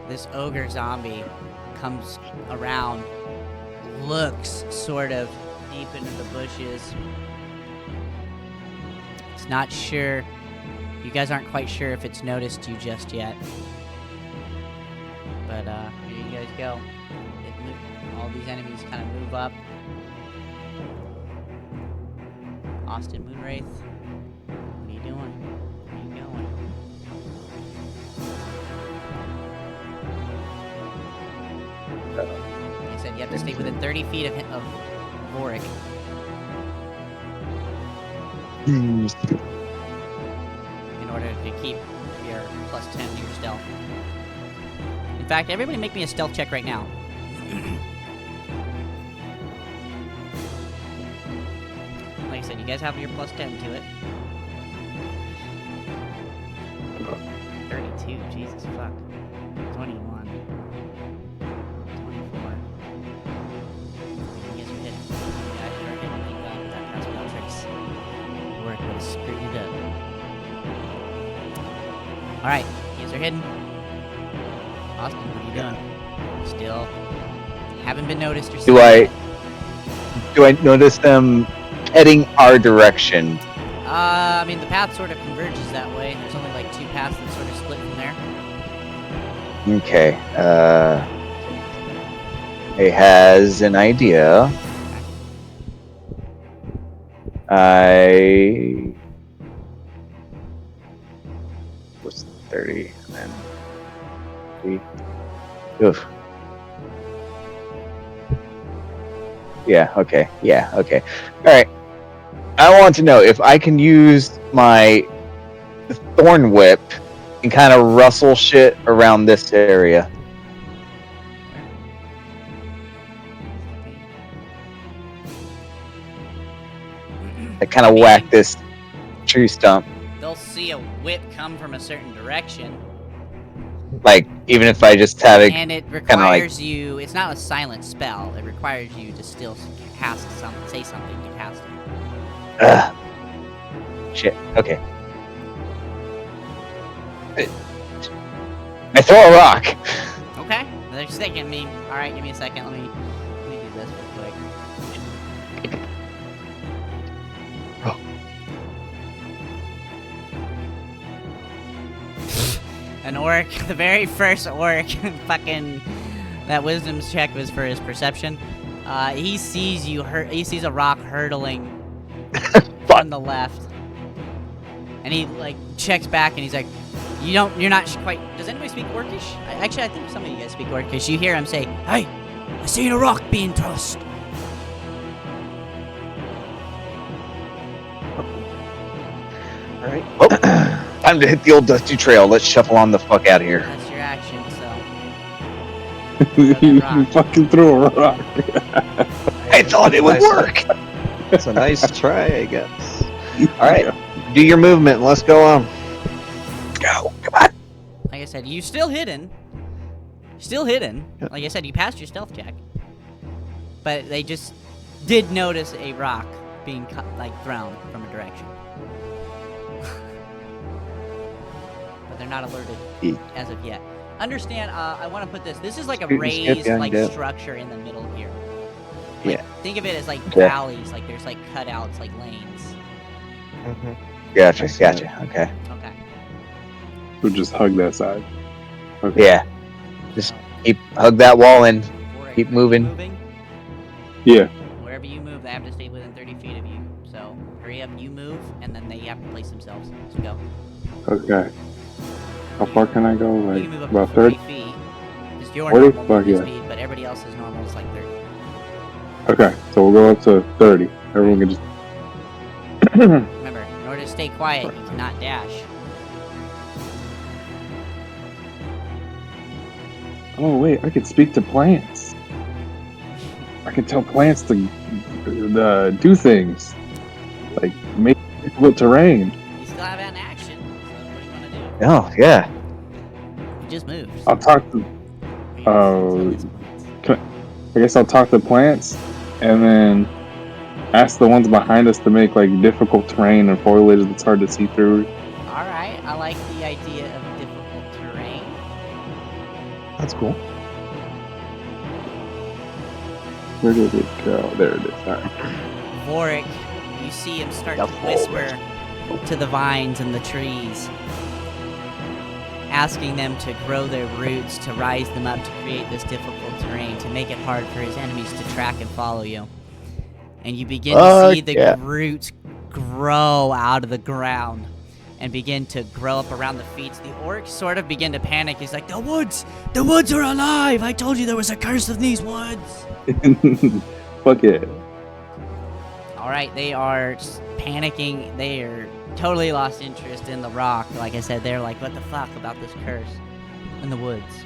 Speaker 2: This ogre zombie comes around, looks sort of deep into the bushes. It's not sure. You guys aren't quite sure if it's noticed you just yet. But here you guys go. All these enemies kind of move up. Austin Moonwraith, what are you doing? Where are you going? Like I said, you have to stay within 30 feet of Vorik. In order to keep your plus 10 to your stealth. In fact, everybody make me a stealth check right now. Like I said, you guys have your plus 10 to it. 32, Jesus fuck. 21. 24. You guys are hitting. You guys are hitting that pass without tricks. Work would have screwed it up. Alright, you guys are hidden. Austin, what are you doing? Still haven't been noticed or seen yet.
Speaker 3: Do I notice them heading our direction?
Speaker 2: I mean, the path sort of converges that way. There's only like two paths that sort of split from there.
Speaker 3: Okay. It has an idea. What's 30 and then 3. Oof. Yeah, okay. Yeah, okay. Alright. I want to know if I can use my thorn whip and kind of rustle shit around this area. I kind of whack this tree stump.
Speaker 2: They'll see a whip come from a certain direction,
Speaker 3: Like, even if I just have it.
Speaker 2: and it requires you. It's not a silent spell. It requires you to still cast something, say something to cast it.
Speaker 3: Shit. Okay. I throw a rock.
Speaker 2: Okay, they're just thinking me. All right, give me a second. Let me do this real quick. An orc, the very first orc, fucking, that wisdom check was for his perception. He sees you he sees a rock hurtling from the left. And he, like, checks back and he's like, you're not quite, does anybody speak Orcish? Actually, I think some of you guys speak Orcish. You hear him say, "Hey, I seen a rock being tossed."
Speaker 5: Alright.
Speaker 3: Oh, time to hit the old dusty trail. Let's shuffle on the fuck out of here.
Speaker 2: That's your action, so.
Speaker 4: You fucking threw a rock.
Speaker 3: I thought it would work.
Speaker 5: It's a nice try, I guess. All right, do your movement. And let's go on.
Speaker 3: Let's go. Come on.
Speaker 2: Like I said, you still hidden. Still hidden.
Speaker 5: Yep.
Speaker 2: Like I said, you passed your stealth check. But they just did notice a rock being thrown from a direction. But they're not alerted as of yet. Understand, I want to put this. This is like a raised structure in the middle here. Like, think of it as like valleys, like there's like cutouts, like lanes.
Speaker 5: Mm-hmm.
Speaker 3: Gotcha. Okay.
Speaker 2: Okay.
Speaker 4: So just hug that side. Okay.
Speaker 3: Yeah. Just hug that wall and
Speaker 2: Warwick,
Speaker 3: keep
Speaker 2: are you
Speaker 3: moving.
Speaker 4: Yeah.
Speaker 2: Wherever you move, they have to stay within 30 feet of you. So hurry up, you move, and then they have to place themselves. So go.
Speaker 4: Okay. How far can I go?
Speaker 2: You
Speaker 4: Like
Speaker 2: can move up
Speaker 4: about
Speaker 2: to
Speaker 4: 30?
Speaker 2: 40 feet. Just your
Speaker 4: 40?
Speaker 2: normal
Speaker 4: Fuck
Speaker 2: movement
Speaker 4: yeah.
Speaker 2: speed, but everybody else's normal is like 30.
Speaker 4: Okay, so we'll go up to 30. Everyone can just.
Speaker 2: Remember, in order to stay quiet, you cannot dash.
Speaker 4: Oh wait, I can speak to plants. I can tell plants to do things, like make difficult terrain.
Speaker 2: You still have an action. So what do you want to do?
Speaker 3: Oh yeah.
Speaker 2: You just moved.
Speaker 4: I'll talk to. I guess I'll talk to plants, and then ask the ones behind us to make like difficult terrain and foliage that's hard to see through.
Speaker 2: Alright, I like the idea of difficult terrain.
Speaker 5: That's cool.
Speaker 4: Where did it go? There it is. All right.
Speaker 2: Warwick, you see him start
Speaker 3: The
Speaker 2: to whisper to the vines and the trees, asking them to grow their roots, to rise them up, to create this difficult terrain, to make it hard for his enemies to track and follow you. And you begin to see the roots grow out of the ground and begin to grow up around the feet. The orcs sort of begin to panic. He's like, the woods are alive! I told you there was a curse of these woods!
Speaker 4: Fuck it.
Speaker 2: Alright, they are panicking. They are totally lost interest in the rock. Like I said, they're like, what the fuck about this curse in the woods?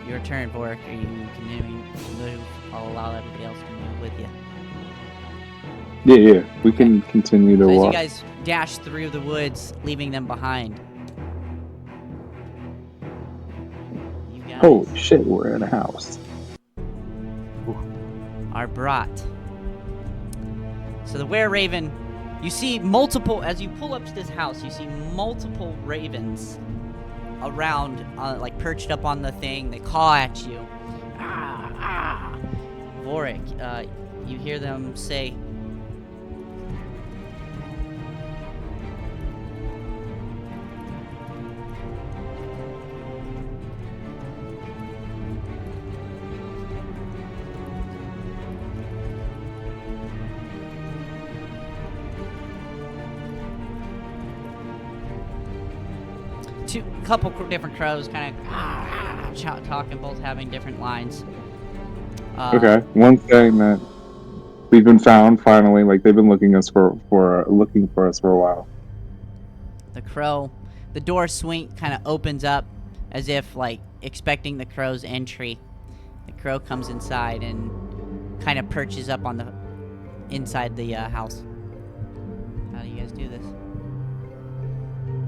Speaker 2: Your turn, Vork. Are you continuing to move? I'll allow everybody else to move with you.
Speaker 4: Yeah. We can continue to
Speaker 2: So as you
Speaker 4: walk.
Speaker 2: guys dash through the woods, leaving them behind. You guys
Speaker 4: Holy shit, we're in a house.
Speaker 2: are brought. So the were-raven, you see multiple, as you pull up to this house, you see multiple ravens around, like perched up on the thing. They caw at you. Ah, ah. Vorik, you hear them say, couple different crows kind of talking, both having different lines.
Speaker 4: Okay, one thing that we've been found finally, like they've been looking for us for a while.
Speaker 2: The door swing kind of opens up as if like expecting the crow's entry. The crow comes inside and kind of perches up on the inside the house. How do you guys do this?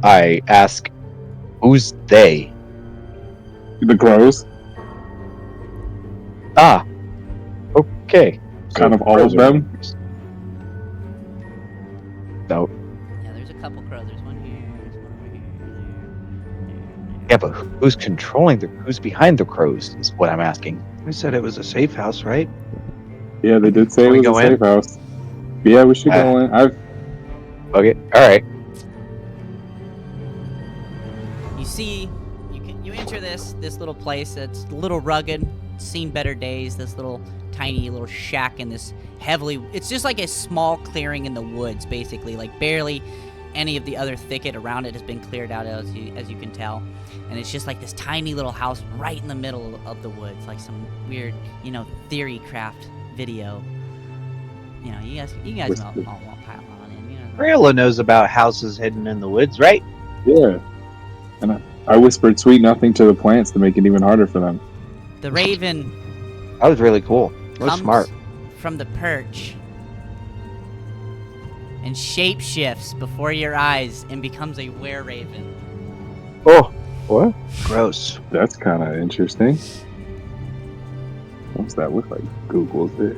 Speaker 3: I ask, who's they?
Speaker 4: The crows,
Speaker 3: Ah. Okay.
Speaker 4: kind of all of them.
Speaker 3: No.
Speaker 2: Yeah, there's a couple crows. There's one here. There's one over here.
Speaker 3: Yeah, but who's who's behind the crows is what I'm asking.
Speaker 5: We said it was a safe house, right?
Speaker 4: Yeah, they did say
Speaker 5: Can we
Speaker 4: it was
Speaker 5: go
Speaker 4: a
Speaker 5: in?
Speaker 4: safe house. Yeah, we should go in.
Speaker 3: Okay. All right.
Speaker 2: You see, you enter this little place that's a little rugged, seen better days. This little tiny little shack in this it's just like a small clearing in the woods, basically. Like barely any of the other thicket around it has been cleared out, as you can tell. And it's just like this tiny little house right in the middle of the woods, like some weird, theory craft video. You guys all won't pile on in.
Speaker 5: Rayla knows about houses hidden in the woods, right?
Speaker 4: Yeah. I whispered sweet nothing to the plants to make it even harder for them.
Speaker 2: The raven
Speaker 5: That was really cool. That was
Speaker 2: comes
Speaker 5: smart.
Speaker 2: from the perch and shapeshifts before your eyes and becomes a were-raven.
Speaker 5: Oh, what? Gross.
Speaker 4: That's kind of interesting. What's that look like? Google's it.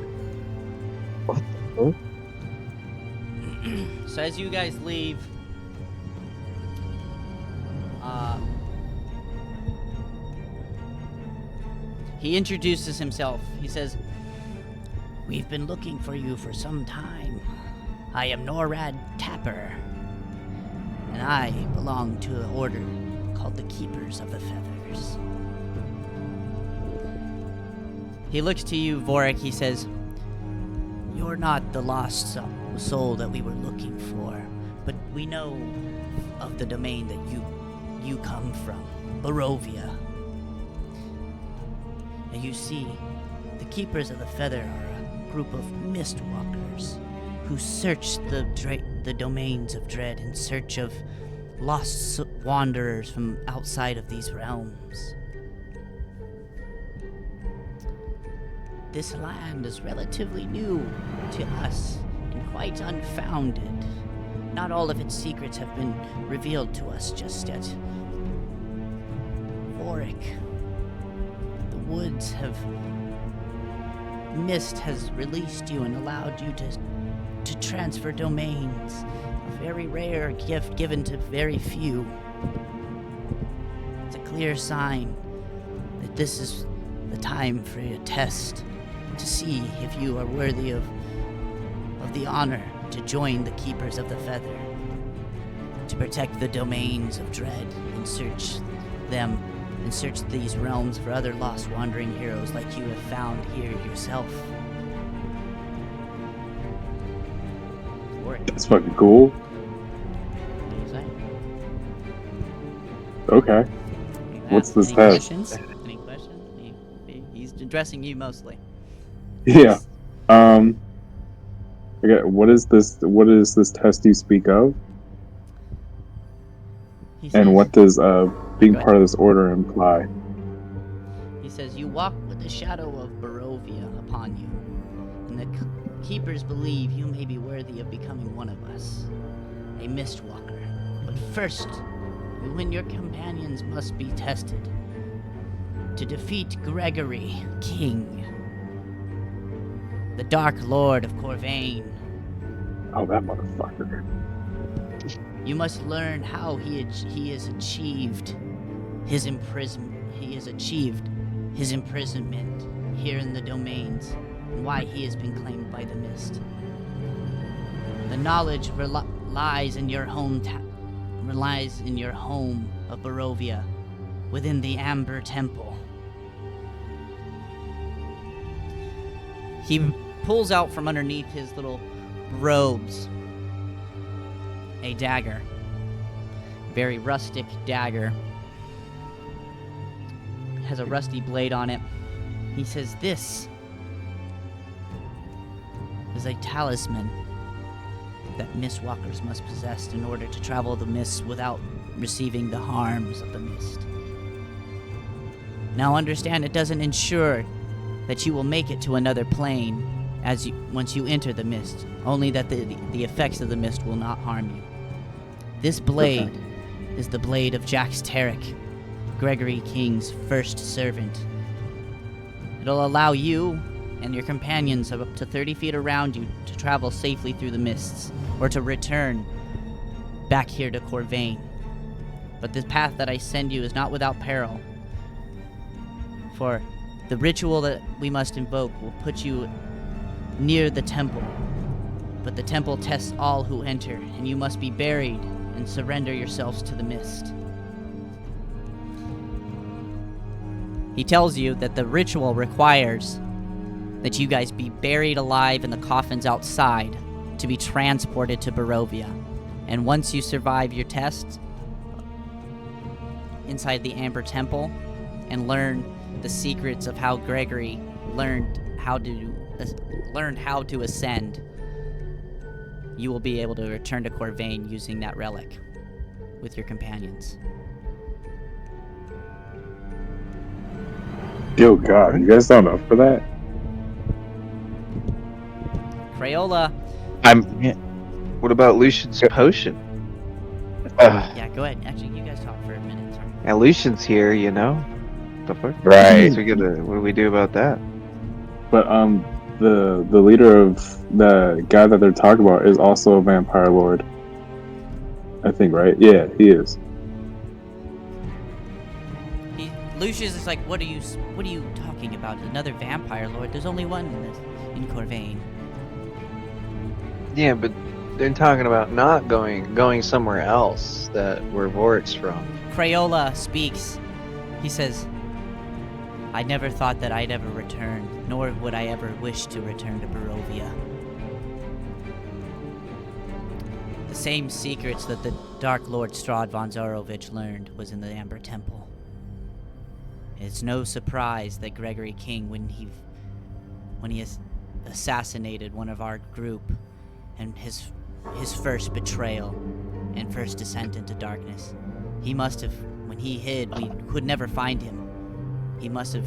Speaker 2: So as you guys leave, he introduces himself. He says, "We've been looking for you for some time. I am Norad Tapper, and I belong to an order called the Keepers of the Feathers." He looks to you, Vorik. He says, "You're not the lost soul that we were looking for, but we know of the domain that you come from, Barovia. And you see, the Keepers of the Feather are a group of mistwalkers who search the domains of dread in search of lost wanderers from outside of these realms. This land is relatively new to us and quite unfounded. Not all of its secrets have been revealed to us just yet. Vorik, the woods have... Mist has released you and allowed you to transfer domains. A very rare gift given to very few. It's a clear sign that this is the time for your test to see if you are worthy of the honor to join the Keepers of the Feather, to protect the domains of dread and search these realms for other lost wandering heroes like you have found here yourself."
Speaker 4: That's fucking cool. Okay. What's this
Speaker 2: Any
Speaker 4: test?
Speaker 2: questions? Any questions? He's addressing you mostly.
Speaker 4: Yeah. Okay, what is this test you speak of?
Speaker 2: He says,
Speaker 4: And what does being
Speaker 2: Go ahead.
Speaker 4: part of this order imply?
Speaker 2: He says, "You walk with the shadow of Barovia upon you, and the Keepers believe you may be worthy of becoming one of us, a Mistwalker. But first, you and your companions must be tested. To defeat Gregory, King, the Dark Lord of Corvain,
Speaker 4: Oh, that motherfucker.
Speaker 2: you must learn how he has achieved his imprisonment here in the domains, and why he has been claimed by the Mist. The knowledge lies in your home of Barovia, within the Amber Temple." He pulls out from underneath his little robes a dagger. Very rustic dagger. Has a rusty blade on it. He says, "This is a talisman that Mistwalkers must possess in order to travel the mists without receiving the harms of the mist. Now understand, it doesn't ensure that you will make it to another plane once you enter the mist, only that the effects of the mist will not harm you. This blade is the blade of Jax Tarek, Gregory King's first servant. It'll allow you and your companions of up to 30 feet around you to travel safely through the mists, or to return back here to Corvain. But this path that I send you is not without peril, for the ritual that we must invoke will put you near the temple. But the temple tests all who enter, and you must be buried and surrender yourselves to the mist." He tells you that the ritual requires that you guys be buried alive in the coffins outside to be transported to Barovia. And once you survive your test inside the Amber Temple and learn the secrets of how Gregory learned how to ascend, you will be able to return to Corvain using that relic with your companions.
Speaker 4: Yo, God, you guys don't know for that?
Speaker 2: Crayola.
Speaker 3: I'm.
Speaker 1: What about Lucian's potion?
Speaker 2: Yeah, go ahead. Actually, you guys talk for a minute. Sorry.
Speaker 1: Yeah, Lucian's here, you know. The fuck?
Speaker 3: Right.
Speaker 1: So what do we do about that?
Speaker 4: But the leader of the guy that they're talking about is also a vampire lord. I think, right? Yeah, he is.
Speaker 2: Lucius is like, what are you talking about? Another vampire lord? There's only one in Corvain.
Speaker 5: Yeah, but they're talking about not going somewhere else where Vort's from.
Speaker 2: Crayola speaks. He says, I never thought that I'd ever return, nor would I ever wish to return to Barovia. The same secrets that the Dark Lord Strahd von Zarovich learned was in the Amber Temple. It's no surprise that Gregory King, when he assassinated one of our group, and his first betrayal and first descent into darkness, he must have, when he hid, we could never find him. He must have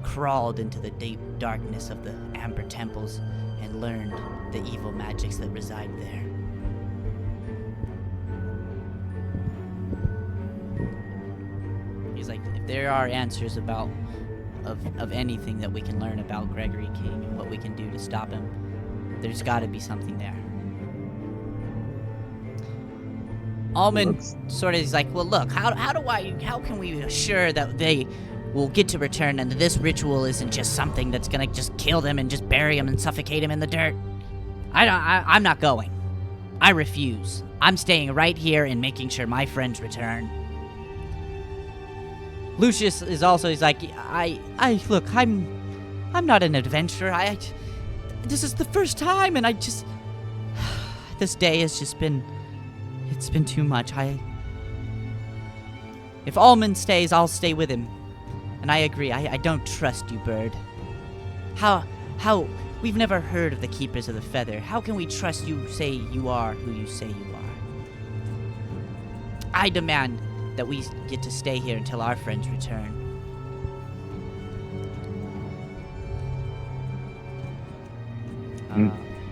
Speaker 2: crawled into the deep darkness of the Amber Temples and learned the evil magics that reside there. He's like, if there are answers of anything that we can learn about Gregory King and what we can do to stop him, there's got to be something there. Almond sort of is like, well, look, how can we assure that they will get to return and that this ritual isn't just something that's gonna just kill them and just bury him and suffocate him in the dirt? I'm not going. I refuse. I'm staying right here and making sure my friends return. Lucius is also, he's like, look, I'm not an adventurer. This is the first time, and this day has just been, it's been too much. If Almond stays, I'll stay with him. And I agree, I don't trust you, Bird. How, we've never heard of the Keepers of the Feather. How can we trust you say you are who you say you are? I demand that we get to stay here until our friends return.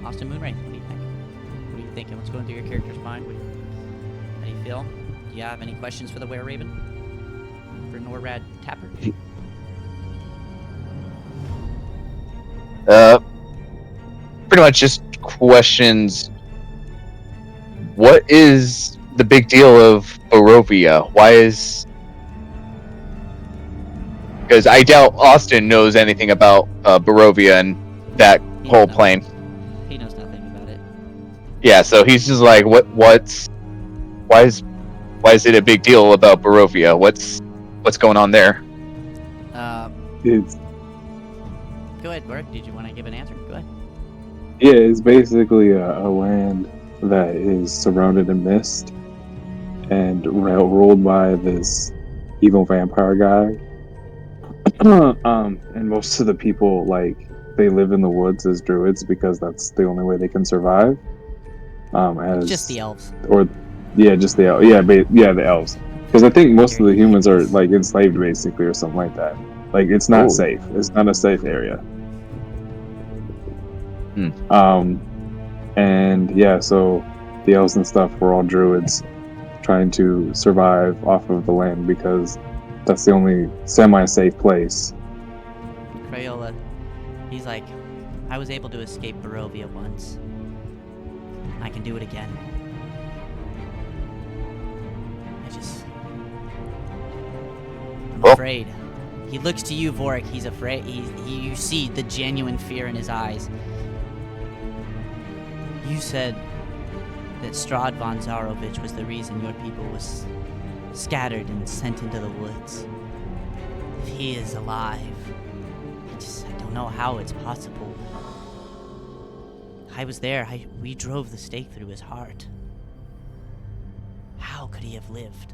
Speaker 2: Austin Moonray, what do you think? What are you thinking? What's going through your character's mind? How do you feel? Do you have any questions for the Were-Raven? For Norrad Tapper?
Speaker 3: Pretty much just questions. What is the big deal of Barovia? Why is... Because I doubt Austin knows anything about Barovia and that whole plane.
Speaker 2: He knows nothing about it.
Speaker 3: Yeah, so he's just like, why is it a big deal about Barovia? What's going on there?
Speaker 4: It's
Speaker 2: Go ahead, Bert. Did you want to give an answer? Go ahead.
Speaker 4: Yeah, it's basically a land that is surrounded in mist and ruled by this evil vampire guy. And most of the people, like, they live in the woods as druids because that's the only way they can survive. As
Speaker 2: Just the elves.
Speaker 4: Just the elves. The elves. Because I think most of the humans are like enslaved, basically, or something like that. Like, it's not safe. It's not a safe area. And yeah, so the elves and stuff were all druids trying to survive off of the land because that's the only semi-safe place.
Speaker 2: Crayola, he's like, I was able to escape Barovia once. I can do it again. I'm afraid. He looks to you, Vorik. He's afraid. You see the genuine fear in his eyes. You said that Strahd von Zarovich was the reason your people was scattered and sent into the woods. If he is alive, I don't know how it's possible. I was there. We drove the stake through his heart. How could he have lived?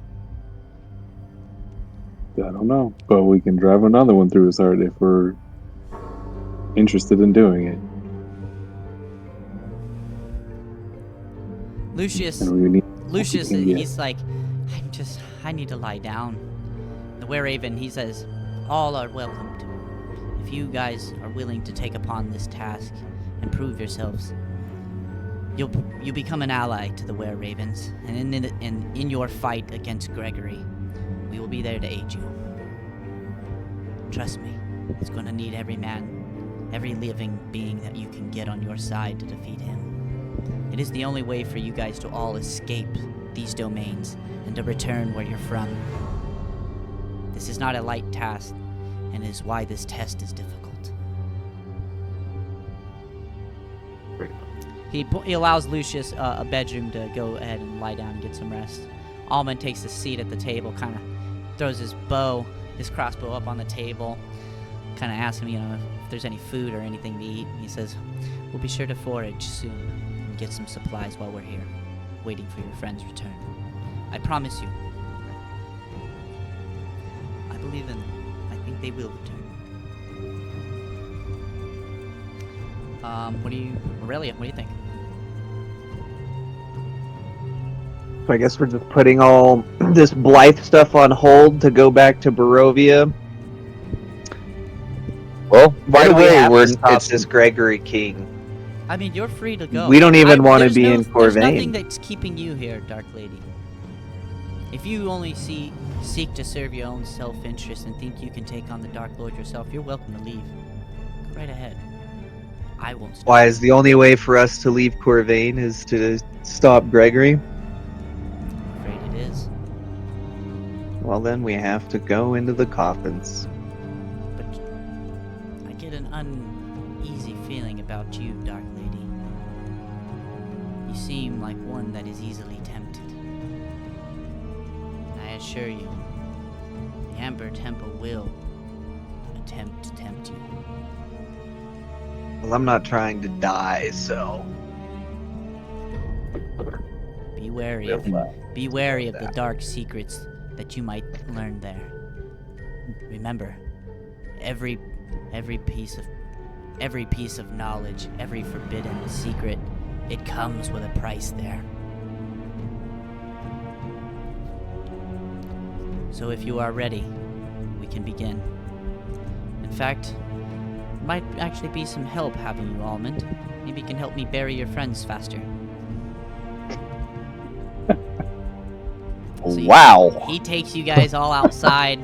Speaker 4: I don't know, but we can drive another one through his heart if we're interested in doing it.
Speaker 2: Lucius, he's like, I need to lie down. The Were-Raven, he says, all are welcomed. If you guys are willing to take upon this task and prove yourselves, you become an ally to the Were Ravens, and in your fight against Gregory, we will be there to aid you. Trust me, it's going to need every man, every living being that you can get on your side to defeat him. It is the only way for you guys to all escape these domains and to return where you're from. This is not a light task, and is why this test is difficult. He allows Lucius a bedroom to go ahead and lie down and get some rest. Almond takes a seat at the table, kind of throws his crossbow up on the table, kind of asks him, if there's any food or anything to eat. He says, "We'll be sure to forage soon and get some supplies while we're here, waiting for your friend's return. I promise you. I think they will return." Aurelia, what do you think?
Speaker 1: So I guess we're just putting all this Blythe stuff on hold to go back to Barovia.
Speaker 3: Well, by the way,
Speaker 1: it's this Gregory King.
Speaker 2: I mean, you're free to go.
Speaker 1: We don't even want to
Speaker 2: There's
Speaker 1: be in
Speaker 2: There's nothing
Speaker 1: Corvain.
Speaker 2: that's keeping you here, Dark Lady. If you only seek to serve your own self-interest and think you can take on the Dark Lord yourself, you're welcome to leave. Go right ahead. I won't stop.
Speaker 1: Why is the only way for us to leave Corvain is to stop Gregory?
Speaker 2: I'm afraid it is.
Speaker 1: Well, then we have to go into the coffins.
Speaker 2: But I get an uneasy feeling about you, Dark Lady. You seem like one that is easily tempted. And I assure you, the Amber Temple will attempt to tempt you.
Speaker 1: Well, I'm not trying to die, so...
Speaker 2: Be wary of the dark secrets that you might learn there. Remember, every piece of knowledge, every forbidden secret, it comes with a price there. So if you are ready, we can begin. In fact, it might actually be some help having you, Almond. Maybe you can help me bury your friends faster. So
Speaker 3: Wow.
Speaker 2: He takes you guys all outside.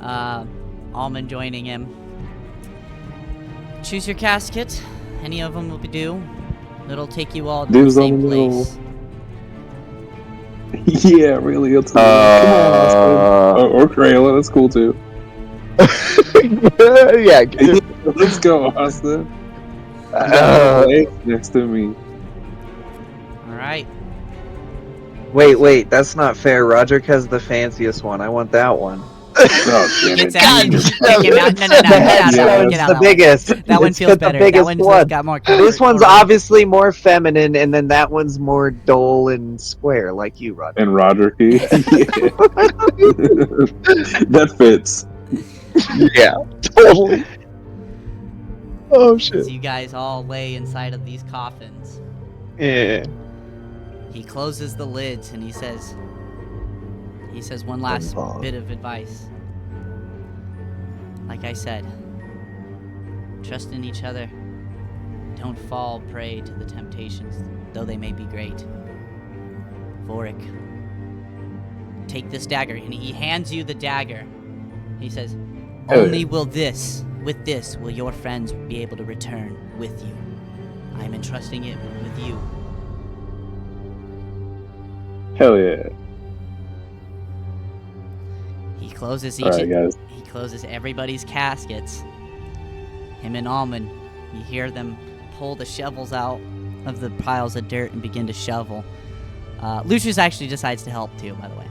Speaker 2: Almond joining him. Choose your casket. Any of them will do. It'll take you all to the
Speaker 4: Dibs on
Speaker 2: same
Speaker 4: the middle.
Speaker 2: place.
Speaker 4: Yeah, really. Come on, Austin. Or Crayola, that's cool too.
Speaker 3: Yeah.
Speaker 4: Let's go, Austin. Next to me.
Speaker 2: Alright.
Speaker 1: Wait, that's not fair. Roderick has the fanciest one. I want that one.
Speaker 4: Oh, damn
Speaker 2: Gets
Speaker 4: it.
Speaker 2: out. Kick him out. No, get out.
Speaker 4: Yeah,
Speaker 2: Get out.
Speaker 1: the biggest.
Speaker 2: That one
Speaker 1: It's
Speaker 2: feels
Speaker 1: got
Speaker 2: better.
Speaker 1: The biggest
Speaker 2: That one's
Speaker 1: one.
Speaker 2: got more comfort.
Speaker 1: This one's
Speaker 2: Alright.
Speaker 1: obviously more feminine, and then that one's more dull and square, like you, Roderick.
Speaker 4: And Roderick. That fits.
Speaker 3: Yeah. Totally. Oh
Speaker 2: As
Speaker 3: shit.
Speaker 2: you guys all lay inside of these coffins,
Speaker 1: Yeah.
Speaker 2: he closes the lids and he says one last bit of advice. Like I said, trust in each other. Don't fall prey to the temptations, though they may be great. Vorik, take this dagger, and he hands you the dagger. He says, only with this will your friends be able to return with you. I am entrusting it with you.
Speaker 4: Hell yeah.
Speaker 2: He closes
Speaker 4: Alright, guys.
Speaker 2: He closes everybody's caskets. Him and Almond, you hear them pull the shovels out of the piles of dirt and begin to shovel. Lucius actually decides to help too, by the way.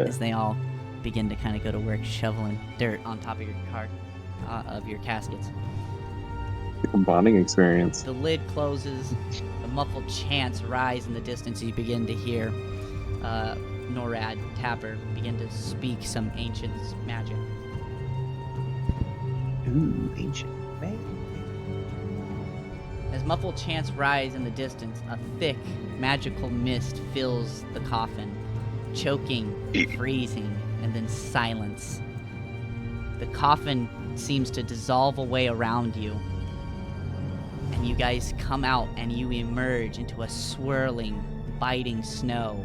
Speaker 2: As they all begin to kind of go to work shoveling dirt on top of your of your caskets.
Speaker 4: Like a bonding experience.
Speaker 2: The lid closes. The muffled chants rise in the distance. You begin to hear Norad Tapper begin to speak some ancient magic.
Speaker 1: Ooh, ancient. Man.
Speaker 2: As muffled chants rise in the distance, a thick, magical mist fills the coffin, choking, freezing, and then silence. The coffin seems to dissolve away around you. And you guys come out and you emerge into a swirling, biting snow.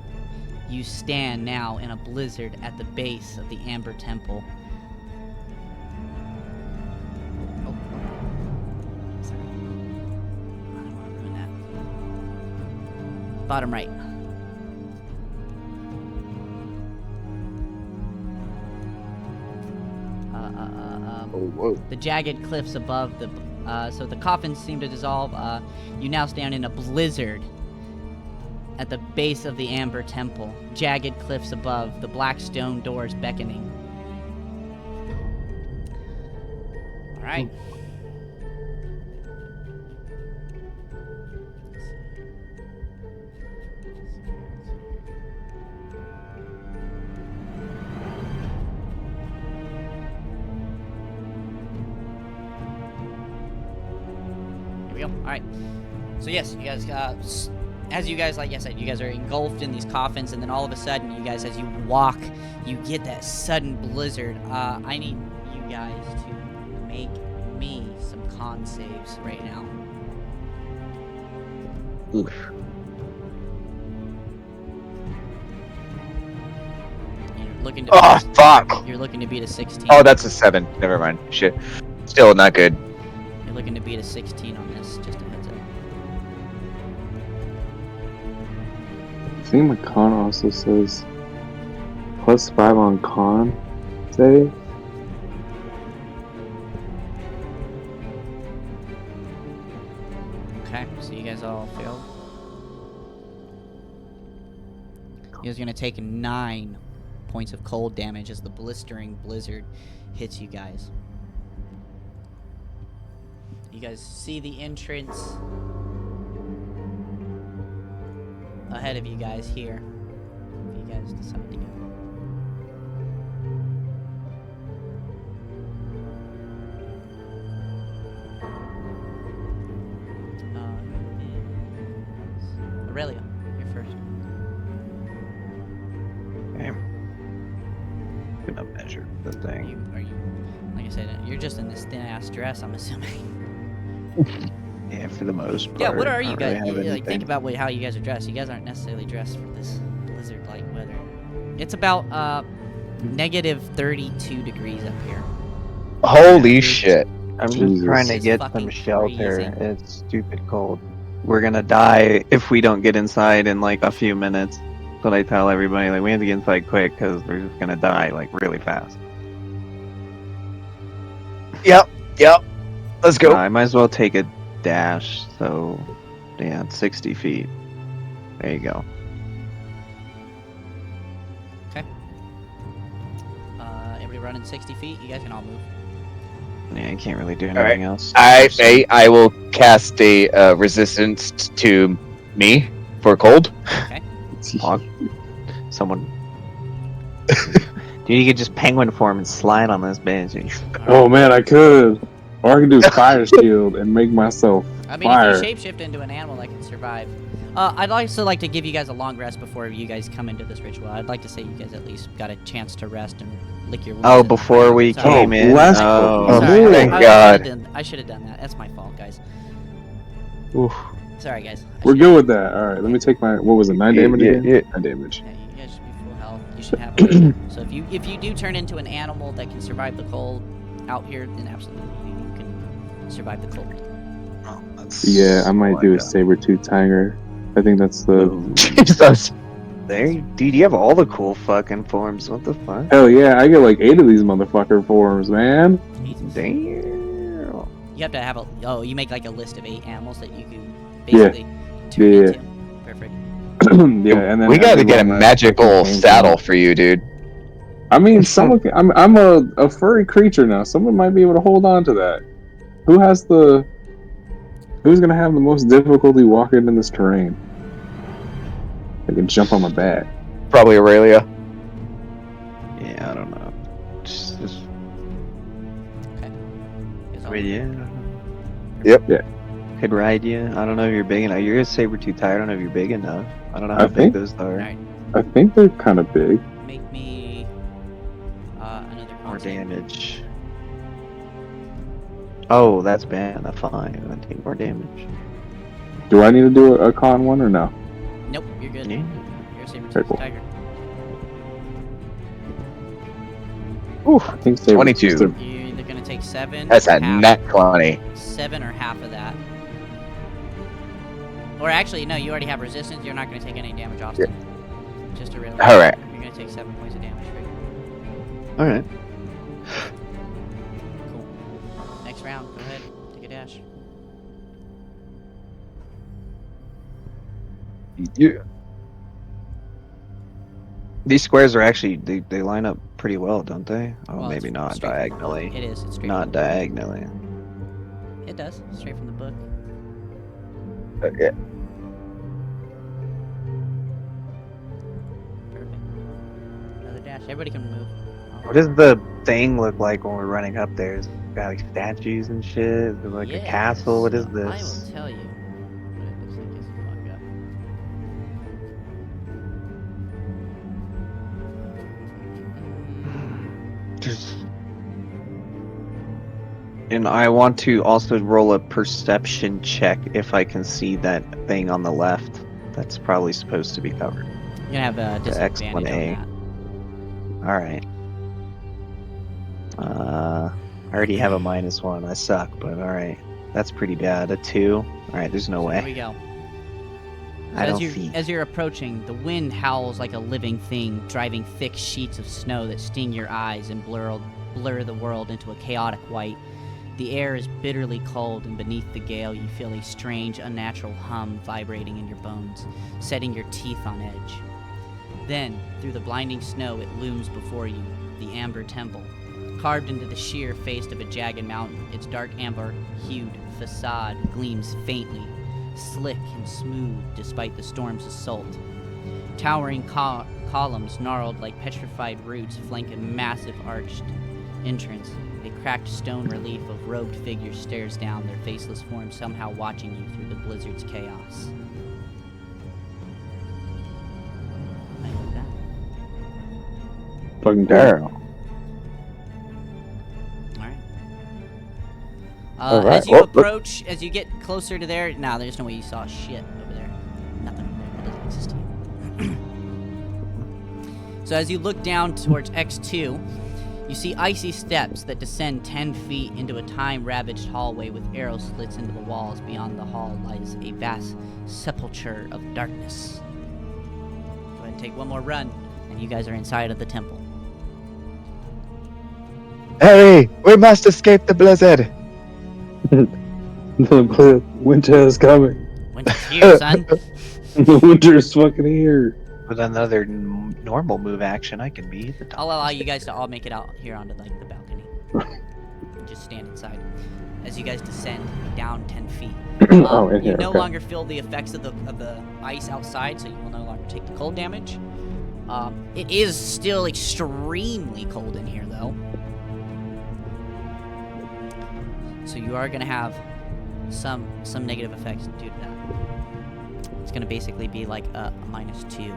Speaker 2: You stand now in a blizzard at the base of the Amber Temple. Oh. Sorry. I don't want to ruin that. Bottom right. The jagged cliffs above the so the coffins seem to dissolve. You now stand in a blizzard at the base of the Amber Temple. Jagged cliffs above, the black stone doors beckoning. All right. Alright, so yes, you guys, as you guys, like I said, you guys are engulfed in these coffins, and then all of a sudden, you guys, as you walk, you get that sudden blizzard. I need you guys to make me some con saves right now.
Speaker 3: Oof.
Speaker 2: You're looking to
Speaker 3: Oh, fuck!
Speaker 2: You're looking to beat a 16.
Speaker 3: Oh, that's a 7. Never mind. Shit. Still not good.
Speaker 2: You're looking to beat a 16 on this, just a heads up.
Speaker 4: I think my con also says +5 on con save.
Speaker 2: Okay, so you guys all failed. You guys are gonna take 9 points of cold damage as the blistering blizzard hits you guys. You guys see the entrance ahead of you guys here. If you guys decide to go. Aurelia, you're first.
Speaker 5: Okay. Gonna measure the thing.
Speaker 2: Are you, like I said, you're just in this thin ass dress, I'm assuming.
Speaker 5: Yeah, for the most part.
Speaker 2: Yeah, what are
Speaker 5: I
Speaker 2: you
Speaker 5: don't
Speaker 2: guys?
Speaker 5: really have
Speaker 2: Like,
Speaker 5: anything.
Speaker 2: think about how you guys are dressed. You guys aren't necessarily dressed for this blizzard-like weather. It's about -32 degrees up here.
Speaker 3: Holy shit.
Speaker 5: I'm just
Speaker 4: Jesus.
Speaker 5: trying to
Speaker 2: It's
Speaker 5: get
Speaker 2: fucking
Speaker 5: some shelter.
Speaker 2: freezing.
Speaker 5: It's stupid cold. We're gonna die if we don't get inside in like a few minutes. That's what I tell everybody. Like, we have to get inside quick because we're just gonna die like really fast.
Speaker 3: Yep. Let's go.
Speaker 5: I might as well take a dash. So, yeah, it's 60 feet. There you go.
Speaker 2: Everybody running 60 feet. You guys can all move.
Speaker 5: Yeah, I can't really do
Speaker 3: right.
Speaker 5: anything else.
Speaker 3: I will cast a resistance to me for cold.
Speaker 2: Okay.
Speaker 5: Someone. Dude, you could just penguin form and slide on this bench.
Speaker 4: Oh man, I could. Or I could do fire shield and make myself
Speaker 2: I mean,
Speaker 4: fire.
Speaker 2: if you shapeshift into an animal that can survive. I'd also like to give you guys a long rest before you guys come into this ritual. I'd like to say you guys at least got a chance to rest and lick your wounds.
Speaker 5: Oh,
Speaker 2: and-
Speaker 5: before we
Speaker 2: Sorry.
Speaker 5: came in.
Speaker 4: last-
Speaker 5: Oh,
Speaker 2: Sorry,
Speaker 3: thank
Speaker 2: I
Speaker 3: God.
Speaker 2: should have done that. That's my fault, guys.
Speaker 5: Oof.
Speaker 2: Sorry, guys.
Speaker 4: We're good with that. Alright, let me take my, what was it, 9 damage again? 9 damage.
Speaker 2: Yeah, you guys should be full health. You should have. So if you do turn into an animal that can survive the cold out here, then absolutely you can survive the cold.
Speaker 5: Oh, that's
Speaker 4: Yeah, I might do a
Speaker 5: got.
Speaker 4: saber-tooth tiger. I think that's the...
Speaker 3: Jesus.
Speaker 5: There, dude, you have all the cool fucking forms. What the fuck?
Speaker 4: Hell yeah, I get like 8 of these motherfucker forms, man.
Speaker 2: Jesus.
Speaker 5: Damn.
Speaker 2: You have to have you make like a list of 8 animals that you can basically turn
Speaker 4: Yeah.
Speaker 2: into. Perfect.
Speaker 4: Yeah, and then
Speaker 3: We gotta get a
Speaker 4: everyone that
Speaker 3: magical
Speaker 4: came
Speaker 3: saddle
Speaker 4: from-
Speaker 3: for you, dude.
Speaker 4: I mean, someone. I'm a furry creature now. Someone might be able to hold on to that. Who's gonna have the most difficulty walking in this terrain? I can jump on my back.
Speaker 3: Probably Aurelia.
Speaker 5: Yeah, I don't know. Just
Speaker 2: Okay. Guess I'll-
Speaker 5: ride you.
Speaker 3: Yep.
Speaker 4: Yeah.
Speaker 5: Could ride you. I don't know if you're big enough. You're a saber-tooth tiger. I don't know if you're big enough. I don't know how
Speaker 4: I
Speaker 5: big
Speaker 4: think-
Speaker 5: those are.
Speaker 2: Alright.
Speaker 4: I think they're kind of big.
Speaker 2: Make me another
Speaker 5: More
Speaker 2: con save.
Speaker 5: damage. Oh, that's bad. That's fine. I take more damage.
Speaker 4: Do I need to do a con one or no?
Speaker 2: Nope, you're good.
Speaker 5: Yeah.
Speaker 2: You're a saber-toothed
Speaker 4: Okay, cool.
Speaker 2: tiger.
Speaker 4: I think they
Speaker 3: 22.
Speaker 2: You're either gonna take 7.
Speaker 3: That's
Speaker 2: or
Speaker 3: a
Speaker 2: half,
Speaker 3: net 20.
Speaker 2: 7 or half of that. Or actually, no, you already have resistance. You're not gonna take any damage, Austin. Just a real.
Speaker 3: Alright.
Speaker 2: You're gonna take 7 points of damage. Right?
Speaker 5: All right.
Speaker 2: Cool. Next round, go ahead, take a dash.
Speaker 3: You,
Speaker 5: These squares are actually they line up pretty well, don't they? Oh,
Speaker 2: Well,
Speaker 5: maybe
Speaker 2: it's
Speaker 5: not
Speaker 2: straight from the book.
Speaker 5: diagonally.
Speaker 2: It is. It's straight.
Speaker 5: Not
Speaker 2: from the book.
Speaker 5: diagonally.
Speaker 2: It does. Straight from the book.
Speaker 3: okay.
Speaker 2: Perfect. Another dash. Everybody can move.
Speaker 5: What does the thing look like when we're running up there? Is it got like statues and shit? Is it like a castle? What is
Speaker 2: Yes,
Speaker 5: this?
Speaker 2: I will tell you what it looks like as you walk up.
Speaker 5: And I want to also roll a perception check if I can see that thing on the left. That's probably supposed to be covered.
Speaker 2: You're gonna have a
Speaker 5: The
Speaker 2: disadvantage on
Speaker 5: X1A.
Speaker 2: that.
Speaker 5: Alright. I already have a -1. I suck, but alright. That's pretty bad. A 2. Alright, there's no
Speaker 2: So here
Speaker 5: way.
Speaker 2: we go.
Speaker 5: I
Speaker 2: as
Speaker 5: don't
Speaker 2: you're,
Speaker 5: see.
Speaker 2: As you're approaching, the wind howls like a living thing, driving thick sheets of snow that sting your eyes and blur the world into a chaotic white. The air is bitterly cold, and beneath the gale you feel a strange, unnatural hum vibrating in your bones, setting your teeth on edge. Then, through the blinding snow, it looms before you, the Amber Temple. Carved into the sheer face of a jagged mountain, its dark amber-hued facade gleams faintly, slick and smooth despite the storm's assault. Towering columns gnarled like petrified roots flank a massive arched entrance. A cracked stone relief of robed figures stares down, their faceless forms somehow watching you through the blizzard's chaos. I like that.
Speaker 4: Fucking
Speaker 3: Girl.
Speaker 2: Alright.
Speaker 3: Alright,
Speaker 2: As you
Speaker 3: well,
Speaker 2: approach, as you get closer to there, there's no way you saw shit over there. Nothing over there. It doesn't exist to you. So as you look down towards X2, you see icy steps that descend 10 feet into a time-ravaged hallway with arrow slits into the walls. Beyond the hall lies a vast sepulchre of darkness. Go ahead and take one more run, and you guys are inside of the temple.
Speaker 3: Hurry! We must escape the blizzard!
Speaker 4: The winter is coming.
Speaker 2: Winter's here, son.
Speaker 4: The winter is fucking here.
Speaker 5: With another normal move action, I can be the top.
Speaker 2: I'll allow you guys to all make it out here onto like the balcony. Just stand inside. As you guys descend down 10 feet.
Speaker 4: Oh, in
Speaker 2: You
Speaker 4: here.
Speaker 2: no
Speaker 4: Okay.
Speaker 2: longer feel the effects of the ice outside, so you will no longer take the cold damage. It is still extremely cold in here, though. So you are gonna have some negative effects due to that. It's gonna basically be like a -2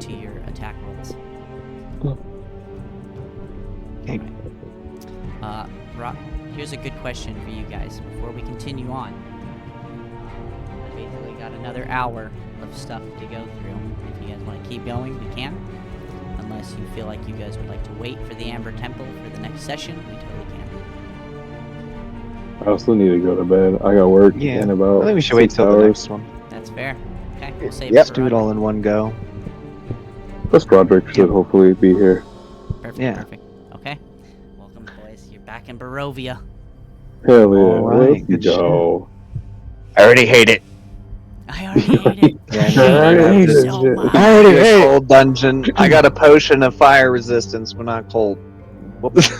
Speaker 2: to your attack rolls.
Speaker 5: Okay.
Speaker 2: Here's a good question for you guys before we continue on. I basically got another hour of stuff to go through. If you guys want to keep going, we can. Unless you feel like you guys would like to wait for the Amber Temple for the next session, we totally can.
Speaker 4: I also need to go to bed. I got work
Speaker 5: Yeah.
Speaker 4: in about
Speaker 5: I think we should wait
Speaker 4: 6
Speaker 5: till the
Speaker 4: hours.
Speaker 5: next one.
Speaker 2: That's fair. Okay, we'll save
Speaker 3: Yep.
Speaker 2: it
Speaker 5: Let's
Speaker 2: for
Speaker 5: do it
Speaker 2: Roderick.
Speaker 5: all in one go.
Speaker 4: Plus Roderick should hopefully be here.
Speaker 2: Perfect,
Speaker 5: Yeah.
Speaker 2: perfect. Okay. Welcome, boys. You're back in Barovia.
Speaker 4: Hell yeah.
Speaker 5: All right,
Speaker 4: Let's
Speaker 5: good
Speaker 4: go.
Speaker 3: I already hate it.
Speaker 2: I already hate it.
Speaker 5: Yeah,
Speaker 2: I
Speaker 5: no,
Speaker 2: hate
Speaker 4: I
Speaker 2: it
Speaker 4: hate it.
Speaker 2: so much.
Speaker 3: I already
Speaker 5: This
Speaker 3: hate it.
Speaker 5: cold dungeon. I got a potion of fire resistance when I'm cold. Whoops.